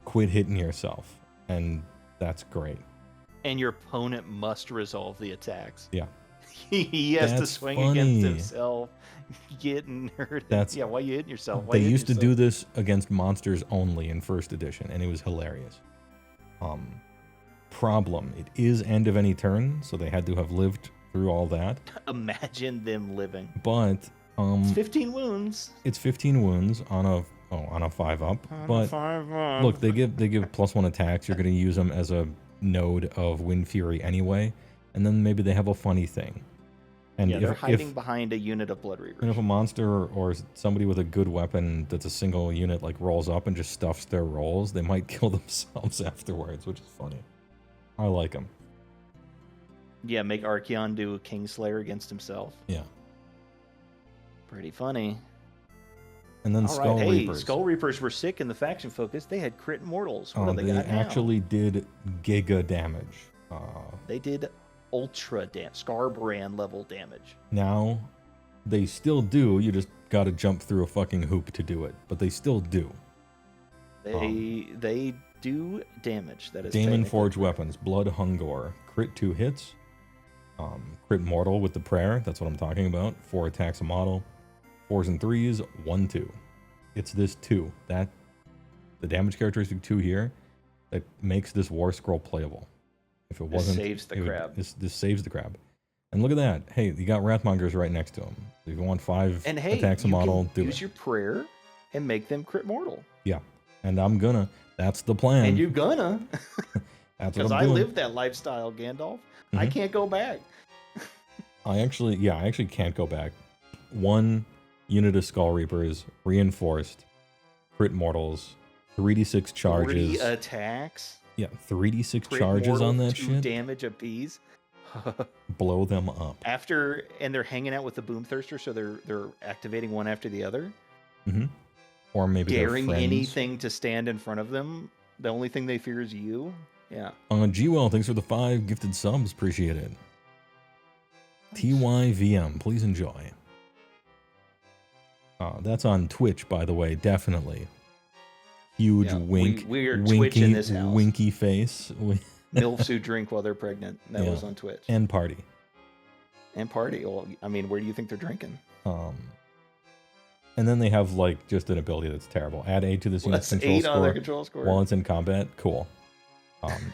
quit hitting yourself. And that's great. And your opponent must resolve the attacks. Yeah. He has to That's swing funny. against himself, getting hurt. That's- Yeah, why you hitting yourself? Why They you hitting used to yourself? do this against monsters only in 1st edition, and it was hilarious. Problem, it is end of any turn, so they had to have lived through all that. Imagine them living. But It's 15 wounds. it's 15 wounds on a 5-up. But look, they give +1 attacks. You're going to use them as a node of Wind Fury anyway, and then maybe they have a funny thing. And Yeah, they're if, hiding behind a unit of Blood Reavers. and if a monster or somebody with a good weapon that's a single unit like rolls up and just stuffs their rolls, they might kill themselves afterwards, which is funny. I like them. Yeah, make Archeon do a Kingslayer against himself. Yeah. Pretty funny. And then All Skull right, hey, Reapers. Skull Reapers were sick in the faction focus. They had crit mortals. What do They they got now? actually did giga damage. They did ultra Scarbrand level damage. Now, they still do. You just got to jump through a fucking hoop to do it. But they still do. They do damage. That is Daemon technically Forge correct. weapons. Blood Hungor. Crit 2 hits. Crit Mortal with the prayer. That's what I'm talking about. 4 attacks a model. 4s and 3s. 1-2. It's this 2. The damage characteristic 2 here that makes this War Scroll playable. If it wasn't, saves the crab. This saves the crab. And look at that. Hey, you got Wrathmongers right next to him. If you want 5 And hey, attacks a you model, can do use it. your prayer and make them crit mortal. Yeah. And I'm gonna. That's the plan. And you gonna. That's what Because I'm I doing. lived that lifestyle, Gandalf. I Mhm. can't go back. I actually can't go back. 1 unit of Skull Reapers, reinforced, crit mortals, 3d6 charges. 40 attacks. Yeah, 3d6 Crit charges on mortal, that 2 shit. damage apiece. Blow them up. And they're hanging out with the Boom Thirster, so they're activating one after the other. Hmm. Or maybe they're Daring friends. anything to stand in front of them. The only thing they fear is you. Yeah. G-Well, thanks for the 5 gifted subs. Appreciate it. TYVM, please enjoy. That's on Twitch, by the way, definitely. Huge Yeah, wink. we are winky, Twitch in this house. Winky face. MILFs who drink while they're pregnant. That Yeah. was on Twitch. And party. And party. Well, I mean, where do you think they're drinking? And then they have like just an ability that's terrible. Add 8 to this unit's Plus control 8 on their score control score. while it's in combat. Cool.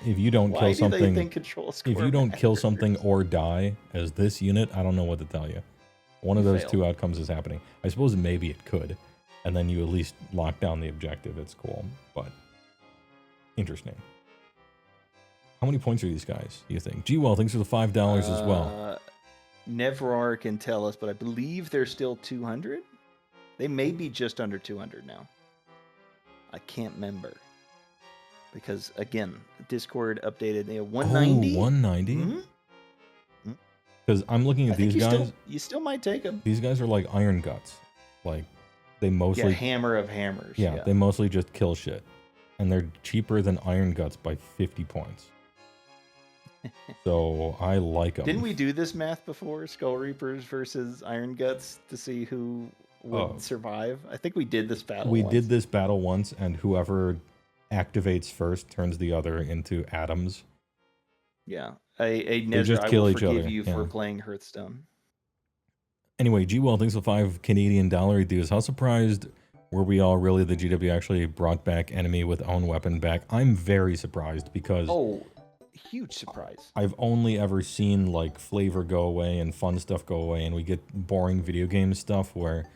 If you don't Why kill do something, they think control score if you don't kill matters? something or die as this unit, I don't know what to tell you. One of You those fail. 2 outcomes is happening. I suppose maybe it could, and then you at least lock down the objective. It's cool, but interesting. How many points are these guys, do you think? G-Well, thanks for the $5 as well. Nevrar can tell us, but I believe they're still 200. They may be just under 200 now. I can't remember. Because, again, Discord updated. They have 190. Oh, 190? Mhm. Because I'm looking I at think these guys. you still might take them. These guys are like Iron Guts. Like, they Yeah, mostly... hammer of hammers. Yeah, they mostly just kill shit. And they're cheaper than Iron Guts by 50 points. So I like them. Didn't we do this math before? Skull Reapers versus Iron Guts to see who would survive? I think we did this battle We once. did this battle once, and whoever activates first turns the other into atoms. Yeah. A just Nezra, kill I will each forgive other, you for yeah. playing Hearthstone. Anyway, G-Well thinks the 5 Canadian dollar dues. How surprised were we all really that GW actually brought back enemy with own weapon back? I'm very surprised because Oh, huge surprise. I've only ever seen like flavor go away and fun stuff go away, and we get boring video game stuff where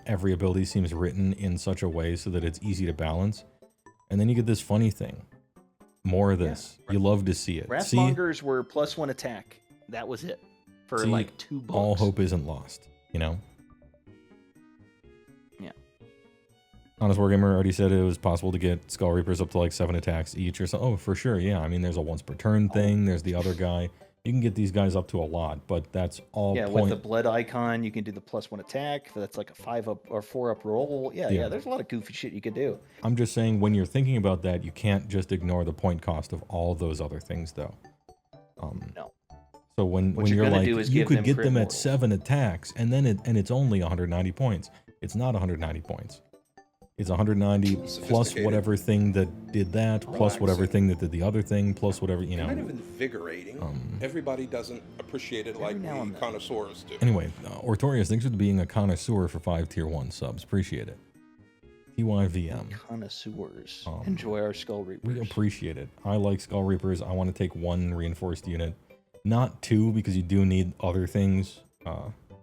every ability seems written in such a way so that it's easy to balance. And then you get this funny thing. More of this. You love to see it. Wrathmongers were +1 attack. That was it. For like 2 books. All hope isn't lost, you know? Yeah. Honest Wargamer already said it was possible to get Skull Reapers up to like 7 attacks each or so. Oh, for sure, yeah. I mean, there's a once per turn thing. There's the other guy. You can get these guys up to a lot, but that's all with the blood icon, you can do the +1 attack. That's like a 5-up or 4-up roll. Yeah, there's a lot of goofy shit you can do. I'm just saying, when you're thinking about that, you can't just ignore the point cost of all those other things, though. No. So when you're like, you could get them at mortals. 7 attacks, and then it's only 190 points. It's not 190 points. It's 190 plus whatever thing that did that, plus whatever thing that did the other thing, plus whatever, you know. Kind of invigorating. Everybody doesn't appreciate it like we connoisseurs do. Anyway, Ortorius, thanks for being a connoisseur for 5 tier 1 subs. Appreciate it. TYVM. Connoisseurs. Enjoy our Skull Reapers. We appreciate it. I like Skull Reapers. I want to take 1 reinforced unit. Not 2, because you do need other things.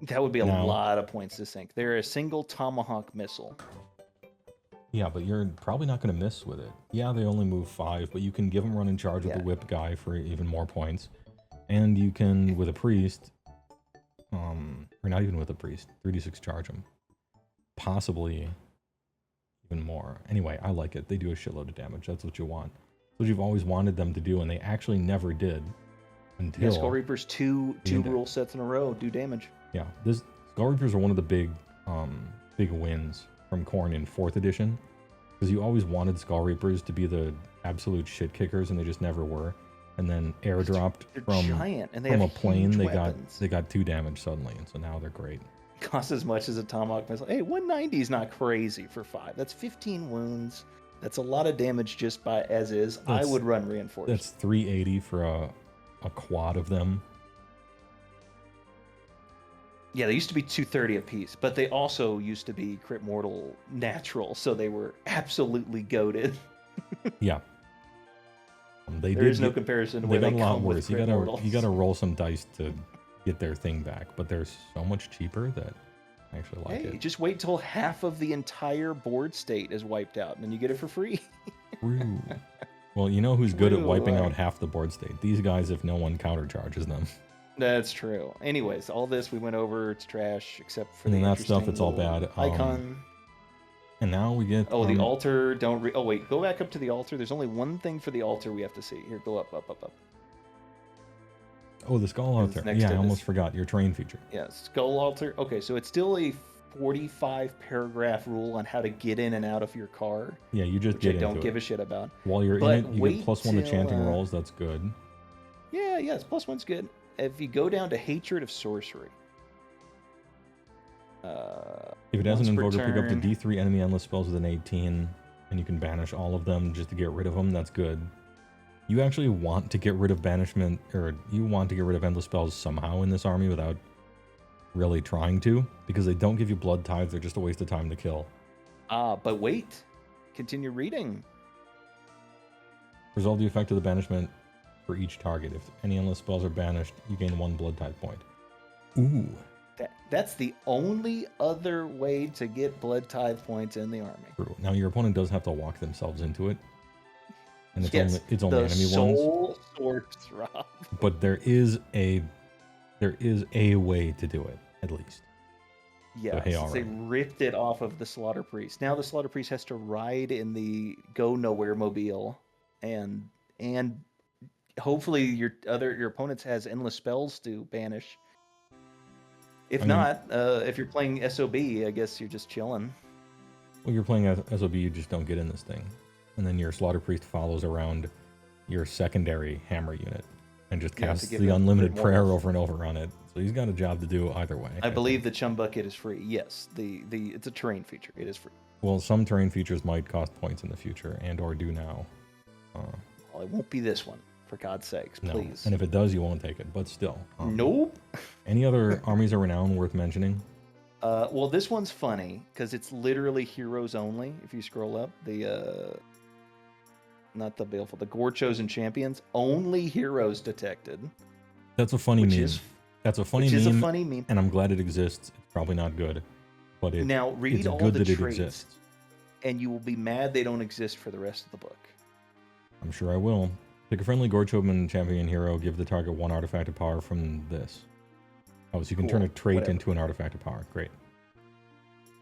That would be a lot of points to sink. They're a single Tomahawk missile. Yeah, but you're probably not going to miss with it. Yeah, they only move 5, but you can give them run in charge with the whip guy for even more points. And you can, with a priest, or not even with a priest, 3d6 charge them. Possibly even more. Anyway, I like it. They do a shitload of damage. That's what you want. That's what you've always wanted them to do, and they actually never did. Until Skull Reapers two rule sets in a row do damage. Yeah, Skull Reapers are one of the big wins from Khorne in 4th edition, because you always wanted Skull Reapers to be the absolute shit kickers, and they just never were. And then airdropped from giant, and they from have a plane, huge they got 2 damage suddenly, and so now they're great. Cost as much as a Tomahawk missile. Hey, 190 is not crazy for 5. That's 15 wounds. That's a lot of damage just by as is. I would run reinforced. That's 380 for a quad of them. Yeah, they used to be 230 apiece, but they also used to be crit mortal natural, so they were absolutely goated. Yeah. There's no comparison to where they they got a lot come worse. with crit mortals. You gotta roll some dice to get their thing back, but they're so much cheaper that I actually like it. Just wait till half of the entire board state is wiped out, and then you get it for free. True. Well, you know who's good at wiping out half the board state? These guys, if no one countercharges them. That's true. Anyways, all this we went over. It's trash, except for and the that stuff. It's all bad. Icon. And now we get. Oh, the altar. Oh wait, go back up to the altar. There's only one thing for the altar we have to see. Here, go up. Oh, the skull altar. Yeah, I almost forgot your terrain feature. Yeah, skull altar. Okay, so it's still a 45 paragraph rule on how to get in and out of your car. Yeah, you just get into it. Don't give a shit about. While you're in it, you get +1 to chanting rolls. That's good. Yeah, yes, +1's good. If you go down to Hatred of Sorcery. If it has an invoker, pick up the D3 enemy endless spells with an 18, and you can banish all of them just to get rid of them. That's good. You actually want to get rid of banishment, or you want to get rid of endless spells somehow in this army without really trying to, because they don't give you blood tithes. They're just a waste of time to kill. But wait. Continue reading. Resolve the effect of the banishment for each target. If any endless spells are banished, you gain 1 blood tithe point. Ooh. That's the only other way to get blood tithe points in the army. True. Now your opponent does have to walk themselves into it. And it's only enemy soul ones. Sword throb. But there is a way to do it, at least. Yeah, so, they ripped it off of the Slaughter Priest. Now the Slaughter Priest has to ride in the Go Nowhere mobile, and hopefully your opponent has endless spells to banish. If if you're playing SOB, I guess you're just chilling. Well, you're playing SOB, you just don't get in this thing. And then your Slaughter Priest follows around your secondary hammer unit and just casts the unlimited prayer over and over on it. So he's got a job to do either way. I believe the Chum Bucket is free. Yes, it's a terrain feature. It is free. Well, some terrain features might cost points in the future and or do now. Well, it won't be this one. For God's sakes, please. No. And if it does, you won't take it. But still. Nope. Any other armies of renown worth mentioning? Well, this one's funny because it's literally heroes only. If you scroll up, not the Baleful, the Gore Chosen Champions, only heroes detected. That's a funny meme. That's a funny meme. A funny meme. And I'm glad it exists. It's probably not good, but now read it's all good the that it traits, exists. and you will be mad they don't exist for the rest of the book. I'm sure I will. Pick a friendly Gore Chosen champion hero. Give the target 1 artifact of power from this. Oh, so you can turn a trait into an artifact of power. Great.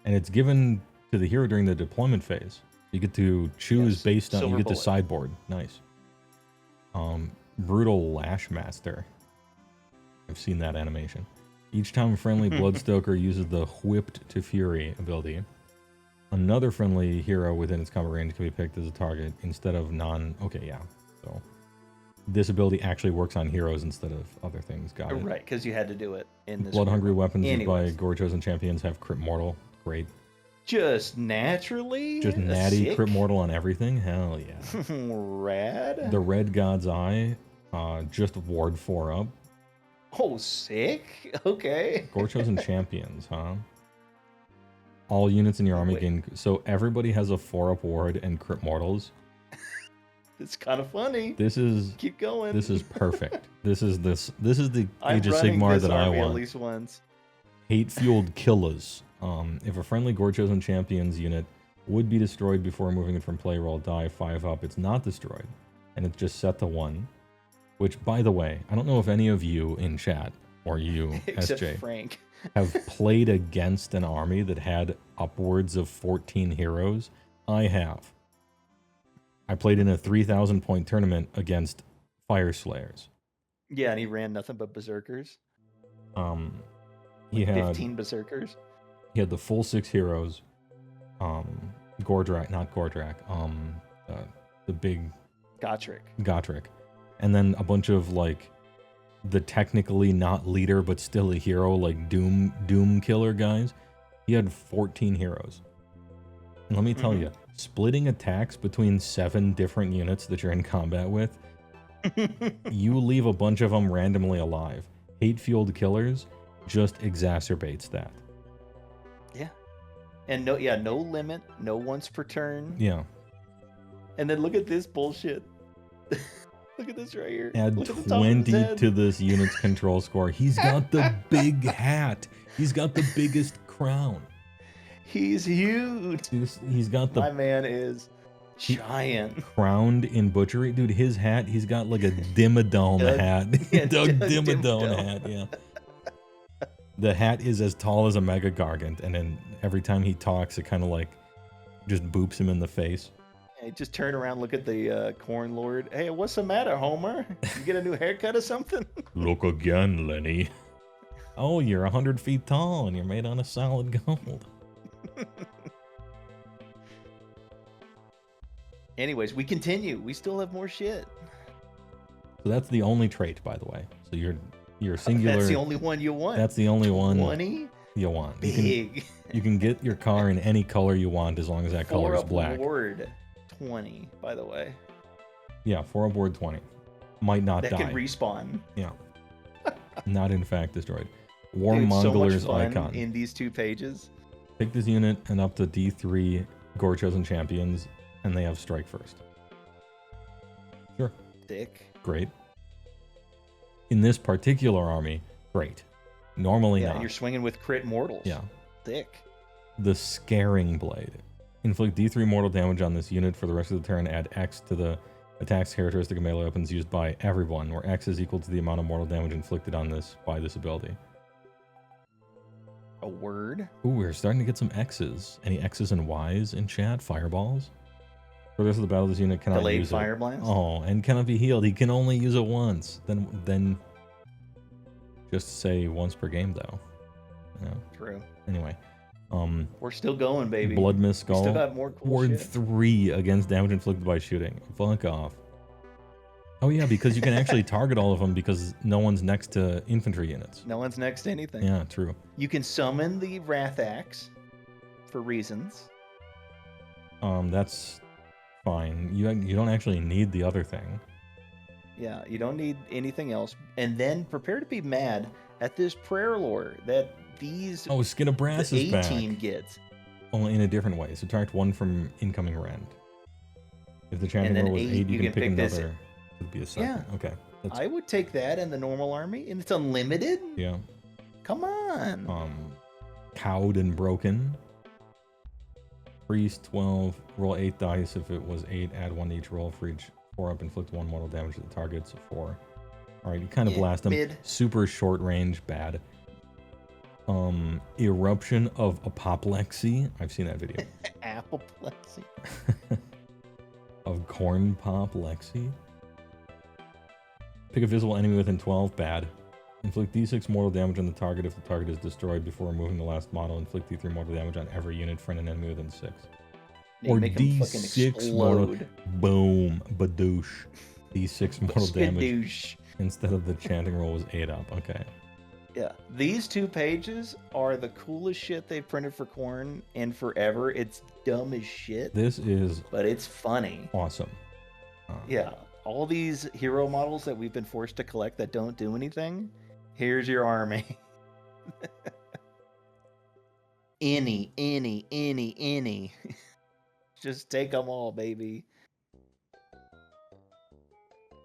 And it's given to the hero during the deployment phase. You get to choose based on Silver you get bullet. to sideboard. Nice. Brutal Lash Master. I've seen that animation. Each time a friendly Bloodstoker uses the Whipped to Fury ability, another friendly hero within its combat range can be picked as a target instead of okay, yeah. So this ability actually works on heroes instead of other things. Got it. Right, because you had to do it in this. Blood-hungry weapons used by Gore Chosen champions have crit mortal. Great. Just naturally? Just natty crit mortal on everything? Hell yeah. Rad. The Red God's Eye, just ward 4 up. Oh, sick. Okay. Gore Chosen champions, huh? All units in your army gain... So everybody has a 4-up ward and crit mortals. It's kind of funny. This is... Keep going. This is perfect. This is the Age of Sigmar that I want. At least once. Hate-fueled killers. If a friendly Gore Chosen champions unit would be destroyed before moving it from play, roll die 5 up, it's not destroyed, and it's just set to 1. Which, by the way, I don't know if any of you in chat or you, Except SJ, Frank, have played against an army that had upwards of 14 heroes. I have. I played in a 3,000 point tournament against Fire Slayers. Yeah, and he ran nothing but berserkers. He had 15 berserkers. He had the full 6 heroes. Gordrak, not Gordrak. The big Gotrek. And then a bunch of like the technically not leader but still a hero, like Doom killer guys. He had 14 heroes. And let me tell you, splitting attacks between 7 different units that you're in combat with, you leave a bunch of them randomly alive. Hate-fueled killers just exacerbates that. Yeah. And no limit, no once per turn. Yeah. And then look at this bullshit. Look at this right here. Add 20 to this unit's control score. He's got the big hat. He's got the biggest crown. He's huge. He's got the... My man is giant. Crowned in butchery. Dude, his hat, he's got like a Dimmadome hat. Doug Dimmadome hat, yeah. The hat is as tall as a Mega Gargant, and then every time he talks, it kind of like just boops him in the face. Hey, just turn around, look at the Khorne Lord. Hey, what's the matter, Homer? You get a new haircut or something? Look again, Lenny. Oh, you're 100 feet tall, and you're made out of solid gold. Anyways, we continue. We still have more shit. So that's the only trait, by the way. So you're singular. That's the only one you want. That's the only 20? one you want. Big. You can get your car in any color you want as long as that color is black. Ward 20, by the way. Yeah, 4-up ward 20. Might not die. That can respawn. Yeah. Not in fact destroyed. War Dude, Mongoler's so much fun icon. in these 2 pages. Pick this unit and up to D3 Gore Chosen champions, and they have strike first. Sure. Thick. Great. In this particular army, great. Normally not. Yeah, you're swinging with crit mortals. Yeah. Thick. The Scaring Blade. Inflict D3 mortal damage on this unit for the rest of the turn. Add X to the attack's characteristic of melee weapons used by everyone, where X is equal to the amount of mortal damage inflicted on this by this ability. A word? Ooh, we're starting to get some X's. Any X's and Y's in chat? Fireballs? For the rest of the battle, this unit cannot Delayed use fire it. blast? Oh, and cannot be healed. He can only use it once. Then just say once per game, though. Yeah. True. Anyway. We're still going, baby. Blood Mist Skull. We still got more cool Ward shit. 3 against damage inflicted by shooting. Fuck off. Oh yeah, because you can actually target all of them because no one's next to infantry units. No one's next to anything. Yeah, true. You can summon the Wrath Axe for reasons. That's fine. You don't actually need the other thing. Yeah, you don't need anything else. And then prepare to be mad at this prayer lore that these Skin of Brass the is back. A-team gets. Only in a different way. Subtract 1 from incoming rend. If the chanting then roll was 8, you can pick this. another. It would be a second. Yeah. Okay. That's, I would take that in the normal army, and it's unlimited. yeah. Come on. Cowed and broken. Priest 12. Roll 8 dice. If it was 8, add 1 to each roll for each 4 up. Inflict 1 mortal damage to the target. So 4. All right, you kind of blast them. Mid. Super short range, bad. Eruption of apoplexy. I've seen that video. Apoplexy. Of Khorne apoplexy. Pick a visible enemy within 12, bad. Inflict d6 mortal damage on the target if the target is destroyed before removing the last model. Inflict d3 mortal damage on every unit, friend, and enemy within 6. You Or make 'em fucking d6 mortal. explode. Boom. Badoosh. D6 mortal damage. Skadoosh. Instead of the chanting roll was 8 up. Okay. Yeah, these 2 pages are the coolest shit they've printed for Khorne in forever. It's dumb as shit, This is but it's funny. awesome. Yeah, all these hero models that we've been forced to collect that don't do anything. Here's your army. any. Just take them all, baby.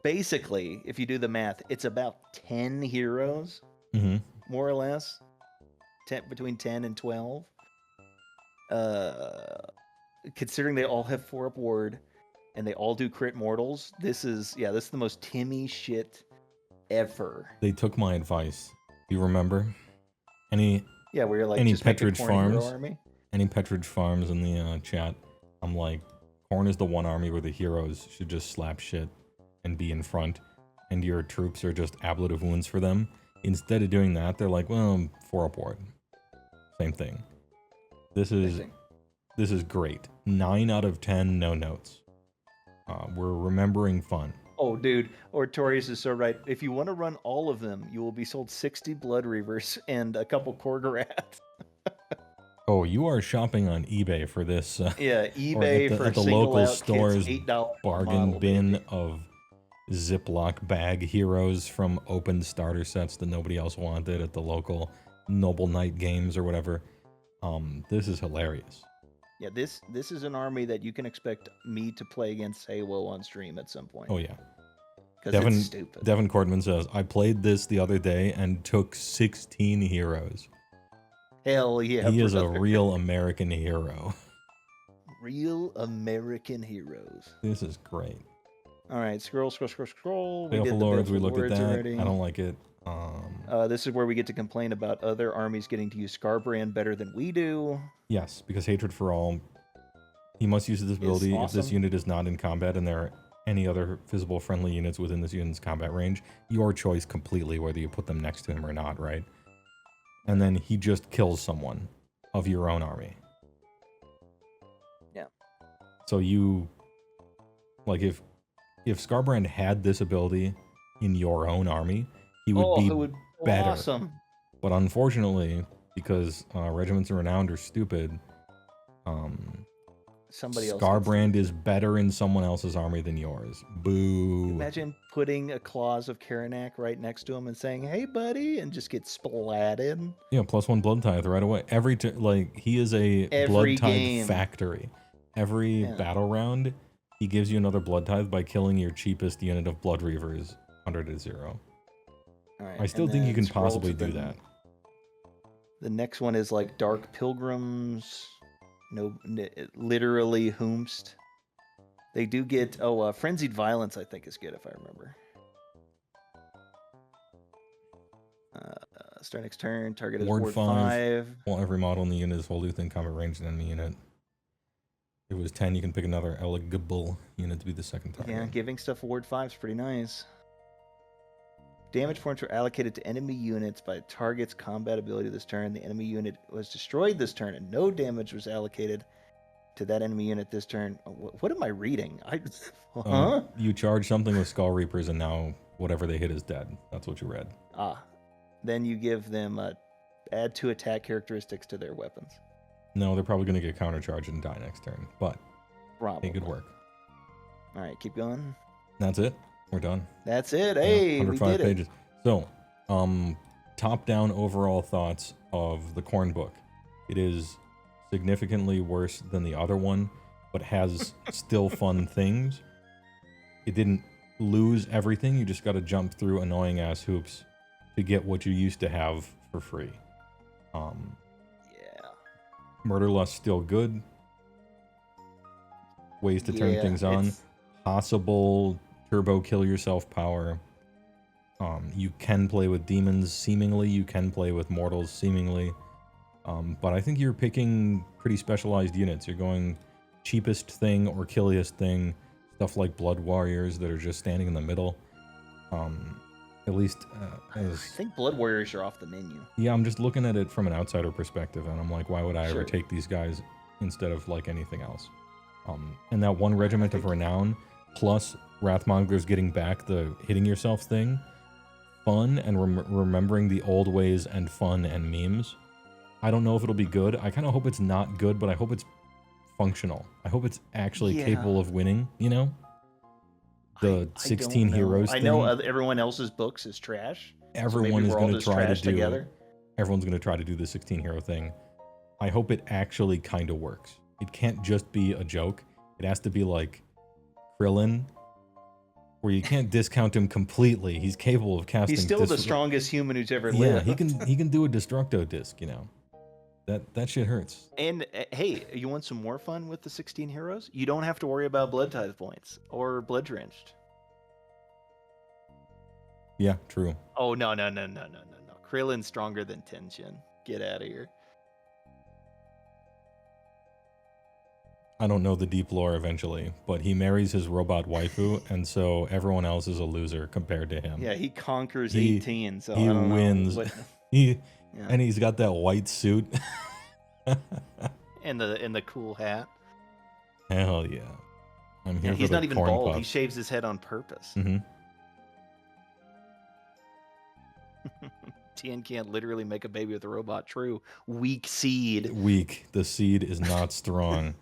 Basically, if you do the math, it's about 10 heroes, more or less. Between 10 and 12. Considering they all have 4 up ward, and they all do crit mortals, this is the most Timmy shit ever. They took my advice. Do you remember? Where you're like, any just make a Petridge Khorne hero Farms? army? Any Petridge Farms in the chat? I'm like, Khorne is the one army where the heroes should just slap shit and be in front, and your troops are just ablative wounds for them. Instead of doing that, they're like, well, 4 up ward. Same thing. This is great. 9 out of 10, no notes. We're remembering fun. Oh, dude. Ortorius is so right. If you want to run all of them, you will be sold 60 Blood Reavers and a couple Korgorats. Oh, you are shopping on eBay for this. Yeah, eBay at for the local single-out stores kits, $8 bargain model, bin baby. of Ziploc bag heroes from open starter sets that nobody else wanted at the local Noble Knight games or whatever. This is hilarious. Yeah, this is an army that you can expect me to play against Heywoah on stream at some point. Oh yeah. Because it's stupid. Devin Cordman says, I played this the other day and took 16 heroes. Hell yeah. He is a brother. real American hero. Real American heroes. This is great. All right, scroll. We Baleful did the Lords, we Baleful looked at Lords that. already. I don't like it. This is where we get to complain about other armies getting to use Scarbrand better than we do. Yes, because Hatred for All, he must use this ability if this awesome. unit is not in combat and there are any other visible friendly units within this unit's combat range. Your choice completely whether you put them next to him or not, right? And then he just kills someone of your own army. Yeah. So you, like if Scarbrand had this ability in your own army, he would be better. Awesome. But unfortunately, because Regiments of Renown are stupid, Somebody else. Scarbrand is better in someone else's army than yours. Boo. Imagine putting a claws of Karanak right next to him and saying, "Hey, buddy," and just get splatted. Yeah, +1 blood tithe right away. He is a Every blood tithe game. factory. Every battle round, he gives you another blood tithe by killing your cheapest unit of blood reavers 100-0. All right, I still and think you then can scroll possibly to do the- that. The next one is like Dark Pilgrims. Literally Whomst. They do get Frenzied Violence. I think is good if I remember. Start next turn. Target is Ward 5. Well, every model in the unit is wholly within combat range in enemy unit. If it was 10, you can pick another eligible unit to be the second target. Yeah, giving stuff Ward 5 is pretty nice. Damage points were allocated to enemy units by target's combat ability this turn. The enemy unit was destroyed this turn, and no damage was allocated to that enemy unit this turn. What am I reading? You charge something with Skull Reapers, and now whatever they hit is dead. That's what you read. Then you give them add 2 attack characteristics to their weapons. No, they're probably going to get countercharged and die next turn. But Probably. hey, good work. All right, keep going. That's it. We're done. That's it. Hey, we 105 did it. pages. So, top-down overall thoughts of the Khorne book. It is significantly worse than the other one, but but has still fun things. It didn't lose everything. You just got to jump through annoying ass hoops to get what you used to have for free. Yeah. Murder Lust still good. Ways to turn things on. Possible turbo kill yourself power. You can play with demons seemingly. You can play with mortals seemingly. But I think you're picking pretty specialized units. You're going cheapest thing or killiest thing. Stuff like Blood Warriors that are just standing in the middle. At least I think Blood Warriors are off the menu. Yeah, I'm just looking at it from an outsider perspective, and I'm like, why would I ever Sure. take these guys instead of like anything else? And that one regiment of renown plus Wrathmonger's getting back the hitting yourself thing, fun and remembering the old ways and fun and memes. I don't know if it'll be good. I kind of hope it's not good, but I hope it's functional. I hope it's actually capable of winning, you know? The 16 heroes thing. I know everyone else's books is trash. Everyone is going to try to do together. Everyone's going to try to do the 16 hero thing. I hope it actually kind of works. It can't just be a joke. It has to be like Krillin, where you can't discount him completely. He's capable of casting. He's still the strongest human who's ever lived. Yeah, he can do a Destructo disc, you know. That shit hurts. And hey, you want some more fun with the 16 heroes? You don't have to worry about blood tithe points or blood drenched. Yeah, true. Oh no. Krillin's stronger than Tenshin. Get out of here. I don't know the deep lore eventually, but he marries his robot waifu, and so everyone else is a loser compared to him. Yeah, he conquers 18, so he I don't wins. know, And he's got that white suit. and the cool hat. Hell yeah. I'm here for he's the not even corn bald. puff. He shaves his head on purpose. Mm-hmm. Tien can't literally make a baby with a robot. True. Weak seed. Weak. The seed is not strong.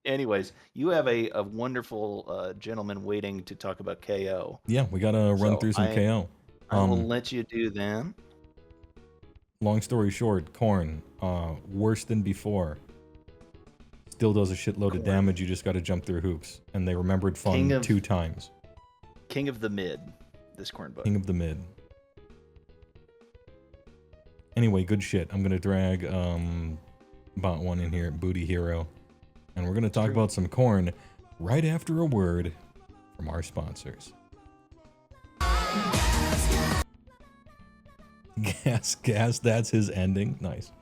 Anyways, you have a wonderful gentleman waiting to talk about KO. Yeah, we gotta run through some KO. I will let you do that. Long story short, Khorne, worse than before. Still does a shitload of damage. You just gotta jump through hoops. And they remembered fun 2 times. King of the mid, this Khorne book. King of the mid. Anyway, good shit. I'm gonna drag bot one in here, Booty Hero. And we're gonna talk about some Khorne right after a word from our sponsors. Gas, that's his ending. Nice.